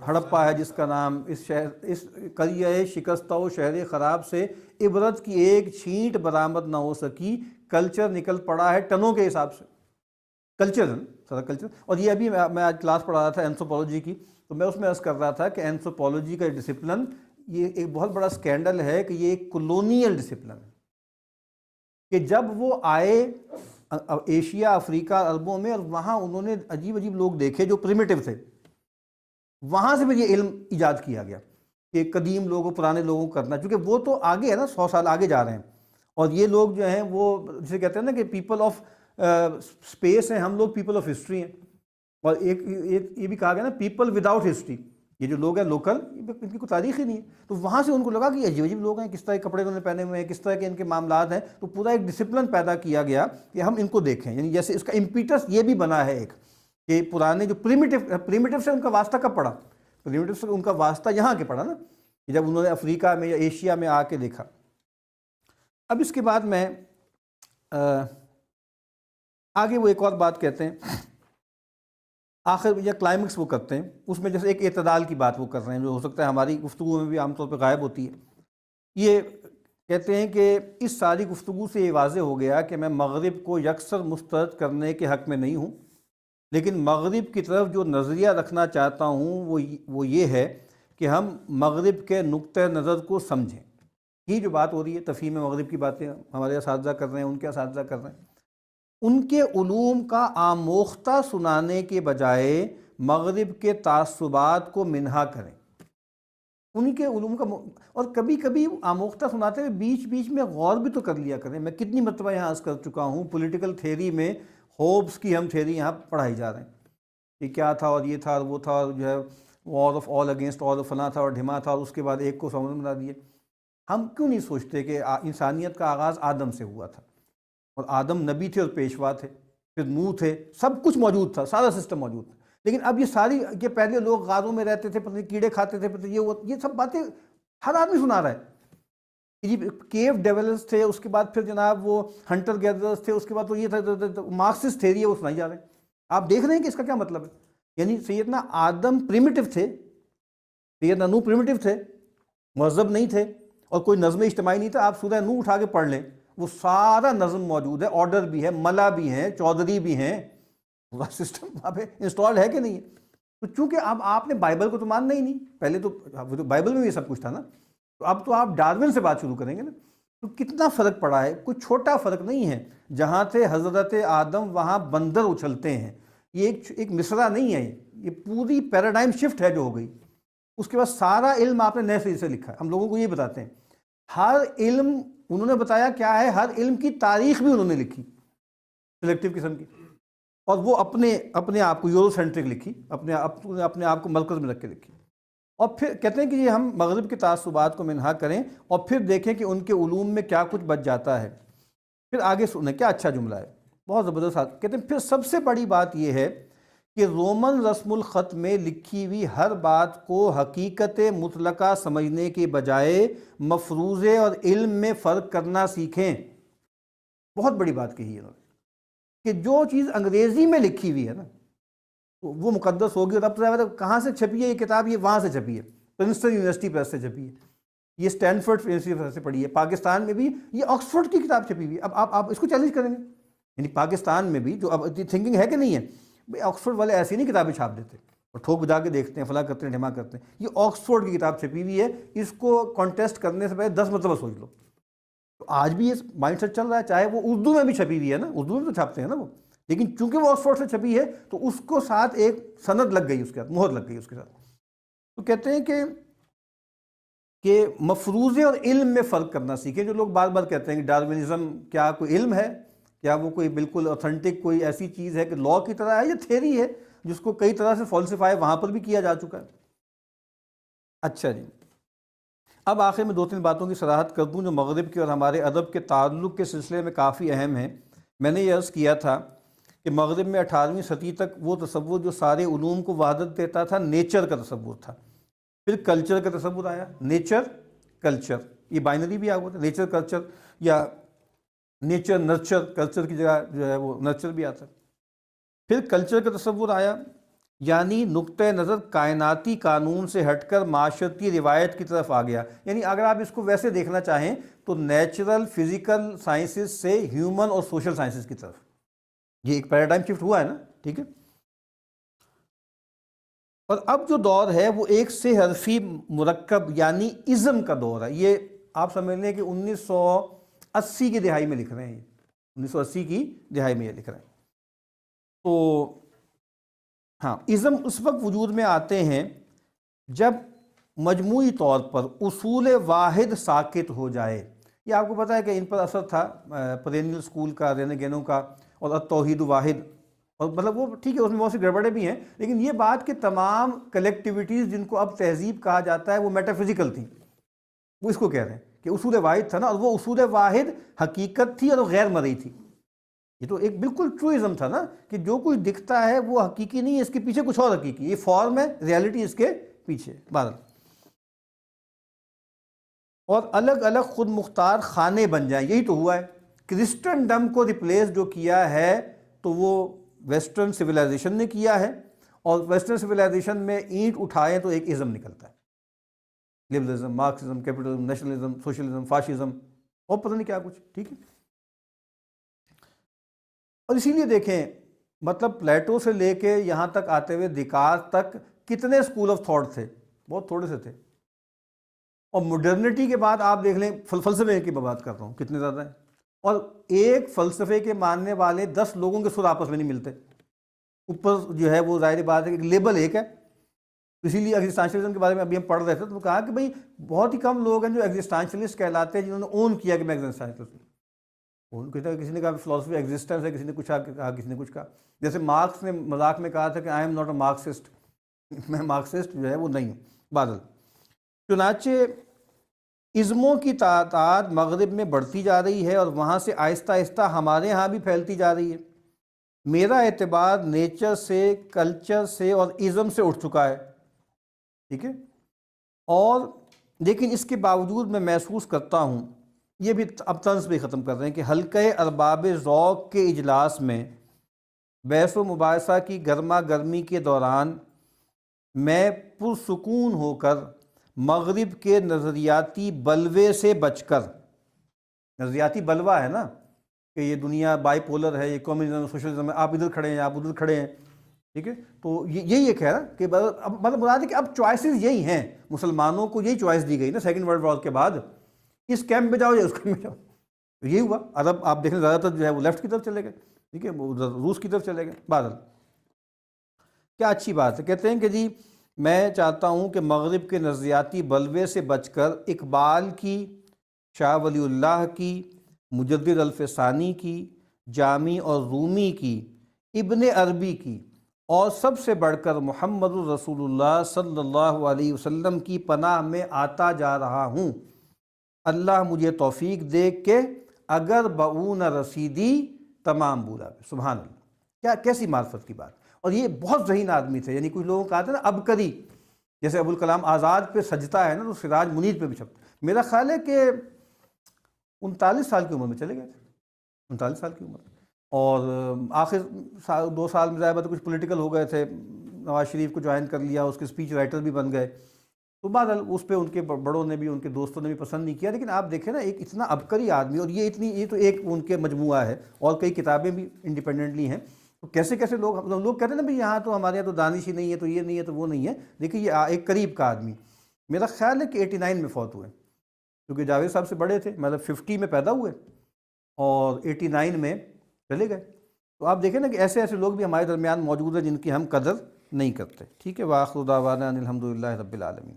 ہڑپا ہے جس کا نام اس قریہ شکستہ و شہر خراب سے عبرت کی ایک چھینٹ برآمد نہ ہو سکی، کلچر نکل پڑا ہے ٹنوں کے حساب سے. کلچر سارا کلچر. اور یہ ابھی میں آج کلاس پڑھا رہا تھا اینتھروپولوجی کی، تو میں اس میں عرض کر رہا تھا کہ اینتھروپولوجی کا ڈسپلن یہ ایک بہت بڑا سکینڈل ہے کہ یہ ایک کولونیل ڈسپلن ہے، کہ جب وہ آئے ایشیا، افریقہ، عربوں میں، اور وہاں انہوں نے عجیب عجیب لوگ دیکھے جو پریمیٹیو تھے، وہاں سے پھر یہ علم ایجاد کیا گیا کہ قدیم لوگوں، پرانے لوگوں کو کرنا، چونکہ وہ تو آگے ہے نا، 100 سال آگے جا رہے ہیں. اور یہ لوگ جو ہیں وہ جسے کہتے ہیں نا کہ پیپل آف اسپیس ہیں، ہم لوگ پیپل آف ہسٹری ہیں. اور ایک یہ بھی کہا گیا نا پیپل وداؤٹ ہسٹری. یہ جو لوگ ہیں لوکل، ان کی کوئی تاریخ ہی نہیں ہے. تو وہاں سے ان کو لگا کہ عجیب عجیب لوگ ہیں، کس طرح کے کپڑے انہوں نے پہنے ہوئے ہیں، کس طرح کے ان کے معاملات ہیں. تو پورا ایک ڈسپلن پیدا کیا گیا کہ ہم ان کو دیکھیں. یعنی جیسے اس کا امپیٹس یہ بھی بنا ہے ایک کہ پرانے جو پریمیٹیو سے ان کا واسطہ کب پڑا؟ پریمیٹیو سے ان کا واسطہ یہاں کے پڑا نا، کہ جب انہوں نے افریقہ میں یا ایشیا میں آ کے دیکھا۔ اب اس کے بعد میں آگے وہ ایک اور بات کہتے ہیں، آخر یا کلائمیکس وہ کرتے ہیں، اس میں جیسے ایک اعتدال کی بات وہ کر رہے ہیں، جو ہو سکتا ہے ہماری گفتگو میں بھی عام طور پہ غائب ہوتی ہے۔ یہ کہتے ہیں کہ اس ساری گفتگو سے یہ واضح ہو گیا کہ میں مغرب کو یکسر مسترد کرنے کے حق میں نہیں ہوں، لیکن مغرب کی طرف جو نظریہ رکھنا چاہتا ہوں وہ یہ ہے کہ ہم مغرب کے نقطہ نظر کو سمجھیں۔ یہ جو بات ہو رہی ہے تفہیم مغرب کی باتیں ہمارے اساتذہ کر رہے ہیں، ان کے اساتذہ کر رہے ہیں، ان کے علوم کا آموختہ سنانے کے بجائے مغرب کے تعصبات کو منہا کریں، ان کے علوم کا اور کبھی کبھی آموختہ سناتے ہوئے بیچ بیچ میں غور بھی تو کر لیا کریں۔ میں کتنی مرتبہ یہاں عرض کر چکا ہوں، پولیٹیکل تھیوری میں ہوبس کی ہم تھیوری یہاں پڑھائی جا رہے ہیں کہ کیا تھا اور یہ تھا اور وہ تھا، اور جو ہے war of all against all, فلاں تھا اور ڈھما تھا، اور اس کے بعد ایک کو سمجھ بنا دیے۔ ہم کیوں نہیں سوچتے کہ انسانیت کا آغاز آدم سے ہوا تھا، اور آدم نبی تھے اور پیشوا تھے، پھر نوح تھے، سب کچھ موجود تھا، سارا سسٹم موجود تھا، لیکن اب یہ پہلے لوگ غاروں میں رہتے تھے، پتہ کیڑے کھاتے تھے، پتہ یہ سب باتیں ہر آدمی سنا رہا ہے۔ جی کیو ڈیولرز تھے، اس کے بعد پھر جناب وہ ہنٹر گیدرز تھے، اس کے بعد تو یہ تھا مارکسسٹ تھیوری ہے وہ سنائی جا رہے ہیں۔ آپ دیکھ رہے ہیں کہ اس کا کیا مطلب ہے، یعنی سیدنا آدم پریمیٹیو تھے، سیدنا نوح پریمیٹیو تھے، مہذب نہیں تھے، اور کوئی نظم اجتماعی نہیں تھا۔ آپ سورہ نوح اٹھا کے پڑھ لیں، وہ سارا نظم موجود ہے، آرڈر بھی ہے، ملا بھی ہیں، چودھری بھی ہیں، پورا سسٹم وہاں پہ انسٹال ہے کہ نہیں ہے؟ تو چونکہ اب آپ نے بائبل کو تو ماننا ہی نہیں، پہلے تو بائبل میں یہ سب کچھ تھا نا، تو اب تو آپ ڈارون سے بات شروع کریں گے نا۔ تو کتنا فرق پڑا ہے، کوئی چھوٹا فرق نہیں ہے، جہاں تھے حضرت آدم وہاں بندر اچھلتے ہیں۔ یہ ایک مصرع نہیں ہے، یہ پوری پیراڈائم شفٹ ہے جو ہو گئی۔ اس کے بعد سارا علم آپ نے نئے سرے سے لکھا ہے۔ ہم لوگوں کو یہ بتاتے ہیں، ہر علم انہوں نے بتایا کیا ہے، ہر علم کی تاریخ بھی انہوں نے لکھی سلیکٹیو قسم کی، اور وہ اپنے آپ کو یورو سینٹرک لکھی، اپنے آپ کو مرکز میں رکھ کے لکھی، اور پھر کہتے ہیں کہ یہ ہم مغرب کے تعصبات کو منہا کریں اور پھر دیکھیں کہ ان کے علوم میں کیا کچھ بچ جاتا ہے۔ پھر آگے سنیں کیا اچھا جملہ ہے، بہت زبردست۔ کہتے ہیں پھر سب سے بڑی بات یہ ہے کہ رومن رسم الخط میں لکھی ہوئی ہر بات کو حقیقت مطلقہ سمجھنے کے بجائے مفروضے اور علم میں فرق کرنا سیکھیں۔ بہت بڑی بات کہی ہے انہوں نے کہ جو چیز انگریزی میں لکھی ہوئی ہے نا وہ مقدس ہوگی، اور اب کہاں سے چھپی ہے یہ کتاب؟ یہ وہاں سے چھپی ہے، پرنسٹن یونیورسٹی پریس سے چھپی ہے، یہ اسٹینفورڈ یونیورسٹی پریس سے پڑھی ہے۔ پاکستان میں بھی یہ آکسفورڈ کی کتاب چھپی ہوئی ہے۔ اب آپ اس کو چیلنج کریں گے، یعنی پاکستان میں بھی جو اب تھنکنگ ہے کہ نہیں ہے، بھائی آکسفورڈ والے ایسی نہیں کتابیں چھاپ دیتے اور ٹھوک بجا کے دیکھتے ہیں، فلاں کرتے ہیں، ڈھما کرتے ہیں۔ یہ آکسفورڈ کی کتاب چھپی ہوئی ہے، اس کو کانٹیسٹ کرنے سے پہلے 10 مرتبہ سوچ لو۔ تو آج بھی یہ مائنڈ سیٹ چل رہا ہے، چاہے وہ اردو میں بھی چھپی ہوئی ہے نا، اردو میں تو چھاپتے ہیں نا وہ، لیکن چونکہ وہ آکسفورڈ سے چھپی ہے تو اس کو ساتھ ایک سند لگ گئی، اس کے ساتھ مہر لگ گئی اس کے ساتھ۔ تو کہتے ہیں کہ مفروضے اور علم میں فرق کرنا سیکھیں۔ جو لوگ بار بار کہتے ہیں کہ ڈارونزم کیا کوئی علم ہے، کیا وہ کوئی بالکل اوتھینٹک کوئی ایسی چیز ہے کہ لا کی طرح ہے، یا تھیوری ہے جس کو کئی طرح سے فالسیفائی وہاں پر بھی کیا جا چکا ہے؟ اچھا جی، اب آخر میں 2-3 باتوں کی صراحت کر دوں جو مغرب کے اور ہمارے ادب کے تعلق کے سلسلے میں کافی اہم ہیں۔ میں نے یہ عرض کیا تھا کہ مغرب میں 18ویں صدی تک وہ تصور جو سارے علوم کو وحدت دیتا تھا، نیچر کا تصور تھا۔ پھر کلچر کا تصور آیا، نیچر کلچر، یہ بائنری بھی آ گیا تھا، نیچر کلچر یا نیچر نرچر، کلچر کی جگہ جو ہے وہ نرچر بھی آتا ہے۔ پھر کلچر کا تصور آیا، یعنی نقطہ نظر کائناتی قانون سے ہٹ کر معاشرتی روایت کی طرف آ گیا۔ یعنی اگر آپ اس کو ویسے دیکھنا چاہیں تو نیچرل فزیکل سائنسز سے ہیومن اور سوشل سائنسز کی طرف، یہ ایک پیراڈائم شفٹ ہوا ہے نا، ٹھیک ہے۔ اور اب جو دور ہے وہ ایک سے حرفی مرکب یعنی ازم کا دور ہے۔ یہ آپ سمجھ لیں کہ 1980 کی دہائی میں لکھ رہے ہیں، 1980 کی دہائی میں یہ لکھ رہے ہیں۔ تو ہاں، ازم اس وقت وجود میں آتے ہیں جب مجموعی طور پر اصول واحد ساکت ہو جائے۔ یہ آپ کو پتہ ہے کہ ان پر اثر تھا پرینیل اسکول کا، رینگینو کا، اور التوحید واحد، اور مطلب وہ ٹھیک ہے اس میں بہت سی گڑبڑیں بھی ہیں، لیکن یہ بات کہ تمام کلیکٹیویٹیز جن کو اب تہذیب کہا جاتا ہے وہ میٹا فزیکل تھیں، وہ اس کو کہہ رہے ہیں کہ اصول واحد تھا نا، اور وہ اصول واحد حقیقت تھی اور غیر مرئی تھی۔ یہ تو ایک بالکل ٹروئزم تھا نا کہ جو کچھ دکھتا ہے وہ حقیقی نہیں ہے، اس کے پیچھے کچھ اور حقیقی، یہ فارم ہے، ریالٹی اس کے پیچھے بہرحال۔ اور الگ الگ خود مختار خانے بن جائیں، یہی تو ہوا ہے۔ کرسٹنڈم کو ریپلیس جو کیا ہے تو وہ ویسٹرن سویلائزیشن نے کیا ہے، اور ویسٹرن سویلائزیشن میں اینٹ اٹھائیں تو ایک ازم نکلتا ہے، liberalism, Marxism, capitalism, nationalism, socialism, fascism, اور پتہ نہیں کیا کچھ، ٹھیک ہے۔ اور اسی لیے دیکھیں مطلب پلیٹو سے لے کے یہاں تک آتے ہوئے دیکارت تک کتنے اسکول آف تھاٹ تھے؟ بہت تھوڑے سے تھے۔ اور مڈرنٹی کے بعد آپ دیکھ لیں، فلسفے کی بات کر رہا ہوں، کتنے زیادہ ہیں، اور ایک فلسفے کے ماننے والے 10 لوگوں کے سر آپس میں نہیں ملتے۔ اوپر جو ہے وہ ظاہر بات ہے کہ لیبل ایک ہے، اسی لیے ایگزسٹینشلزم کے بارے میں ابھی ہم پڑھ رہے تھے تو کہا کہ بھئی بہت ہی کم لوگ ہیں جو ایگزسٹینشلسٹ کہلاتے ہیں جنہوں نے اون کیا کہ میں ایگزسٹینشلسٹ ہوں۔ کسی نے کہا فلسفی ایگزسٹنس ہے، کسی نے کچھ کہا، کسی نے کچھ کہا۔ جیسے مارکس نے مذاق میں کہا تھا کہ I am not a Marxist, میں مارکسسٹ جو ہے وہ نہیں ہوں۔ بادل چنانچہ ازموں کی تعداد مغرب میں بڑھتی جا رہی ہے، اور وہاں سے آہستہ آہستہ ہمارے ہاں بھی پھیلتی جا رہی ہے۔ میرا اعتبار نیچر سے، کلچر سے اور ازم سے اٹھ چکا ہے، ٹھیک ہے۔ اور لیکن اس کے باوجود میں محسوس کرتا ہوں، یہ بھی اب طنز بھی ختم کر رہے ہیں، کہ حلقہ ارباب ذوق کے اجلاس میں بحث و مباحثہ کی گرما گرمی کے دوران میں پرسکون ہو کر مغرب کے نظریاتی بلوے سے بچ کر، نظریاتی بلوہ ہے نا کہ یہ دنیا بائی پولر ہے، یہ کمیونزم، سوشلزم ہے، آپ ادھر کھڑے ہیں، آپ ادھر کھڑے ہیں، ٹھیک ہے۔ تو یہی ایک ہے نا کہ مطلب مراد ہے کہ اب چوائسز یہی ہیں، مسلمانوں کو یہی چوائس دی گئی نا سیکنڈ ورلڈ وار کے بعد، اس کیمپ میں جاؤ یا اس کیمپ میں جاؤ، یہی ہوا۔ عرب آپ دیکھیں زیادہ تر جو ہے وہ لیفٹ کی طرف چلے گئے، ٹھیک ہے، وہ روس کی طرف چلے گئے۔ بہرحال کیا اچھی بات ہے، کہتے ہیں کہ جی میں چاہتا ہوں کہ مغرب کے نظریاتی بلوے سے بچ کر اقبال کی، شاہ ولی اللہ کی، مجدد الفسانی کی، جامی اور رومی کی، ابن عربی کی، اور سب سے بڑھ کر محمد الرسول اللہ صلی اللہ علیہ وسلم کی پناہ میں آتا جا رہا ہوں۔ اللہ مجھے توفیق دے کہ اگر بعون رسیدی تمام بولا۔ سبحان اللہ، کیا کیسی معرفت کی بات۔ اور یہ بہت ذہین آدمی تھے، یعنی کچھ لوگوں کا آتا ہے نا عبقری، جیسے ابوالکلام آزاد پہ سجتا ہے نا تو سراج منیر پہ بھی چھپتا۔ میرا خیال ہے کہ 39 سال کی عمر میں چلے گئے تھے، 39 سال کی عمر، اور آخر 2 سال میں ظاہر کچھ پولیٹیکل ہو گئے تھے، نواز شریف کو جوائن کر لیا، اس کے اسپیچ رائٹر بھی بن گئے، تو بعد اس پہ ان کے بڑوں نے بھی، ان کے دوستوں نے بھی پسند نہیں کیا۔ لیکن آپ دیکھیں نا ایک اتنا عبقری آدمی، اور یہ تو ایک ان کے مجموعہ ہے، اور کئی کتابیں بھی انڈیپینڈنٹلی ہیں، تو کیسے کیسے لوگ کہتے ہیں نا بھئی یہاں تو ہمارے یہاں تو دانش ہی نہیں ہے، تو یہ نہیں ہے، تو وہ نہیں ہے۔ دیکھیں یہ ایک قریب کا آدمی، میرا خیال ہے کہ 89 میں فوت ہوئے، کیونکہ جاوید صاحب سے بڑے تھے، مطلب 50 میں پیدا ہوئے اور 89 میں چلے گئے۔ تو آپ دیکھیں نا کہ ایسے ایسے لوگ بھی ہمارے درمیان موجود ہیں جن کی ہم قدر نہیں کرتے، ٹھیک ہے۔ وآخر دعوانا ان الحمد للہ رب العالمین۔